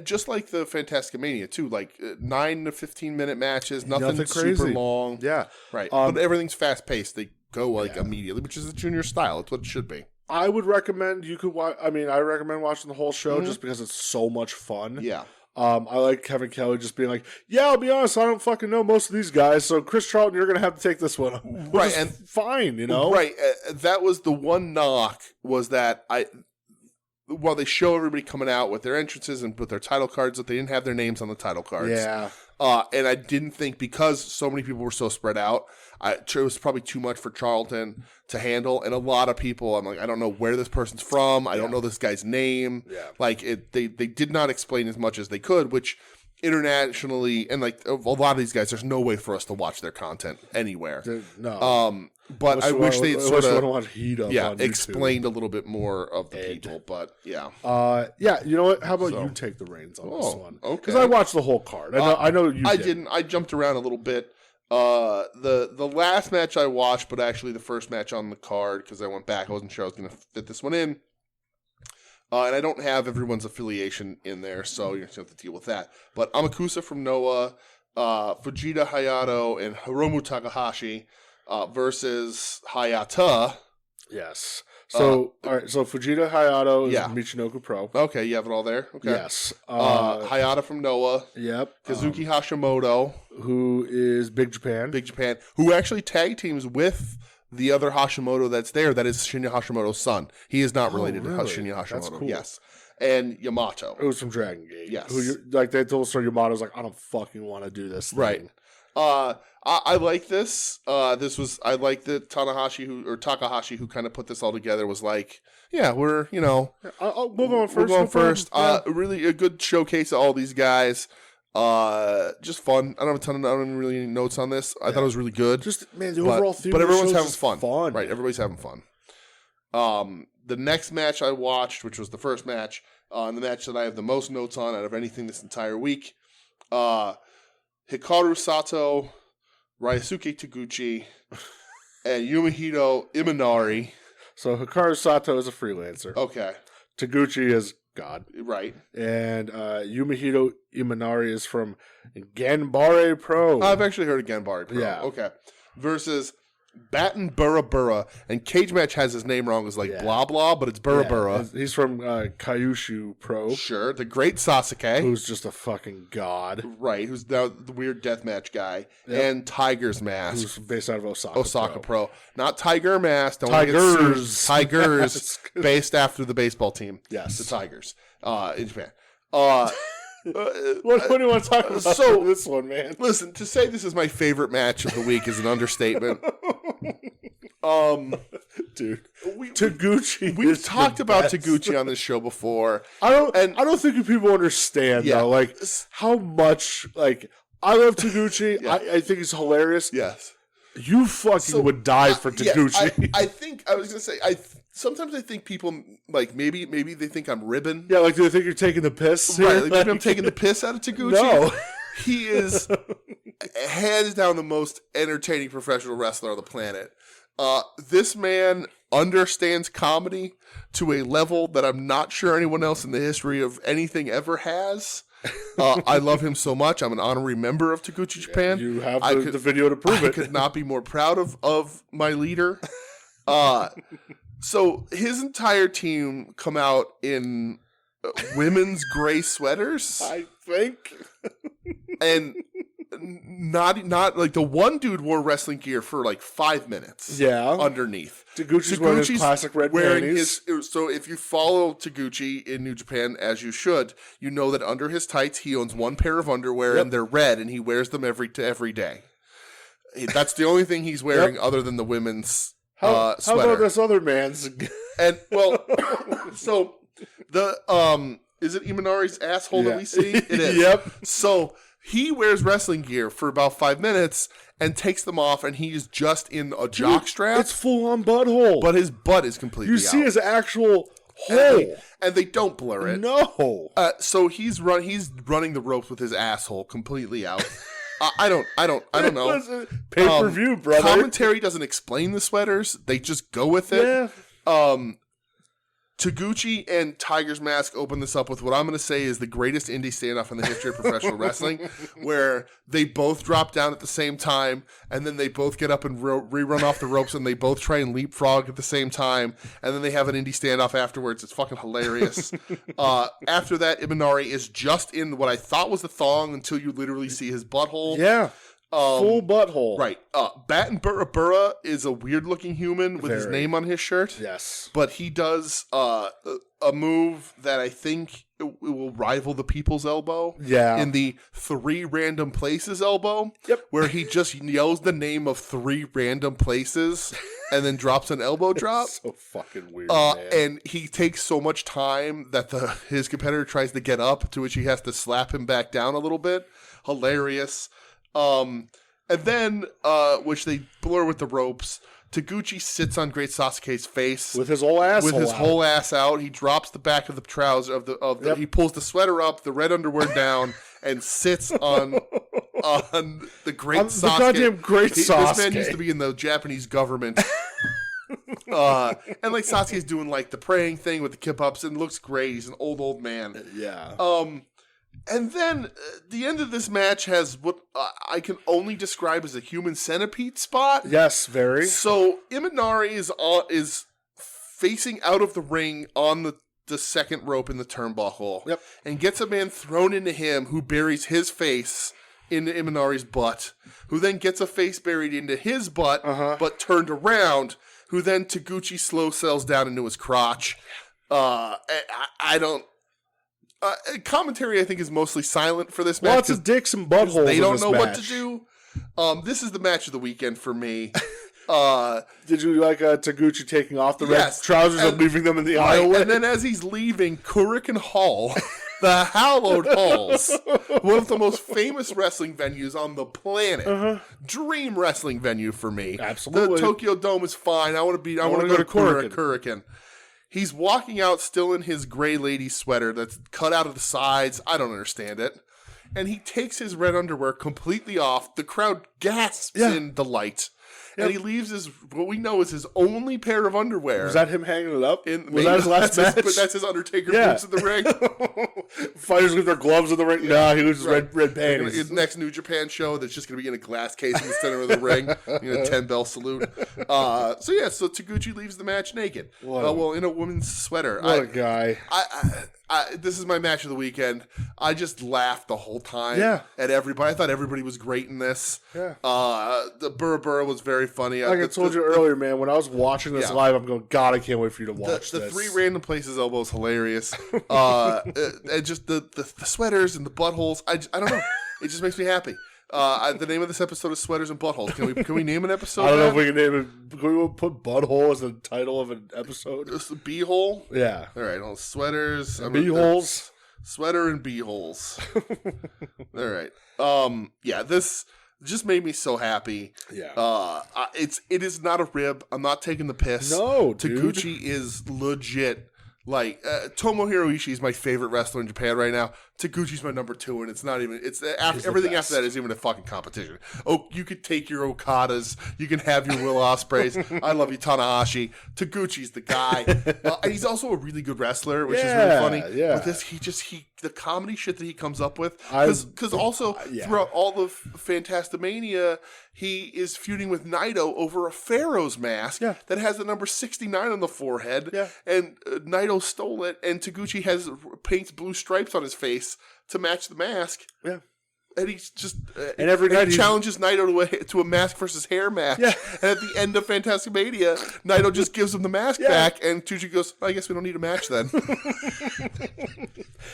just like the FantasicaMania too, like 9 to 15-minute matches, nothing crazy. Super long. Yeah. Right. But everything's fast paced. They go immediately, which is the junior style. It's what it should be. I would recommend you could watch. I mean, I recommend watching the whole show just because it's so much fun. Yeah. I like Kevin Kelly just being like, yeah, I'll be honest, I don't fucking know most of these guys, so Chris Charlton, you're going to have to take this one. Right. And fine, you know? Right. That was the one knock was that while they show everybody coming out with their entrances and with their title cards, that they didn't have their names on the title cards. Yeah. And I didn't think because so many people were so spread out, it was probably too much for Charlton to handle. And a lot of people, I'm like, I don't know where this person's from. I don't know this guy's name. Yeah. Like they did not explain as much as they could, which internationally and like a lot of these guys, there's no way for us to watch their content anywhere. No. But I wish they'd sort of explained a little bit more of the people. But yeah. You know what? How about you take the reins on this one? Okay. Because I watched the whole card. I know you. I didn't. I jumped around a little bit. The last match I watched, but actually the first match on the card because I went back. I wasn't sure I was going to fit this one in. And I don't have everyone's affiliation in there, so you're going to have to deal with that. But Amakusa from Noah, Fujita Hayato, and Hiromu Takahashi versus Hayata. Yes. So, all right. So Fujita Hayato is Michinoku Pro. Okay, you have it all there? Okay. Yes. Hayata from Noah. Yep. Kazuki Hashimoto. Who is Big Japan. Big Japan. Who actually tag teams with the other Hashimoto that's there. That is Shinya Hashimoto's son. He is not related to Shinya Hashimoto. That's cool. Yes. And Yamato. It was from Dragon Gate. Yes. They told us Yamato's like, I don't fucking want to do this thing. Right. I like this. I like that Takahashi who kind of put this all together was like, yeah, we're, we'll go on first. We'll go on first. Really a good showcase of all these guys. Just fun. I don't have really any notes on this. I thought it was really good. Just the overall theme. But everyone's having fun. Right, everybody's having fun. The next match I watched, which was the first match, the match that I have the most notes on out of anything this entire week, Hikaru Sato, Ryosuke Taguchi, and Yumehito Imanari. So Hikaru Sato is a freelancer. Okay. Taguchi is God. Right. And Yumehito Imanari is from Ganbare Pro. I've actually heard of Ganbare Pro. Yeah. Okay. Versus Batten Burra Burra. And Cage Match has his name wrong. It's like blah blah, but it's Burra Burra. He's from Kyushu Pro. Sure. The great Sasuke. Who's just a fucking god. Right. Who's now the weird deathmatch guy. Yep. And Tiger's Mask. Who's based out of Osaka Pro. Not Tiger Mask. Tigers. Tigers. Based after the baseball team. Yes. The Tigers. In Japan. What do you want to talk about this one, man? Listen, to say this is my favorite match of the week is an understatement. Dude, Taguchi. We've talked about Taguchi on this show before. I don't think people understand though, like how much I love Taguchi. I think he's hilarious. Yes, you fucking would die for Taguchi. I think I was gonna say sometimes I think people maybe they think I'm ribbing. Yeah, do they think you're taking the piss? Right, maybe I'm taking the piss out of Taguchi. No. He is hands down the most entertaining professional wrestler on the planet. This man understands comedy to a level that I'm not sure anyone else in the history of anything ever has. I love him so much. I'm an honorary member of Taguchi Japan. You have the video to prove it. I could not be more proud of my leader. So his entire team come out in women's gray sweaters. I think. And not like the one dude wore wrestling gear for like 5 minutes. Yeah. Underneath. Taguchi's wearing his classic red panties. So if you follow Taguchi in New Japan, as you should, you know that under his tights he owns one pair of underwear and they're red and he wears them every day. That's the only thing he's wearing other than the women's How sweater. about this other man's? And well, so the is it Imanari's asshole that we see? It is. Yep. So he wears wrestling gear for about 5 minutes and takes them off, and he's just in a jock strap. It's full on butthole. But his butt is completely out. You see his actual hole. And they don't blur it. No. So he's running the ropes with his asshole completely out. I don't know. Pay-per-view, brother. Commentary doesn't explain the sweaters. They just go with it. Yeah. Taguchi and Tiger's Mask open this up with what I'm going to say is the greatest indie standoff in the history of professional wrestling, where they both drop down at the same time, and then they both get up and rerun off the ropes, and they both try and leapfrog at the same time, and then they have an indie standoff afterwards. It's fucking hilarious. After that, Imanari is just in what I thought was the thong until you literally see his butthole. Yeah. Full butthole. Right. Batten Burra is a weird-looking human with his name on his shirt. Yes. But he does a move that I think it will rival the People's Elbow. Yeah. In the 3 random places elbow. Yep. Where he just yells the name of 3 random places and then drops an elbow drop. So fucking weird, man. And he takes so much time that his competitor tries to get up, to which he has to slap him back down a little bit. Hilarious. And then, which they blur with the ropes, Taguchi sits on Great Sasuke's face with his whole ass, whole ass out. He drops the back of the trouser he pulls the sweater up, the red underwear down, and sits on the Great Sasuke. The goddamn Great Sasuke. This man used to be in the Japanese government. And like Sasuke's doing like the praying thing with the kip ups and looks great. He's an old man. Yeah. And then the end of this match has what I can only describe as a human centipede spot. Yes, very. So Imanari is facing out of the ring on the second rope in the turnbuckle. Yep. And gets a man thrown into him who buries his face into Imanari's butt, who then gets a face buried into his butt, but turned around, who then Taguchi slow sells down into his crotch. I don't... commentary, I think, is mostly silent for this match. Lots of dicks and buttholes. They don't know what to do. This is the match of the weekend for me. Did you like Taguchi taking off the red trousers and leaving them in the aisle? And then as he's leaving Kurikan Hall, the Hallowed Halls, one of the most famous wrestling venues on the planet, dream wrestling venue for me. Absolutely. The Tokyo Dome is fine. I want to go to Kurikan. He's walking out still in his gray lady sweater that's cut out of the sides. I don't understand it. And he takes his red underwear completely off. The crowd gasps in delight. Yep. And he leaves what we know is his only pair of underwear. Was that him hanging it up? Was that his last match? But that's his Undertaker boots in the ring. Fighters leave their gloves in the ring. Nah, he loses red panties. His next New Japan show that's just going to be in a glass case in the center of the ring. 10-bell salute. So Taguchi leaves the match naked. In a woman's sweater. What a guy. This is my match of the weekend. I just laughed the whole time at everybody. I thought everybody was great in this. Yeah. The Burra was very funny. Like I told you earlier, man, when I was watching this live, I'm going, God, I can't wait for you to watch the this. 3 random places elbow is hilarious. And just the sweaters and the buttholes. I don't know. It just makes me happy. The name of this episode is Sweaters and Buttholes. Can we name an episode? I don't know if we can name it. Can we put Butthole as the title of an episode? Just the B-hole? Yeah. All right. Sweaters. B-holes. Sweater and B-holes. All right. This just made me so happy. Yeah. It is not a rib. I'm not taking the piss. No, dude. Taguchi is legit. Like, Tomohiro Ishii is my favorite wrestler in Japan right now. Taguchi's my number 2, and it's not even. It's everything after that is even a fucking competition. Oh, you could take your Okadas, you can have your Will Ospreys. I love you, Tanahashi. Taguchi's the guy, and he's also a really good wrestler, which is really funny. Yeah. But this, the comedy shit that he comes up with, because also throughout all of FantasicaMania, he is feuding with Naito over a Pharaoh's mask that has the number 69 on the forehead, and Naito stole it, and Taguchi paints blue stripes on his face to match the mask. Yeah. And he's just and every night he challenges Naito to a mask versus hair match. Yeah. And at the end of FantasicaMania, Naito just gives him the mask back, and Taguchi goes, "I guess we don't need a match then."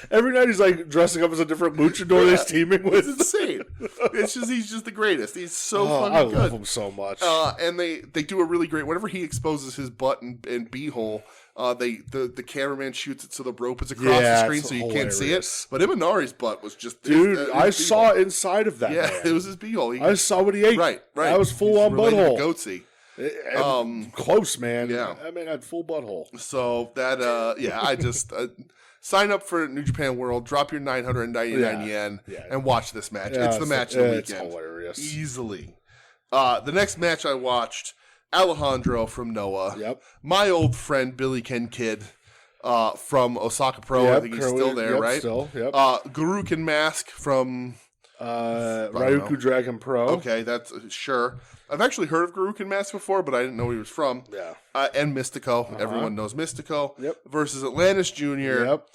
Every night he's like dressing up as a different luchador he's teaming with. It's insane. He's just the greatest. He's so fucking good. I love him so much. And they do a really great. Whenever he exposes his butt and beehole, the cameraman shoots it so the rope is across the screen so you can't see it. But Imanari's butt was just I saw inside of that. Yeah, man. it was his beehole. I saw what he ate. Right. That was full on butthole. Goatsy. Close, man. Yeah. I mean, I had full butthole. So that I just sign up for New Japan World. Drop your 999 yen and watch this match. It's the match of the weekend. It's hilarious. Easily. The next match I watched. Alejandro from Noah. Yep. My old friend Billy Ken Kid from Osaka Pro. I think he's still there, right? Still, yep. Garukin Mask from Ryuku Dragon Pro. Okay, that's sure. I've actually heard of Garukin Mask before, but I didn't know he was from. Yeah. And Mystico. Everyone knows Mystico. Yep. Versus Atlantis Jr. Yep.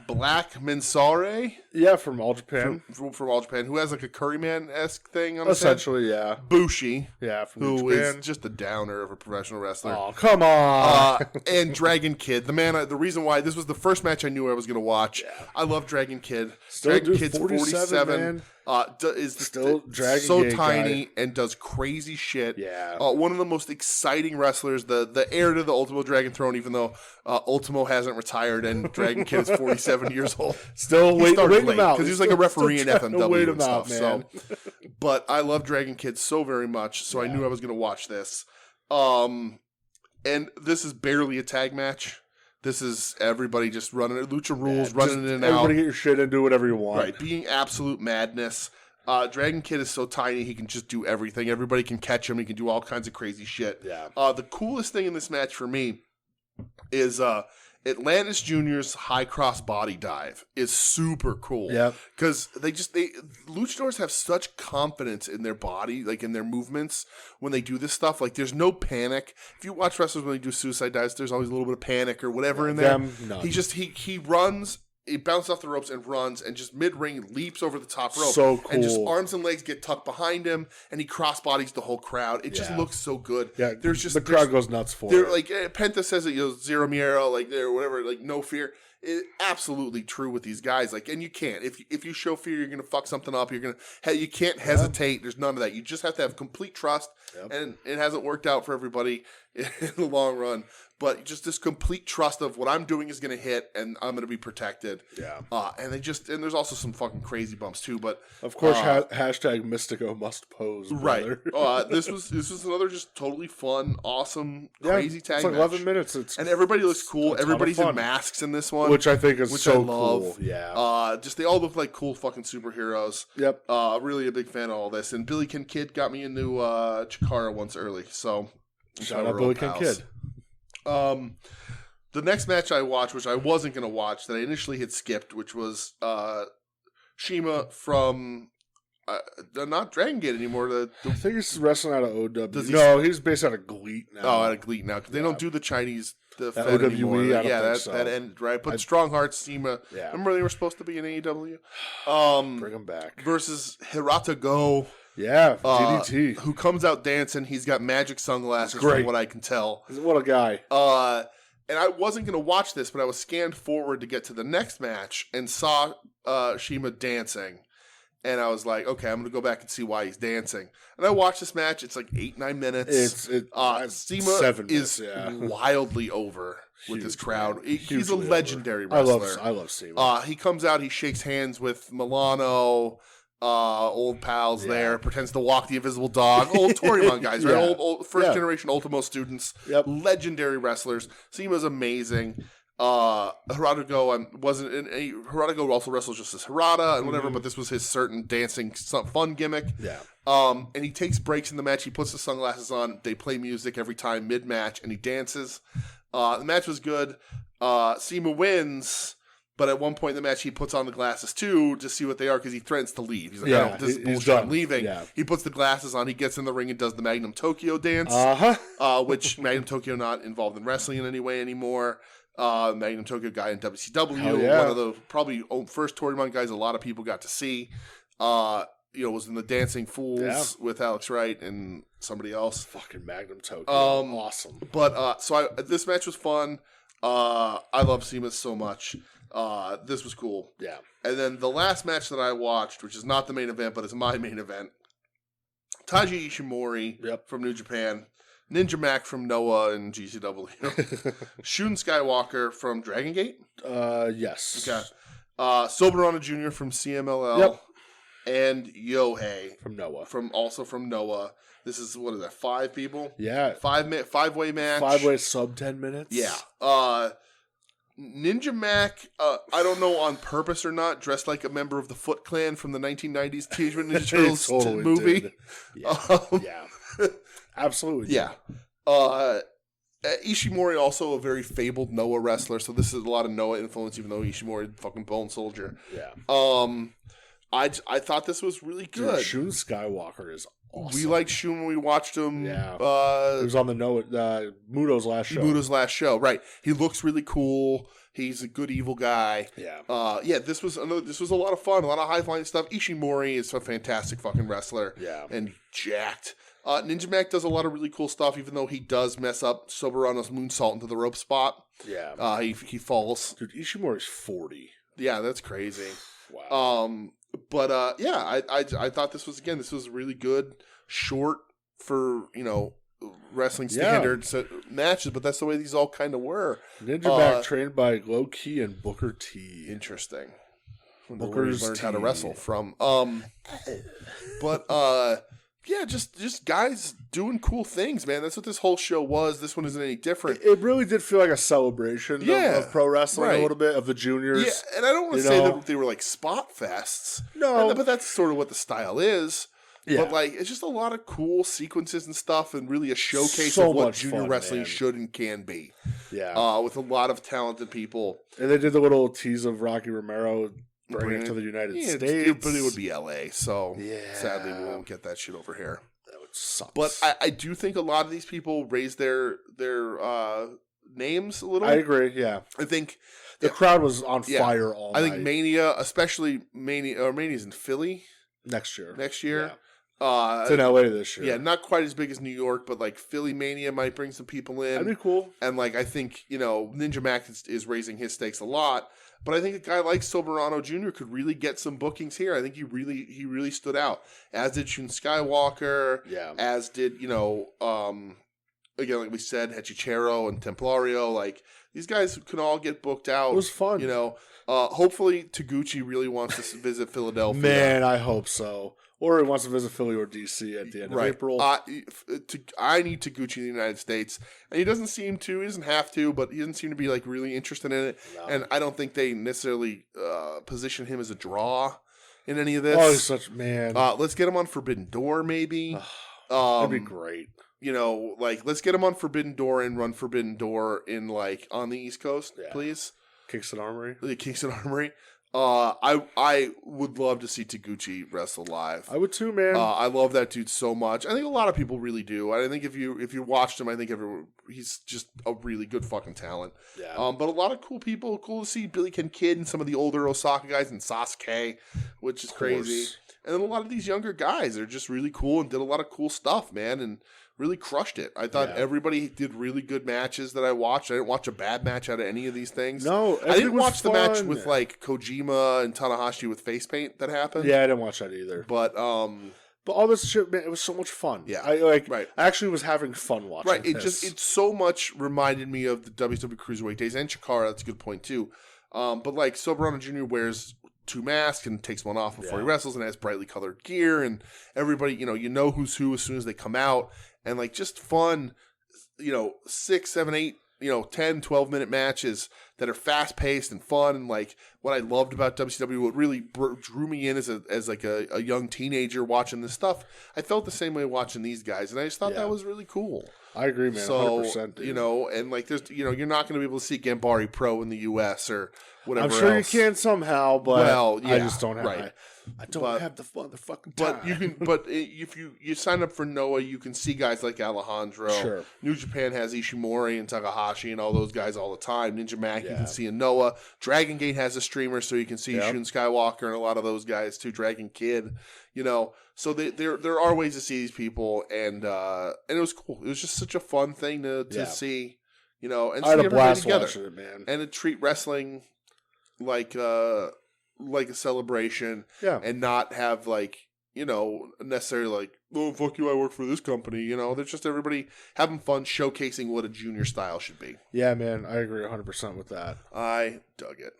Black Mensare. Yeah, from All Japan. From All Japan, who has like a Curryman-esque thing on his head. Essentially, yeah. Bushi. Yeah, from who Japan. is just a downer of a professional wrestler. Oh, come on. And Dragon Kid. The reason why this was the first match I knew I was going to watch. Yeah. I love Dragon Kid. Dragon Kid's 47. Man. Is still Dragon so tiny and does crazy shit. Yeah. One of the most exciting wrestlers, the heir to the Ultimo Dragon Throne, even though Ultimo hasn't retired and Dragon Kid is 47 years old. Still waiting him out. Because he was like a referee in FMW wait and him stuff. Out, man. So, but I love Dragon Kid so very much, so I knew I was going to watch this. And this is barely a tag match. This is everybody just running it. Lucha rules, running in and out. Everybody get your shit and do whatever you want. Right, being absolute madness. Dragon Kid is so tiny, he can just do everything. Everybody can catch him. He can do all kinds of crazy shit. Yeah. The coolest thing in this match for me is Atlantis Jr.'s high cross body dive is super cool. Yeah. Because luchadors have such confidence in their body, like in their movements when they do this stuff. Like there's no panic. If you watch wrestlers when they do suicide dives, there's always a little bit of panic or whatever in there. He runs. He bounces off the ropes and runs, and just mid-ring leaps over the top rope. So cool. And just arms and legs get tucked behind him, and he cross-bodies the whole crowd. It just looks so good. Yeah, the crowd goes nuts for it. Like Penta says it, zero miedo, like whatever, like no fear. It's absolutely true with these guys. Like, and you can't. If you show fear, you're gonna fuck something up. You can't hesitate. There's none of that. You just have to have complete trust. And it hasn't worked out for everybody in the long run. But just this complete trust of what I'm doing is going to hit, and I'm going to be protected. Yeah. And there's also some fucking crazy bumps too. But of course, hashtag Mystico must pose. Brother. Right. This was another just totally fun, awesome, crazy tag it's like match. 11 minutes. And everybody looks cool. Everybody's in masks in this one, which I think is so I love. Cool. Yeah. Just they all look like cool fucking superheroes. Yep. Really a big fan of all this. And Billy Ken Kid got me into Chikara once early. So shout out Billy Ken Kid. The next match I watched, which I wasn't going to watch, that I initially had skipped, which was Shima from not Dragon Gate anymore. I think he's wrestling out of OW. He's based out of GLEAT now. Oh, out of GLEAT now, because they don't do the Chinese Fed OWE anymore. that ended, right? But Strong Hearts, Shima. Yeah. Remember they were supposed to be in AEW? Bring them back. Versus Hirata Go. Yeah, DDT. Who comes out dancing. He's got magic sunglasses from what I can tell. What a guy. And I wasn't going to watch this, but I was scanned forward to get to the next match and saw Shima dancing. And I was like, okay, I'm going to go back and see why he's dancing. And I watched this match. It's like 8-9 minutes. Shima is wildly over with this crowd. He's a legendary wrestler. I love Shima. He comes out, he shakes hands with Milano, old pals there, pretends to walk the invisible dog. Old Toryumon guys, right? Old first generation Ultimo students. Yep. Legendary wrestlers. Shima's amazing. Hiratago wasn't in any. Hiratago also wrestles just as Hirata and whatever, but this was his certain dancing fun gimmick. Yeah. And he takes breaks in the match. He puts the sunglasses on. They play music every time mid match, and he dances. The match was good. Sema wins. But at one point in the match, he puts on the glasses too to see what they are because he threatens to leave. He's like, this is bullshit. I'm leaving. Yeah. He puts the glasses on. He gets in the ring and does the Magnum Tokyo dance, which Magnum Tokyo not involved in wrestling in any way anymore. Magnum Tokyo guy in WCW, one of the probably first tournament guys a lot of people got to see. Was in the Dancing Fools with Alex Wright and somebody else. Fucking Magnum Tokyo, awesome. But this match was fun. I love Sema so much. This was cool. Yeah. And then the last match that I watched, which is not the main event, but it's my main event, Taiji Ishimori from New Japan, Ninja Mac from Noah and GCW, Shun Skywalker from Dragon Gate? Yes. Okay. Soberano Jr. from CMLL, and Yohei from Noah. From Noah. This is, 5 people? Yeah. 5-way match. 5-way sub 10 minutes? Yeah. Ninja Mac, I don't know on purpose or not, dressed like a member of the Foot Clan from the 1990s Teenage Mutant Ninja Turtles movie. Did. Yeah. Absolutely. Yeah. Ishimori also a very fabled Noah wrestler, so this is a lot of Noah influence, even though Ishimori fucking Bone Soldier. Yeah. I thought this was really good. Dude, Shun Skywalker is awesome. We liked Shun when we watched him. Yeah. He was on the Muto's last show. Muto's last show, right. He looks really cool. He's a good evil guy. Yeah. This was a lot of fun, a lot of high-flying stuff. Ishimori is a fantastic fucking wrestler. Yeah. And jacked. Ninja Mac does a lot of really cool stuff, even though he does mess up Soberano's moonsault into the rope spot. Yeah. He falls. Dude, Ishimori's 40. Yeah, that's crazy. Wow. I thought this was really good, short for, wrestling standard matches, but that's the way these all kind of were. Ninja Mac trained by Low Key and Booker T. Interesting. Booker's learned how to wrestle from. Yeah, just guys doing cool things, man. That's what this whole show was. This one isn't any different. It really did feel like a celebration of pro wrestling a little bit, of the juniors. Yeah, and I don't want to say that they were like spot fests. No. But that's sort of what the style is. Yeah. But it's just a lot of cool sequences and stuff, and really a showcase of what junior wrestling should and can be. Yeah. With a lot of talented people. And they did the little tease of Rocky Romero bringing it to the United States. But it would be LA, so sadly we won't get that shit over here. That would suck. But I do think a lot of these people raised their names a little. I agree, yeah. I think the crowd was on fire all night. I think Mania, especially Mania's in Philly. Next year. Yeah. It's in LA this year. Yeah, not quite as big as New York, but Philly Mania might bring some people in. That'd be cool. And I think, Ninja Mac is raising his stakes a lot. But I think a guy like Soberano Jr. could really get some bookings here. I think he really stood out. As did Shun Skywalker. Yeah. As did, again, like we said, Hechichero and Templario. These guys could all get booked out. It was fun. Hopefully Taguchi really wants to visit Philadelphia. Man, I hope so. Or he wants to visit Philly or DC at the end of April. I need Taguchi in the United States. And he doesn't have to, but he doesn't seem to be really interested in it. No. And I don't think they necessarily position him as a draw in any of this. Oh, he's such, man. Let's get him on Forbidden Door, maybe. That'd be great. Let's get him on Forbidden Door and run Forbidden Door in, on the East Coast, please. Kingston Armory. The Kingston Armory. I would love to see Taguchi wrestle live. I would too, man. I love that dude so much. I think a lot of people really do. I think if you watched him, I think he's just a really good fucking talent. Yeah. But a lot of cool people. Cool to see Billy Kid and some of the older Osaka guys and Sasuke, which is crazy. And then a lot of these younger guys are just really cool and did a lot of cool stuff, man, and really crushed it. I thought everybody did really good matches that I watched. I didn't watch a bad match out of any of these things. No, I didn't watch the match with Kojima and Tanahashi with face paint that happened. Yeah, I didn't watch that either. But all this shit, man, it was so much fun. Yeah, I actually was having fun watching. Right, it so much reminded me of the WCW Cruiserweight days and Chikara. That's a good point too. But Soberano Jr. wears 2 masks and takes one off before he wrestles and has brightly colored gear, and everybody, you know who's who as soon as they come out, and just fun, 6, 7, 8, 10, 12-minute matches that are fast-paced and fun. And like what I loved about WCW, what really drew me in as a young teenager watching this stuff, I felt the same way watching these guys. And I just thought that was really cool. I agree, man. So, 100%. Dude. And like there's, you're not going to be able to see Gambari Pro in the U.S. or whatever I'm sure else. You can somehow, but I just don't have right. I don't have the motherfucking time. But you can. But if you sign up for Noah, you can see guys like Alejandro. Sure. New Japan has Ishimori and Takahashi and all those guys all the time. Ninja Mac, you can see in Noah. Dragon Gate has a streamer, so you can see Shun Skywalker and a lot of those guys too. Dragon Kid, So there are ways to see these people, and it was cool. It was just such a fun thing to see, and I see had a everybody blast together, watching it, man. and to treat wrestling like a celebration, and not have necessarily like, oh fuck you, I work for this company. There's just everybody having fun, showcasing what a junior style should be. Yeah, man, I agree 100% with that. I dug it.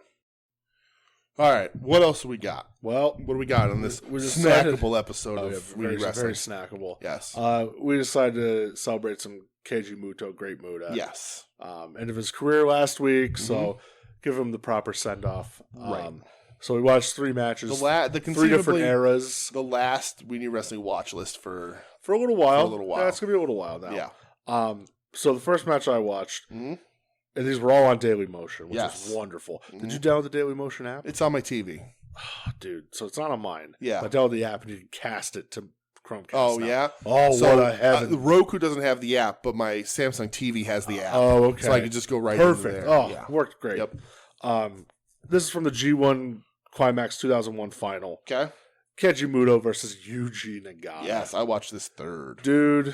All right, what else do we got? Well, what do we got on this snackable episode of very, WeNeedWrestling? very snackable. Yes. We decided to celebrate some Keiji Muto, Great Muta. Yes. End of his career last week, so give him the proper send off. Right. So we watched 3 matches, 3 different eras. The last WeNeedWrestling watch list for a little while. Yeah, it's gonna be a little while now. Yeah. So the first match I watched. And these were all on Daily Motion, which is wonderful. Did you download the Daily Motion app? It's on my TV. Oh, dude, so it's not on mine. Yeah. I downloaded the app and you can cast it to Chromecast. Oh, now. yeah? Oh, so, what a heaven. Roku doesn't have the app, but my Samsung TV has the app. Oh, okay. So I could just go right Perfect. into there. Oh, yeah. Worked great. Yep. This is from the G1 Climax 2001 final. Okay. Keiji Muto versus Yuji Nagata. Yes, I watched this third. Dude,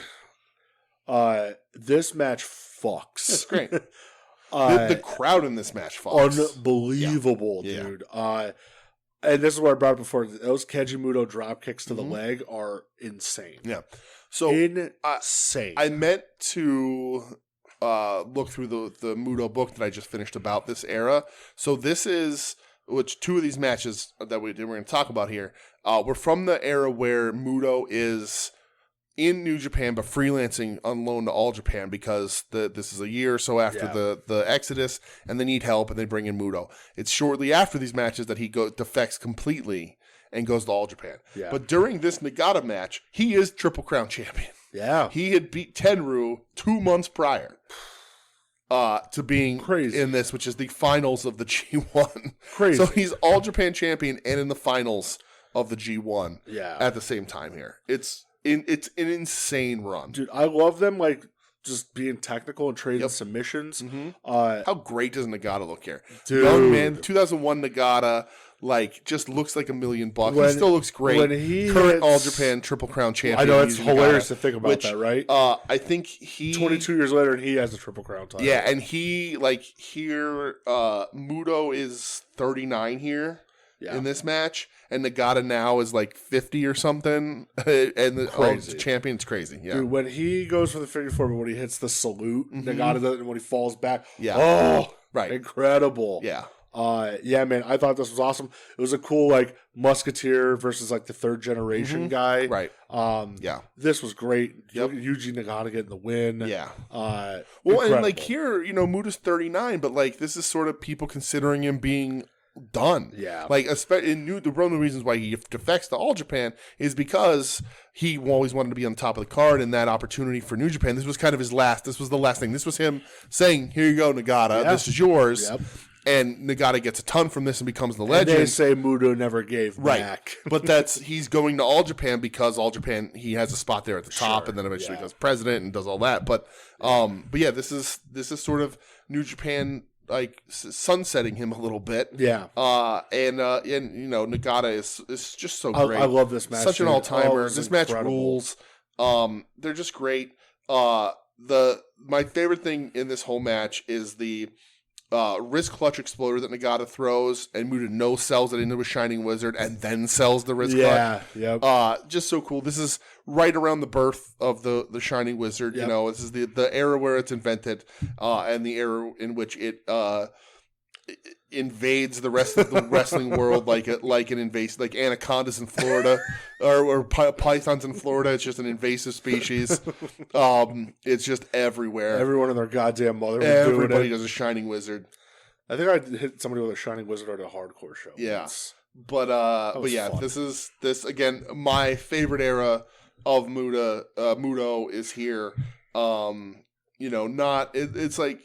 this match fucks. It's great. The crowd in this match fucks. Unbelievable, dude. And this is what I brought up before. Those Keiji Muto drop kicks to the leg are insane. Yeah. So insane. I meant to look through the Muto book that I just finished about this era. So this is, which 2 of these matches that we're going to talk about here were from the era where Muto is in New Japan, but freelancing on loan to All Japan because this is a year or so after the Exodus, and they need help, and they bring in Muto. It's shortly after these matches that he defects completely and goes to All Japan. Yeah. But during this Nagata match, he is Triple Crown champion. Yeah. He had beat Tenryu 2 months prior to being in this, which is the finals of the G1. Crazy. So he's All Japan champion and in the finals of the G1 at the same time here. It's an insane run. Dude, I love them just being technical and trading submissions. How great does Nagata look here? Dude. Young man, 2001 Nagata, just looks like $1 million. He still looks great. When he current All Japan Triple Crown champion. I know, it's hilarious Nagata, to think about that, right? I think he 22 years later and he has the Triple Crown title. Yeah, and he here Muto is 39 here. In this match, and Nagata now is 50 or something, and the champion's crazy. Yeah, dude, when he goes for the figure four, but when he hits the salute, Nagata does it, and when he falls back, incredible. Yeah, man, I thought this was awesome. It was a cool Musketeer versus the third generation guy. Right. This was great. Yuji Nagata getting the win. Yeah. Well, incredible. And here, Muta's 39, but this is sort of people considering him being done. Yeah. One of the reasons why he defects to All Japan is because he always wanted to be on top of the card, and that opportunity for New Japan, this was kind of his last. This was the last thing. This was him saying, here you go, Nagata. This is yours. Yep. And Nagata gets a ton from this and becomes the legend. And they say Muto never gave back. But he's going to All Japan because All Japan, he has a spot there at the top, and then eventually becomes president and does all that. But this is sort of New Japan sunsetting him a little bit. Yeah. Nagata is just so great. I love this match. Such an all-timer. This incredible. match rules. They're just great. My favorite thing in this whole match is the wrist clutch exploder that Nagata throws, and Muta no-sells it into a Shining Wizard and then sells the wrist clutch. Just so cool. This is right around the birth of the Shining Wizard. This is the era where it's invented, and the era in which it invades the rest of the wrestling world like an invasive, like anacondas in Florida or pythons in Florida. It's just an invasive species. It's just everywhere. Everyone and their goddamn mother was Everybody doing it. does a shining wizard. I think I hit somebody with a shining wizard at a hardcore show. Yeah. once. But yeah, fun. this again, my favorite era of Muto is here. It's like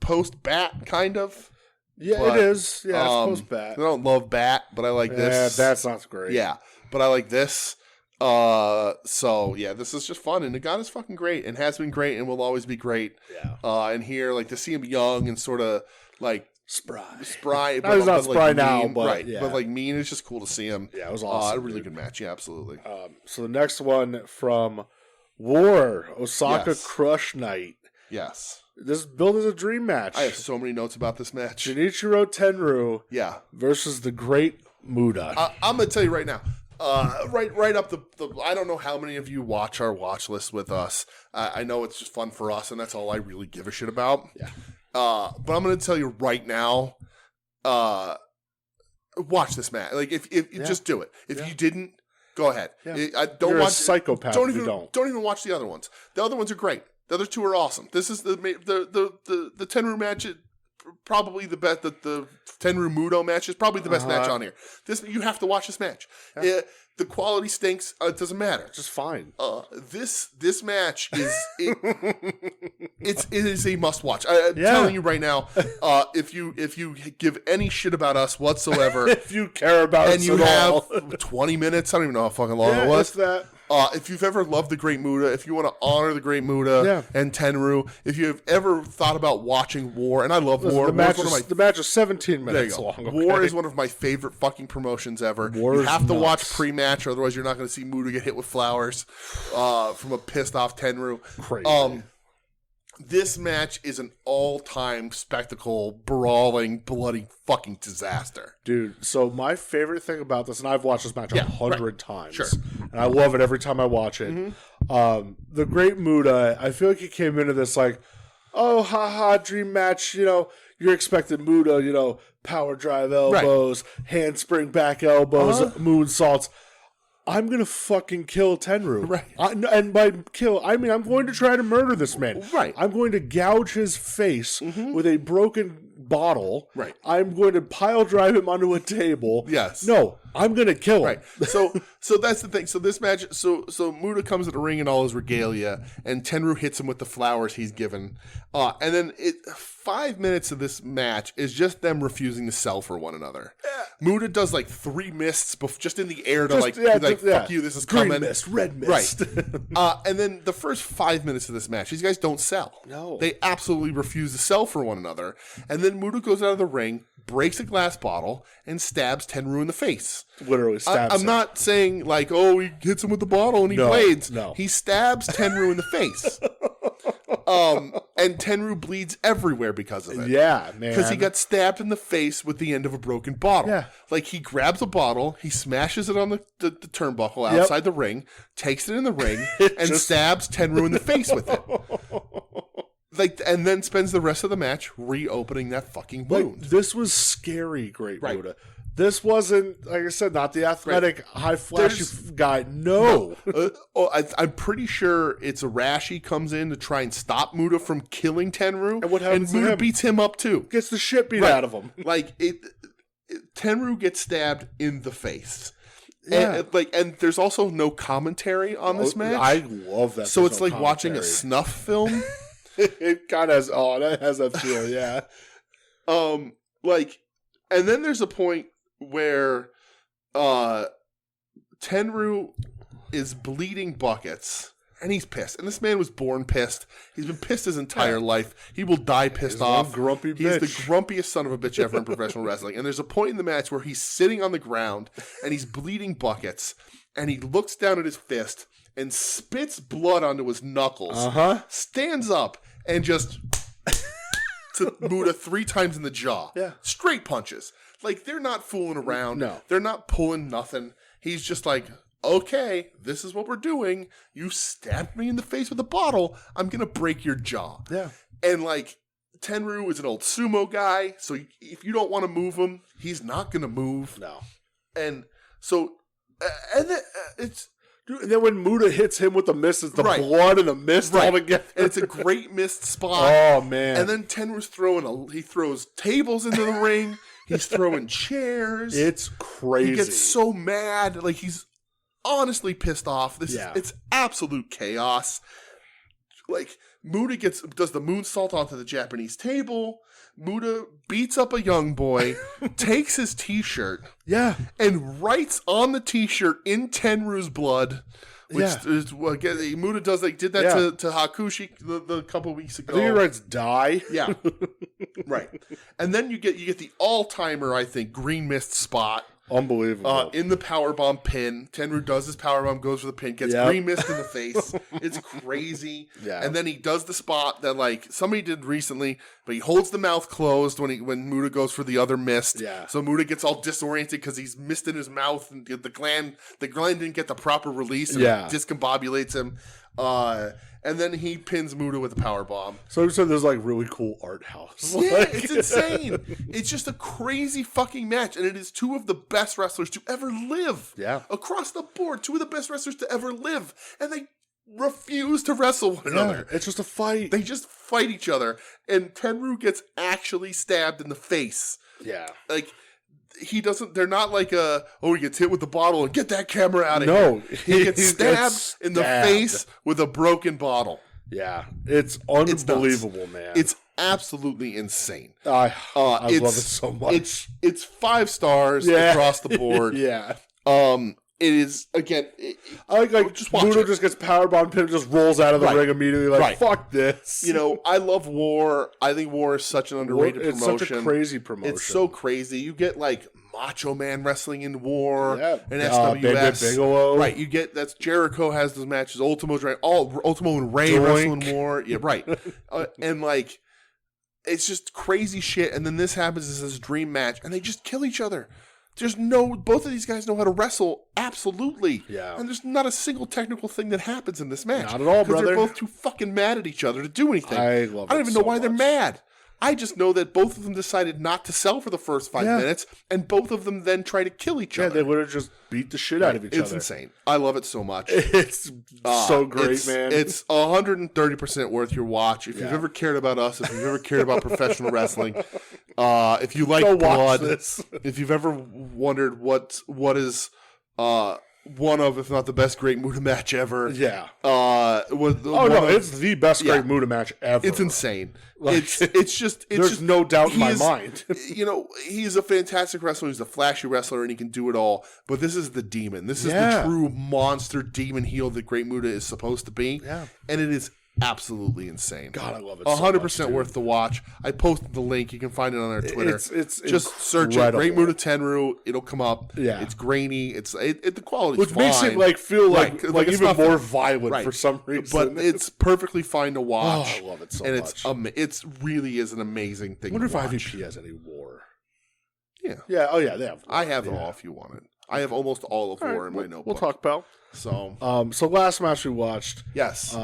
post Bat kind of. Yeah, But, it is. Yeah, it's post Bat. I don't love Bat, but I like this. Yeah, Bat's not great. Yeah, but I like this. So yeah, this is just fun, and Nagata's fucking great, and has been great, and will always be great. Yeah. And here, like, to see him young and sort of like spry. No, he's not spry like, now, mean, but right. yeah. But like mean, it's just cool to see him. Yeah, it was awesome. A really dude. good match. Yeah, absolutely. So the next one from War, Osaka Yes. Crush Night. Yes, This is billed as a dream match. I have so many notes about this match. Junichiro Tenryu Yeah, versus the Great Muta. I'm gonna tell you right now. Right up the. I don't know how many of you watch our watch list with us. I know it's just fun for us, and that's all I really give a shit about. Yeah. But I'm gonna tell you right now. Watch this match. Like if just do it. If you didn't, go ahead. Yeah. I don't You're watch. a psychopath. Don't if even you don't. even watch the other ones. The other ones are great. The other two are awesome. This is the Tenryu match. Probably the best. The Tenryu Muto match is probably the best match on here. You have to watch this match. Yeah. The quality stinks. It doesn't matter. Just fine. This match is it is a must watch. I'm telling you right now. If you give any shit about us whatsoever, If you care about and us you at all. have 20 minutes, I don't even know how fucking long it Yeah, was. it's that. If you've ever loved the Great Muta, if you want to honor the Great Muta and Tenryu, if you have ever thought about watching War, and I love War. The match is 17 There you minutes go. long. Okay? War is one of my favorite fucking promotions ever. War you is have to nuts. watch pre-match, or otherwise you're not going to see Muta get hit with flowers from a pissed off Tenryu. Crazy. This match is an all-time spectacle, brawling, bloody fucking disaster. Dude, so my favorite thing about this, and I've watched this match 100 times. Sure. And I love it every time I watch it. The Great Muta, I feel like he came into this like, oh, haha, dream match, you're expecting Muta, power drive elbows, handspring back elbows, moonsaults. I'm going to fucking kill Tenryu. Right. And by kill, I mean I'm going to try to murder this man. Right. I'm going to gouge his face with a broken bottle. Right. I'm going to pile drive him onto a table. Yes. No, I'm going to kill him. Right. So that's the thing. So this match, so Muta comes to the ring in all his regalia, and Tenryu hits him with the flowers he's given. And then 5 minutes of this match is just them refusing to sell for one another. Muta does like 3 mists just in the air to fuck you, this is Green coming. mist, red mist. Right. And then the first 5 minutes of this match, these guys don't sell. No. They absolutely refuse to sell for one another. And then Muta goes out of the ring, breaks a glass bottle, and stabs Tenryu in the face. Literally stabs I'm him. not saying like, oh, he hits him with the bottle and he blades. No. He stabs Tenryu in the face. And Tenryu bleeds everywhere because of it. Yeah, man. Because he got stabbed in the face with the end of a broken bottle. Yeah. Like, he grabs a bottle, he smashes it on the turnbuckle outside the ring, takes it in the ring, and stabs Tenryu in the face with it. Like, and then spends the rest of the match reopening that fucking wound. Like, this was scary, Great Muta. This wasn't, like I said, not the athletic, high flashy guy. No. I'm pretty sure it's Arashi comes in to try and stop Muta from killing Tenryu. And what happens to Muta him? beats him up too. Gets the shit beat out of him. Like, Tenryu gets stabbed in the face. Yeah. And there's also no commentary on this match. I love that. So there's it's no like watching a commentary. snuff film. It kind of has, that has that feel, yeah. And then there's a point where Tenryu is bleeding buckets, and he's pissed. And this man was born pissed. He's been pissed his entire life. He will die pissed off. Grumpy He's bitch. the grumpiest son of a bitch ever in professional wrestling. And there's a point in the match where he's sitting on the ground, and he's bleeding buckets, and he looks down at his fist and spits blood onto his knuckles, stands up, and just to Muta 3 times in the jaw. Yeah. Straight punches. Like, they're not fooling around. No. They're not pulling nothing. He's just like, okay, this is what we're doing. You stabbed me in the face with a bottle. I'm going to break your jaw. Yeah. And, like, Tenryu is an old sumo guy, so if you don't want to move him, he's not going to move. No. And so, and then Dude, and then when Muta hits him with the mist, it's the Right. blood and the mist all together. And it's a great missed spot. Oh, man. And then Tenru's he throws tables into the ring. He's throwing chairs. It's crazy. He gets so mad. Like, he's honestly pissed off. It's absolute chaos. Like, Muta does the moonsault onto the Japanese table. Muta beats up a young boy, takes his t-shirt, and writes on the t-shirt in Tenru's blood, which is what Muta does. Like, did that to Hakushi the couple weeks ago. I think he writes die. Yeah. Right. And then you get the all-timer, I think, green mist spot. Unbelievable. In the powerbomb pin. Tenru does his powerbomb, goes for the pin, gets green mist in the face. It's crazy. Yeah. And then he does the spot that, like, somebody did recently, but he holds the mouth closed when Muta goes for the other mist. Yeah. So Muta gets all disoriented because he's mist in his mouth, and the gland didn't get the proper release, and it discombobulates him. And then he pins Muta with a powerbomb. So you said there's like really cool art house. Yeah, it's insane. It's just a crazy fucking match, and it is two of the best wrestlers to ever live. Yeah. Across the board, two of the best wrestlers to ever live, and they refuse to wrestle one another. It's just a fight. They just fight each other, and Tenru gets actually stabbed in the face. Yeah. Like, he doesn't, they're not like he gets hit with the bottle and get that camera out of here. He gets stabbed in the face with a broken bottle. Yeah. It's unbelievable, man. It's absolutely insane. I love it so much. It's 5 stars across the board. Yeah. It is, again, I like just watch Muto it. just gets powerbomb pin, just rolls out of the ring immediately. Like, fuck this. You know, I love War. I think War is such an underrated promotion. It's such a crazy promotion. It's so crazy. You get like Macho Man wrestling in War and SWS. Big Bigelow. Right. You get Jericho has those matches. Ultimo and Ray wrestle in War. Yeah, right. And like, it's just crazy shit. And then this happens as this dream match, and they just kill each other. Both of these guys know how to wrestle, absolutely. Yeah. And there's not a single technical thing that happens in this match. Not at all, brother. Because they're both too fucking mad at each other to do anything. I don't even know why they're mad. I just know that both of them decided not to sell for the first 5 minutes, and both of them then try to kill each other. Yeah, they would have just beat the shit out of each other. It's insane. I love it so much. It's so great, man. It's 130% worth your watch. If you've ever cared about us, if you've ever cared about professional wrestling, if you like blood, if you've ever wondered what is one of, if not the best Great Muta match ever. Yeah. It's the best Great Muta match ever. It's insane. Like, there's no doubt in my mind. You know, he's a fantastic wrestler. He's a flashy wrestler, and he can do it all. But this is the demon. This is the true monster demon heel that Great Muta is supposed to be. Yeah. And it is absolutely insane. God, I love it. 100% worth the watch. I posted the link. You can find it on our Twitter. It's just search it. Great Muta Tenru. It'll come up. Yeah. It's grainy. The quality's Which fine. makes it like feel like even more violent for some reason. But it's perfectly fine to watch. Oh, I love it so much. And it really is an amazing thing. I wonder to watch. if IVP has any War. Yeah. Yeah. Oh yeah, they have. I have them all if you want it. I have almost all of War in my notebook. We'll talk, pal. So last match we watched. Yes.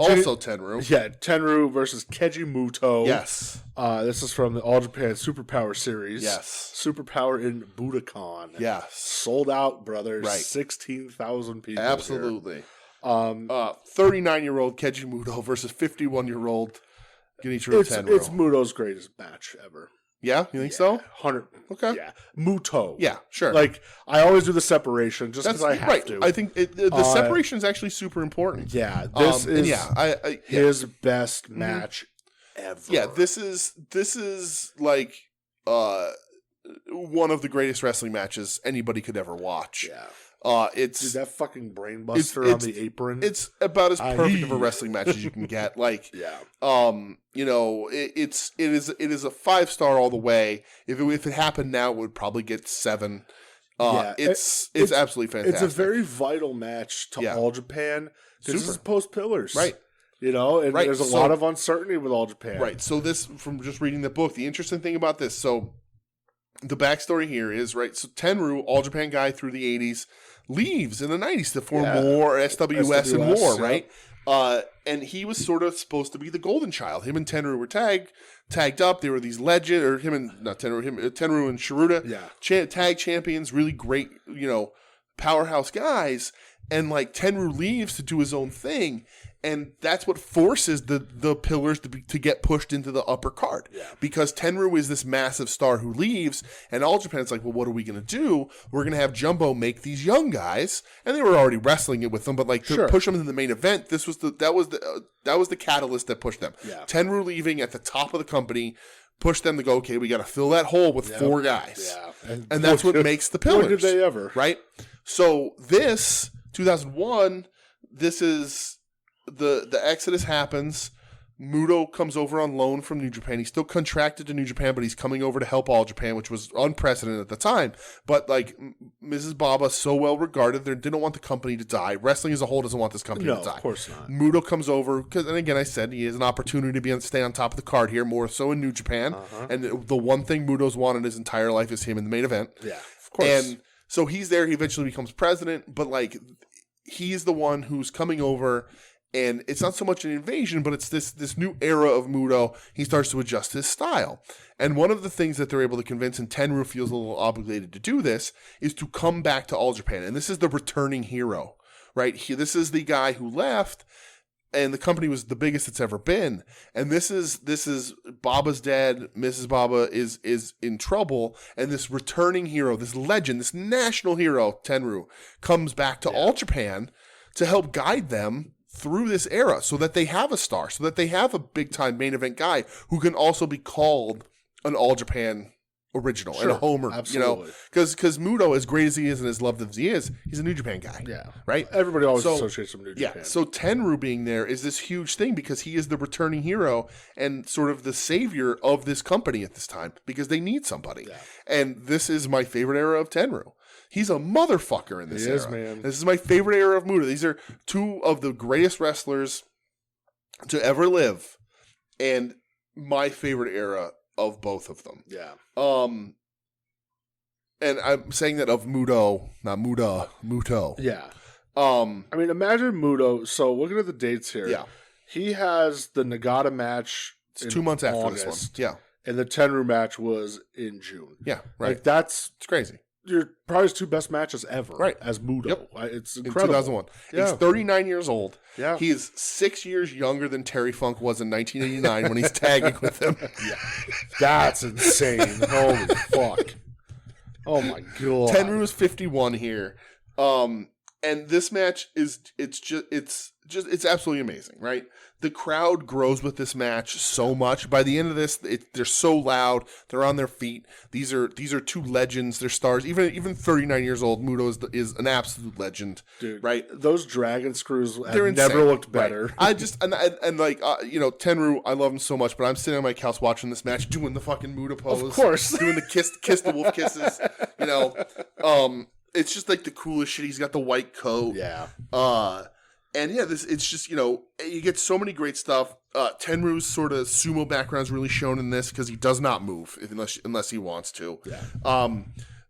Also Tenru. Yeah, Tenru versus Keiji Muto. Yes. This is from the All Japan Superpower Series. Yes. Superpower in Budokan. Yes. Sold out, brothers. Right. 16,000 people. Absolutely. 39-year-old Keiji Muto versus 51-year-old Genichiro Tenru. It's Muto's greatest match ever. Yeah? You think so? 100. Okay. Yeah. Muto. Yeah, sure. Like, I always do the separation just because I have to. I think the separation is actually super important. Yeah. This is his best match ever. Yeah, this is like one of the greatest wrestling matches anybody could ever watch. Yeah. It's Dude, that fucking brainbuster on the apron. It's about as perfect of a wrestling match as you can get. Like, you know, it is a 5-star all the way. If it happened now, it would probably get 7. It's absolutely fantastic. It's a very vital match to All Japan. This is post Pillars, right? You know, and there's a lot of uncertainty with All Japan, right? So this, from just reading the book, the interesting thing about this, so the backstory here is right. So Tenru, All Japan guy through the 80s. Leaves in the 90s to form War, SWS, and War, right? And he was sort of supposed to be the golden child. Him and Tenryu were tagged up. They were these legend, or Tenryu and Shiruda, tag champions, really great, powerhouse guys. And like Tenryu leaves to do his own thing, and that's what forces the pillars to get pushed into the upper card. Yeah. Because Tenryu is this massive star who leaves, and All Japan's like, well, what are we gonna do? We're gonna have Jumbo make these young guys, and they were already wrestling it with them, but like to push them into the main event, that was the catalyst that pushed them. Yeah. Tenryu leaving at the top of the company pushed them to go, okay, we got to fill that hole with 4 guys. Yeah. And that's what makes the pillars. When did they ever? Right? So this 2001, this is the Exodus happens. Muto comes over on loan from New Japan. He's still contracted to New Japan, but he's coming over to help All Japan, which was unprecedented at the time. But like Mrs. Baba, so well regarded, they didn't want the company to die. Wrestling as a whole doesn't want this company to die. No, of course not. Muto comes over because, and again, I said he has an opportunity to stay on top of the card here, more so in New Japan. And the one thing Muto's wanted his entire life is him in the main event. Yeah, of course. And so he's there. He eventually becomes president, but like he's the one who's coming over. And it's not so much an invasion, but it's this new era of Muto. He starts to adjust his style. And one of the things that they're able to convince, and Tenryu feels a little obligated to do this, is to come back to All Japan. And this is the returning hero, right? This is the guy who left, and the company was the biggest it's ever been. And this is Baba's dad, Mrs. Baba is in trouble, and this returning hero, this legend, this national hero, Tenryu, comes back to All Japan to help guide them through this era so that they have a star, so that they have a big-time main event guy who can also be called an All Japan original and a homer. Absolutely. Because Muto, as great as he is and as loved as he is, he's a New Japan guy. Yeah. Right? Everybody always associates him with New Japan. Yeah. So Tenryu being there is this huge thing because he is the returning hero and sort of the savior of this company at this time because they need somebody. Yeah. And this is my favorite era of Tenryu. He's a motherfucker in this era. He is, man. This is my favorite era of Muto. These are 2 of the greatest wrestlers to ever live, and my favorite era of both of them. Yeah. And I'm saying that of Muto, not Muto. Yeah. I mean, imagine Muto. So looking at the dates here. Yeah. He has the Nagata match. It's 2 months after August, this one. Yeah. And the Tenryu match was in June. Yeah. Right. Like it's crazy. Probably his 2 best matches ever. Right. As Muto. Yep. It's incredible. In 2001. Yeah. He's 39 years old. Yeah. He is 6 years younger than Terry Funk was in 1989 when he's tagging with him. Yeah. That's insane. Holy fuck. Oh my god. Tenryu is 51 here. And this match it's absolutely amazing, right? The crowd grows with this match so much. By the end of this, they're so loud. They're on their feet. These are 2 legends. They're stars. Even 39 years old, Muto is an absolute legend, dude. Right? Those dragon screws have They're never insane. looked better. Right. I just and like Tenryu, I love him so much, but I'm sitting on my couch watching this match, doing the fucking Muto pose, of course, doing the kiss the wolf kisses. It's just like the coolest shit. He's got the white coat. Yeah. And yeah, it's just, you get so many great stuff. Tenryu's sort of sumo background is really shown in this because he does not move unless he wants to. Yeah.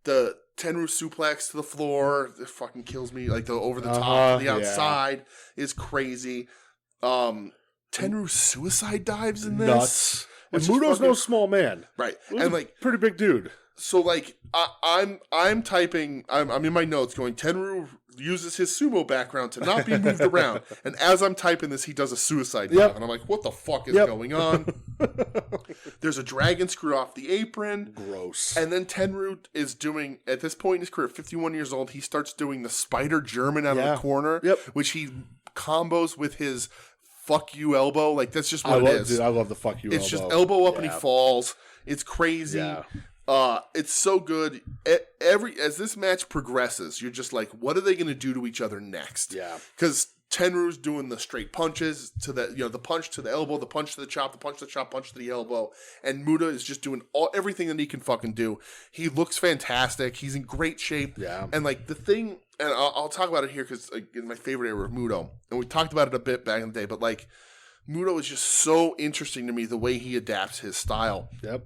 The Tenryu suplex to the floor, it fucking kills me. Like the over the top, the outside is crazy. Tenryu suicide dives in this. Nuts. And Muto's no small man. Right. Muto's and like pretty big dude. So like I'm typing I'm in my notes going Tenryu uses his sumo background to not be moved around, and as I'm typing this he does a suicide dive, and I'm like, what the fuck is going on? There's a dragon screw off the apron. Gross. And then Tenryu is doing, at this point in his career, 51 years old, he starts doing the spider German out of the corner, which he combos with his fuck you elbow. Like that's just what it is. Dude, I love the fuck you elbow. It's just elbow up and he falls. It's crazy. Yeah. It's so good. As this match progresses, you're just like, what are they going to do to each other next? Yeah. Because Tenryu's doing the straight punches to the, the punch to the elbow, the punch to the chop, the punch to the chop, punch to the elbow, and Muta is just doing everything that he can fucking do. He looks fantastic. He's in great shape. Yeah. And like the thing, and I'll talk about it here because like, it's my favorite era of Muto, and we talked about it a bit back in the day, but like Muto is just so interesting to me the way he adapts his style. Yep.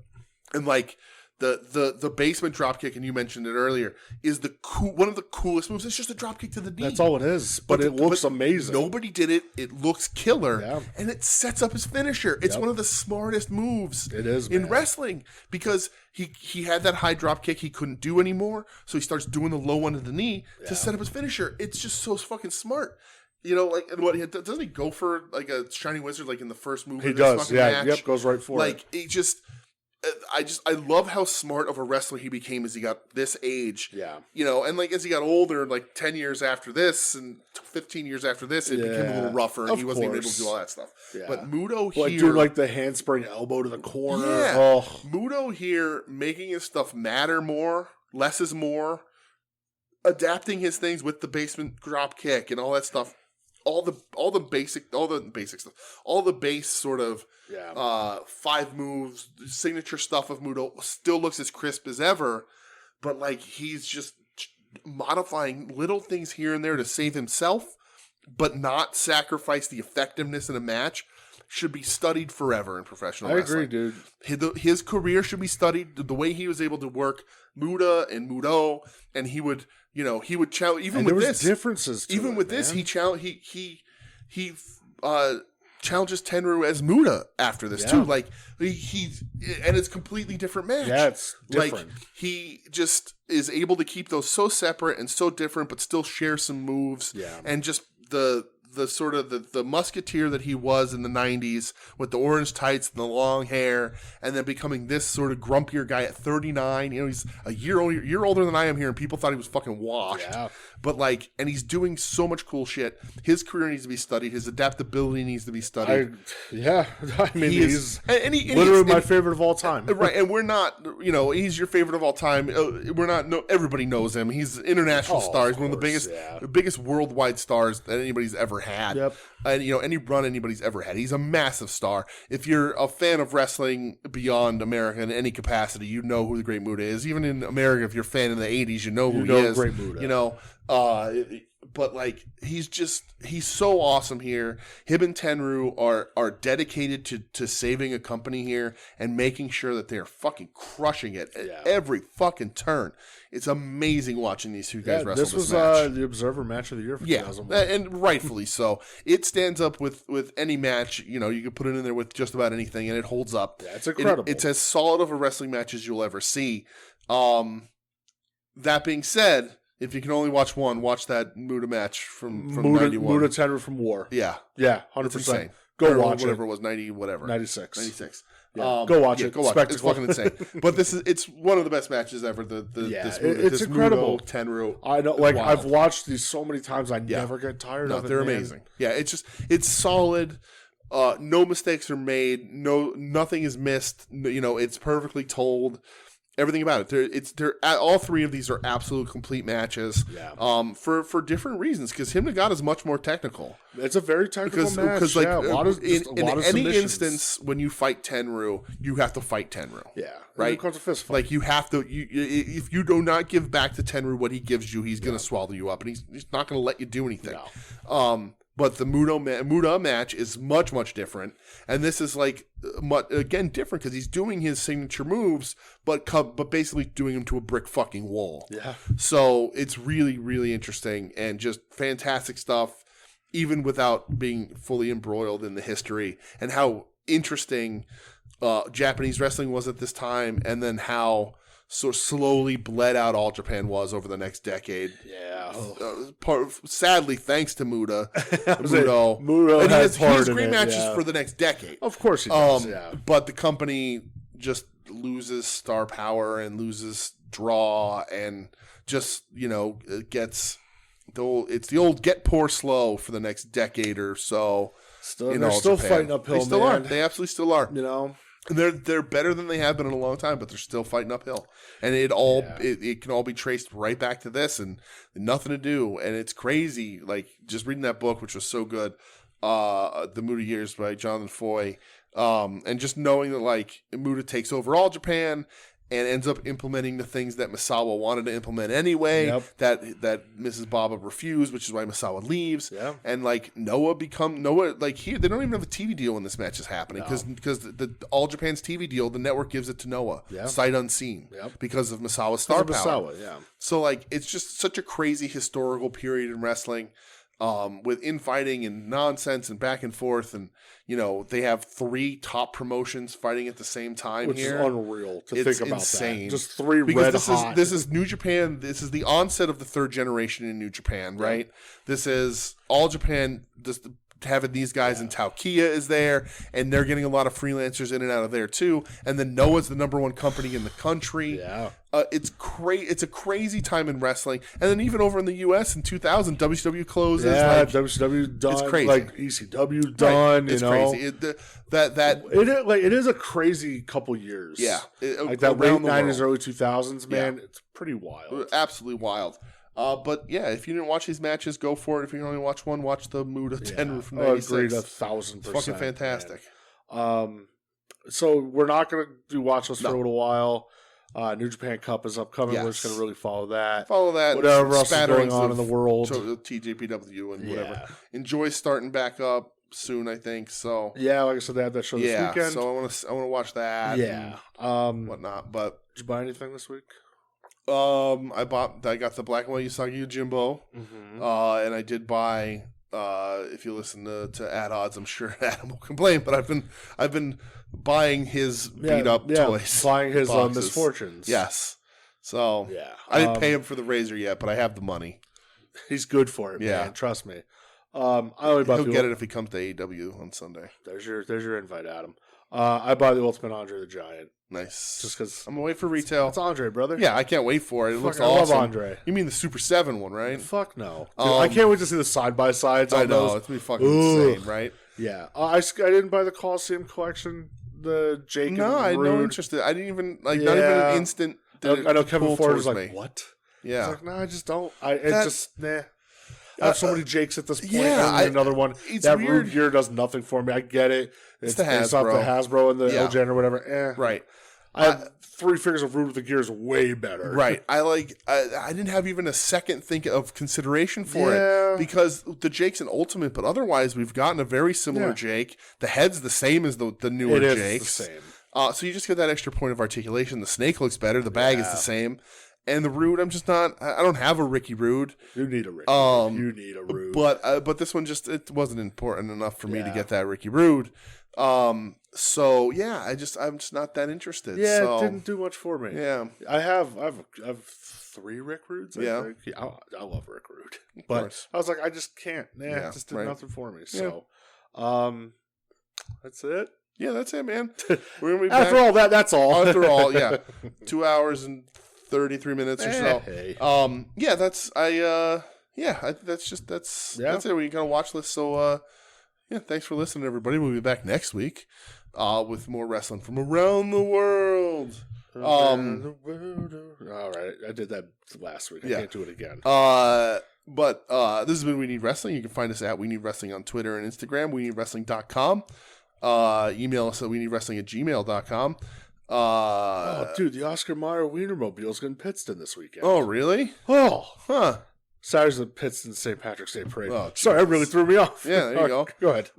And like The basement dropkick, and you mentioned it earlier, is one of the coolest moves. It's just a dropkick to the knee. That's all it is, but it looks amazing. Nobody did it. It looks killer, Yeah. and it sets up his finisher. It's one of the smartest moves in wrestling because he had that high dropkick he couldn't do anymore, so he starts doing the low one of the knee to set up his finisher. It's just so fucking smart. You know, like, and doesn't he go for like a Shining Wizard like in the first move? He of this does, fucking yeah. match? Yep, goes right for it. Like, I love how smart of a wrestler he became as he got this age. Yeah. You know, and like as he got older, like 10 years after this and 15 years after this, it became a little rougher and he wasn't even able to do all that stuff. Yeah. But Muto here. Like doing like the handspring elbow to the corner. Yeah. Oh. Muto here making his stuff matter more, less is more, adapting his things with the basement drop kick and all that stuff. All the basic stuff, all the base sort of 5 moves, signature stuff of Muto still looks as crisp as ever, but like he's just modifying little things here and there to save himself, but not sacrifice the effectiveness in a match. Should be studied forever in professional wrestling. I agree, dude. His career should be studied. The way he was able to work Muta and Muto, and he would challenge even with this differences. Even with this, he challenges Tenryu as Muta after this too. Like and it's a completely different match. Yeah, it's different. Like he just is able to keep those so separate and so different, but still share some moves. Yeah, and just the sort of the musketeer that he was in the 90s with the orange tights and the long hair, and then becoming this sort of grumpier guy at 39. You know, he's a year older than I am here, and people thought he was fucking washed. Yeah. But like, and he's doing so much cool shit. His career needs to be studied. His adaptability needs to be studied. I mean, he's literally my favorite of all time. Right, and we're not, he's your favorite of all time. We're not, everybody knows him. He's an international star. He's one of the biggest worldwide stars that anybody's ever had. Yep. And any run anybody's ever had. He's a massive star. If you're a fan of wrestling beyond America in any capacity, you know who the Great Muta is. Even in America, if you're a fan in the 80s, you know who he is. Great Muta. But like he's so awesome here. Him and Tenryu are dedicated to saving a company here and making sure that they're fucking crushing it at every fucking turn. It's amazing watching these two guys wrestle. This was the Observer Match of the Year for 2001. And rightfully so. It stands up with any match. You can put it in there with just about anything, and it holds up. Yeah, it's incredible. It's as solid of a wrestling match as you'll ever see. That being said, if you can only watch one, watch that Muta match from 91. Muta Tenryu from War. Yeah. Yeah, 100%. Go watch whatever it was, 90 whatever. 96. Yeah. Go watch it. Go watch it. It's fucking insane. But it's one of the best matches ever. It's incredible. Muto, Tenryu. I know, like I've watched these so many times. I never get tired of it. They're amazing. Yeah, it's solid. No mistakes are made. Nothing is missed. It's perfectly told. Everything about it. All three of these are absolute complete matches. Yeah. For different reasons, because him Nagata is much more technical. It's a very technical match. Because in any instance when you fight Tenryu, you have to fight Tenryu. Yeah. Right. It becomes a fist fight. Like you have to. If you do not give back to Tenryu what he gives you, he's going to swallow you up, and he's not going to let you do anything. No. But the Muta match is much, much different. And this is again, different because he's doing his signature moves, but basically doing them to a brick fucking wall. Yeah. So it's really, really interesting and just fantastic stuff, even without being fully embroiled in the history and how interesting Japanese wrestling was at this time, and then how so slowly bled out All Japan was over the next decade. Yeah. Sadly, thanks to Muta. Muto. And he has great matches for the next decade. Of course he does, But the company just loses star power and loses draw and just, gets... It's the old get poor slow for the next decade or so. They're still fighting uphill, They still are. They absolutely still are. And they're better than they have been in a long time, but they're still fighting uphill, and it can all be traced right back to this, and nothing to do, and it's crazy. Like just reading that book, which was so good, The Muta Years by Jonathan Foy, and just knowing that like Muta takes over All Japan, and ends up implementing the things that Misawa wanted to implement anyway. Yep. That Mrs. Baba refused, which is why Misawa leaves. Yeah. And like Noah, like here they don't even have a TV deal when this match is happening because the All Japan's TV deal, the network gives it to Noah, sight unseen, because of Misawa's star power. Misawa, yeah. So like it's just such a crazy historical period in wrestling. With infighting and nonsense and back and forth, and they have 3 top promotions fighting at the same time, which here. is unreal to think about. Insane. That. Just 3 because red hot. This is New Japan. This is the onset of the 3rd generation in New Japan, right? This is All Japan. Just having these guys in Taukia is there, and they're getting a lot of freelancers in and out of there too. And then Noah's the #1 company in the country. Yeah. It's a crazy time in wrestling, and then even over in the U.S. in 2000, WCW closes. Yeah, WCW done. It's crazy. Like ECW done. It's crazy. It is a crazy couple years. Yeah, like that late 90s, early 2000s, man. It's pretty wild. Absolutely wild. But yeah, if you didn't watch these matches, go for it. If you can only watch one, watch the Muda Tenru from 96. Agreed 1,000%. It's fucking fantastic. So we're not going to do watch lists for a little while. New Japan Cup is upcoming. We're just going to really follow that. Whatever else is going on in the world. TJPW and whatever. Enjoy starting back up soon, I think. So yeah, like I said, they had that show this weekend. So I want to watch that. Yeah. And whatnot. But did you buy anything this week? I got the Black and White Usagi Yojimbo. And I did buy. If you listen to Ad Odds, I'm sure Adam will complain, but I've been buying his beat up toys, buying his misfortunes. Yes. So I didn't pay him for the razor yet, but I have the money. He's good for it, man. Trust me. He'll get it if he comes to AEW on Sunday. There's your invite, Adam. I bought the Ultimate Andre the Giant. Nice. Just because I'm gonna wait for retail. It's Andre, brother. Yeah, I can't wait for it. It looks awesome. I love Andre. You mean the Super 7 one, right? Fuck no. Dude, I can't wait to see the side-by-sides on those. It's gonna be fucking insane, right? Yeah. I didn't buy the Coliseum collection, the Jake and I had no interest. I didn't even, not even an instant. I know Kevin Ford was like, what? Yeah. I was like, I just don't. I have so many Jakes at this point. Another one. That weird gear does nothing for me. I get it. It's the based off the Hasbro and the Elgin or whatever. Right. I have 3 figures of Rude with the gears way better. Right. I didn't have even a second think of consideration for it because the Jake's an Ultimate, but otherwise we've gotten a very similar Jake. The head's the same as the newer Jakes. It is the same. So you just get that extra point of articulation. The snake looks better. The bag is the same. And the Rude, I'm just not. I don't have a Ricky Rude. You need a Ricky. You need a Rude. But this one it wasn't important enough for me to get that Ricky Rude. So yeah, I'm just not that interested. Yeah, so, it didn't do much for me. Yeah, I have 3 Rick Rudes. I think. I love Rick Rude, but I was like, I just can't. It just did nothing for me. So, that's it. Yeah, that's it, man. We're gonna be after back. all that. That's all. After all, 2 hours and 33 minutes or so. Hey. That's that's it. We got a watch list. So thanks for listening, everybody. We'll be back next week with more wrestling from around the world. All right, I did that last week. I can't do it again. But this has been We Need Wrestling. You can find us at We Need Wrestling on Twitter and Instagram. WeNeedWrestling.com. Email us at WeNeedWrestling@gmail.com. Dude, the Oscar Mayer Wienermobile's getting Pittston this weekend. Oh, really? Oh, huh. Saturday's the Pittston St. Patrick's Day Parade. Oh, sorry, that really threw me off. Yeah, there you go. Go ahead.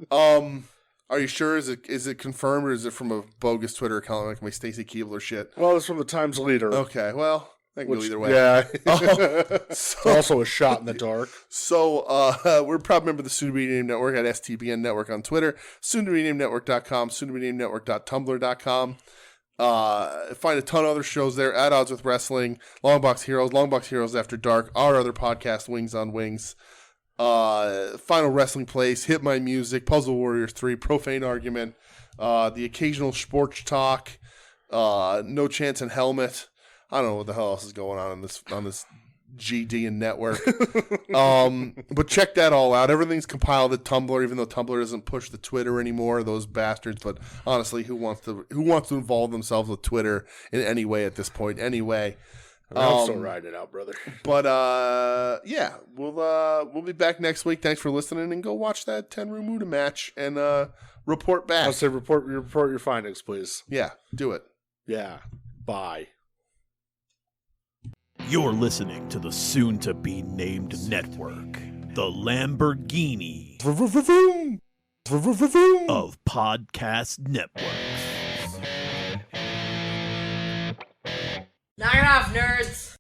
Are you sure? Is it confirmed, or is it from a bogus Twitter account like my Stacy Keebler shit? Well, it's from the Times Leader. Okay, well, that can go either way. Yeah. Also a shot in the dark. So, we're a proud member of the Soon to Be Named Network at STBN Network on Twitter, soon to be named network.com, soon to be named network.tumblr.com. Find a ton of other shows there. At Odds with Wrestling, Longbox Heroes After Dark, our other podcast, Wings on Wings, Final Wrestling Place, Hit My Music, Puzzle Warriors 3, Profane Argument, the occasional sports talk, No Chance in Helmet. I don't know what the hell else is going on this GD and network. But check that all out. Everything's compiled at Tumblr, even though Tumblr doesn't push the Twitter anymore, those bastards. But honestly, who wants to involve themselves with Twitter in any way at this point anyway? I'm still riding it out, brother. But we'll be back next week. Thanks for listening, and go watch that Tenru Muda match and report back. I'll say report your findings, please. Yeah, do it. Yeah. Bye. You're listening to the soon-to-be-named network, the Lamborghini of podcast networks. Knock it off, nerds!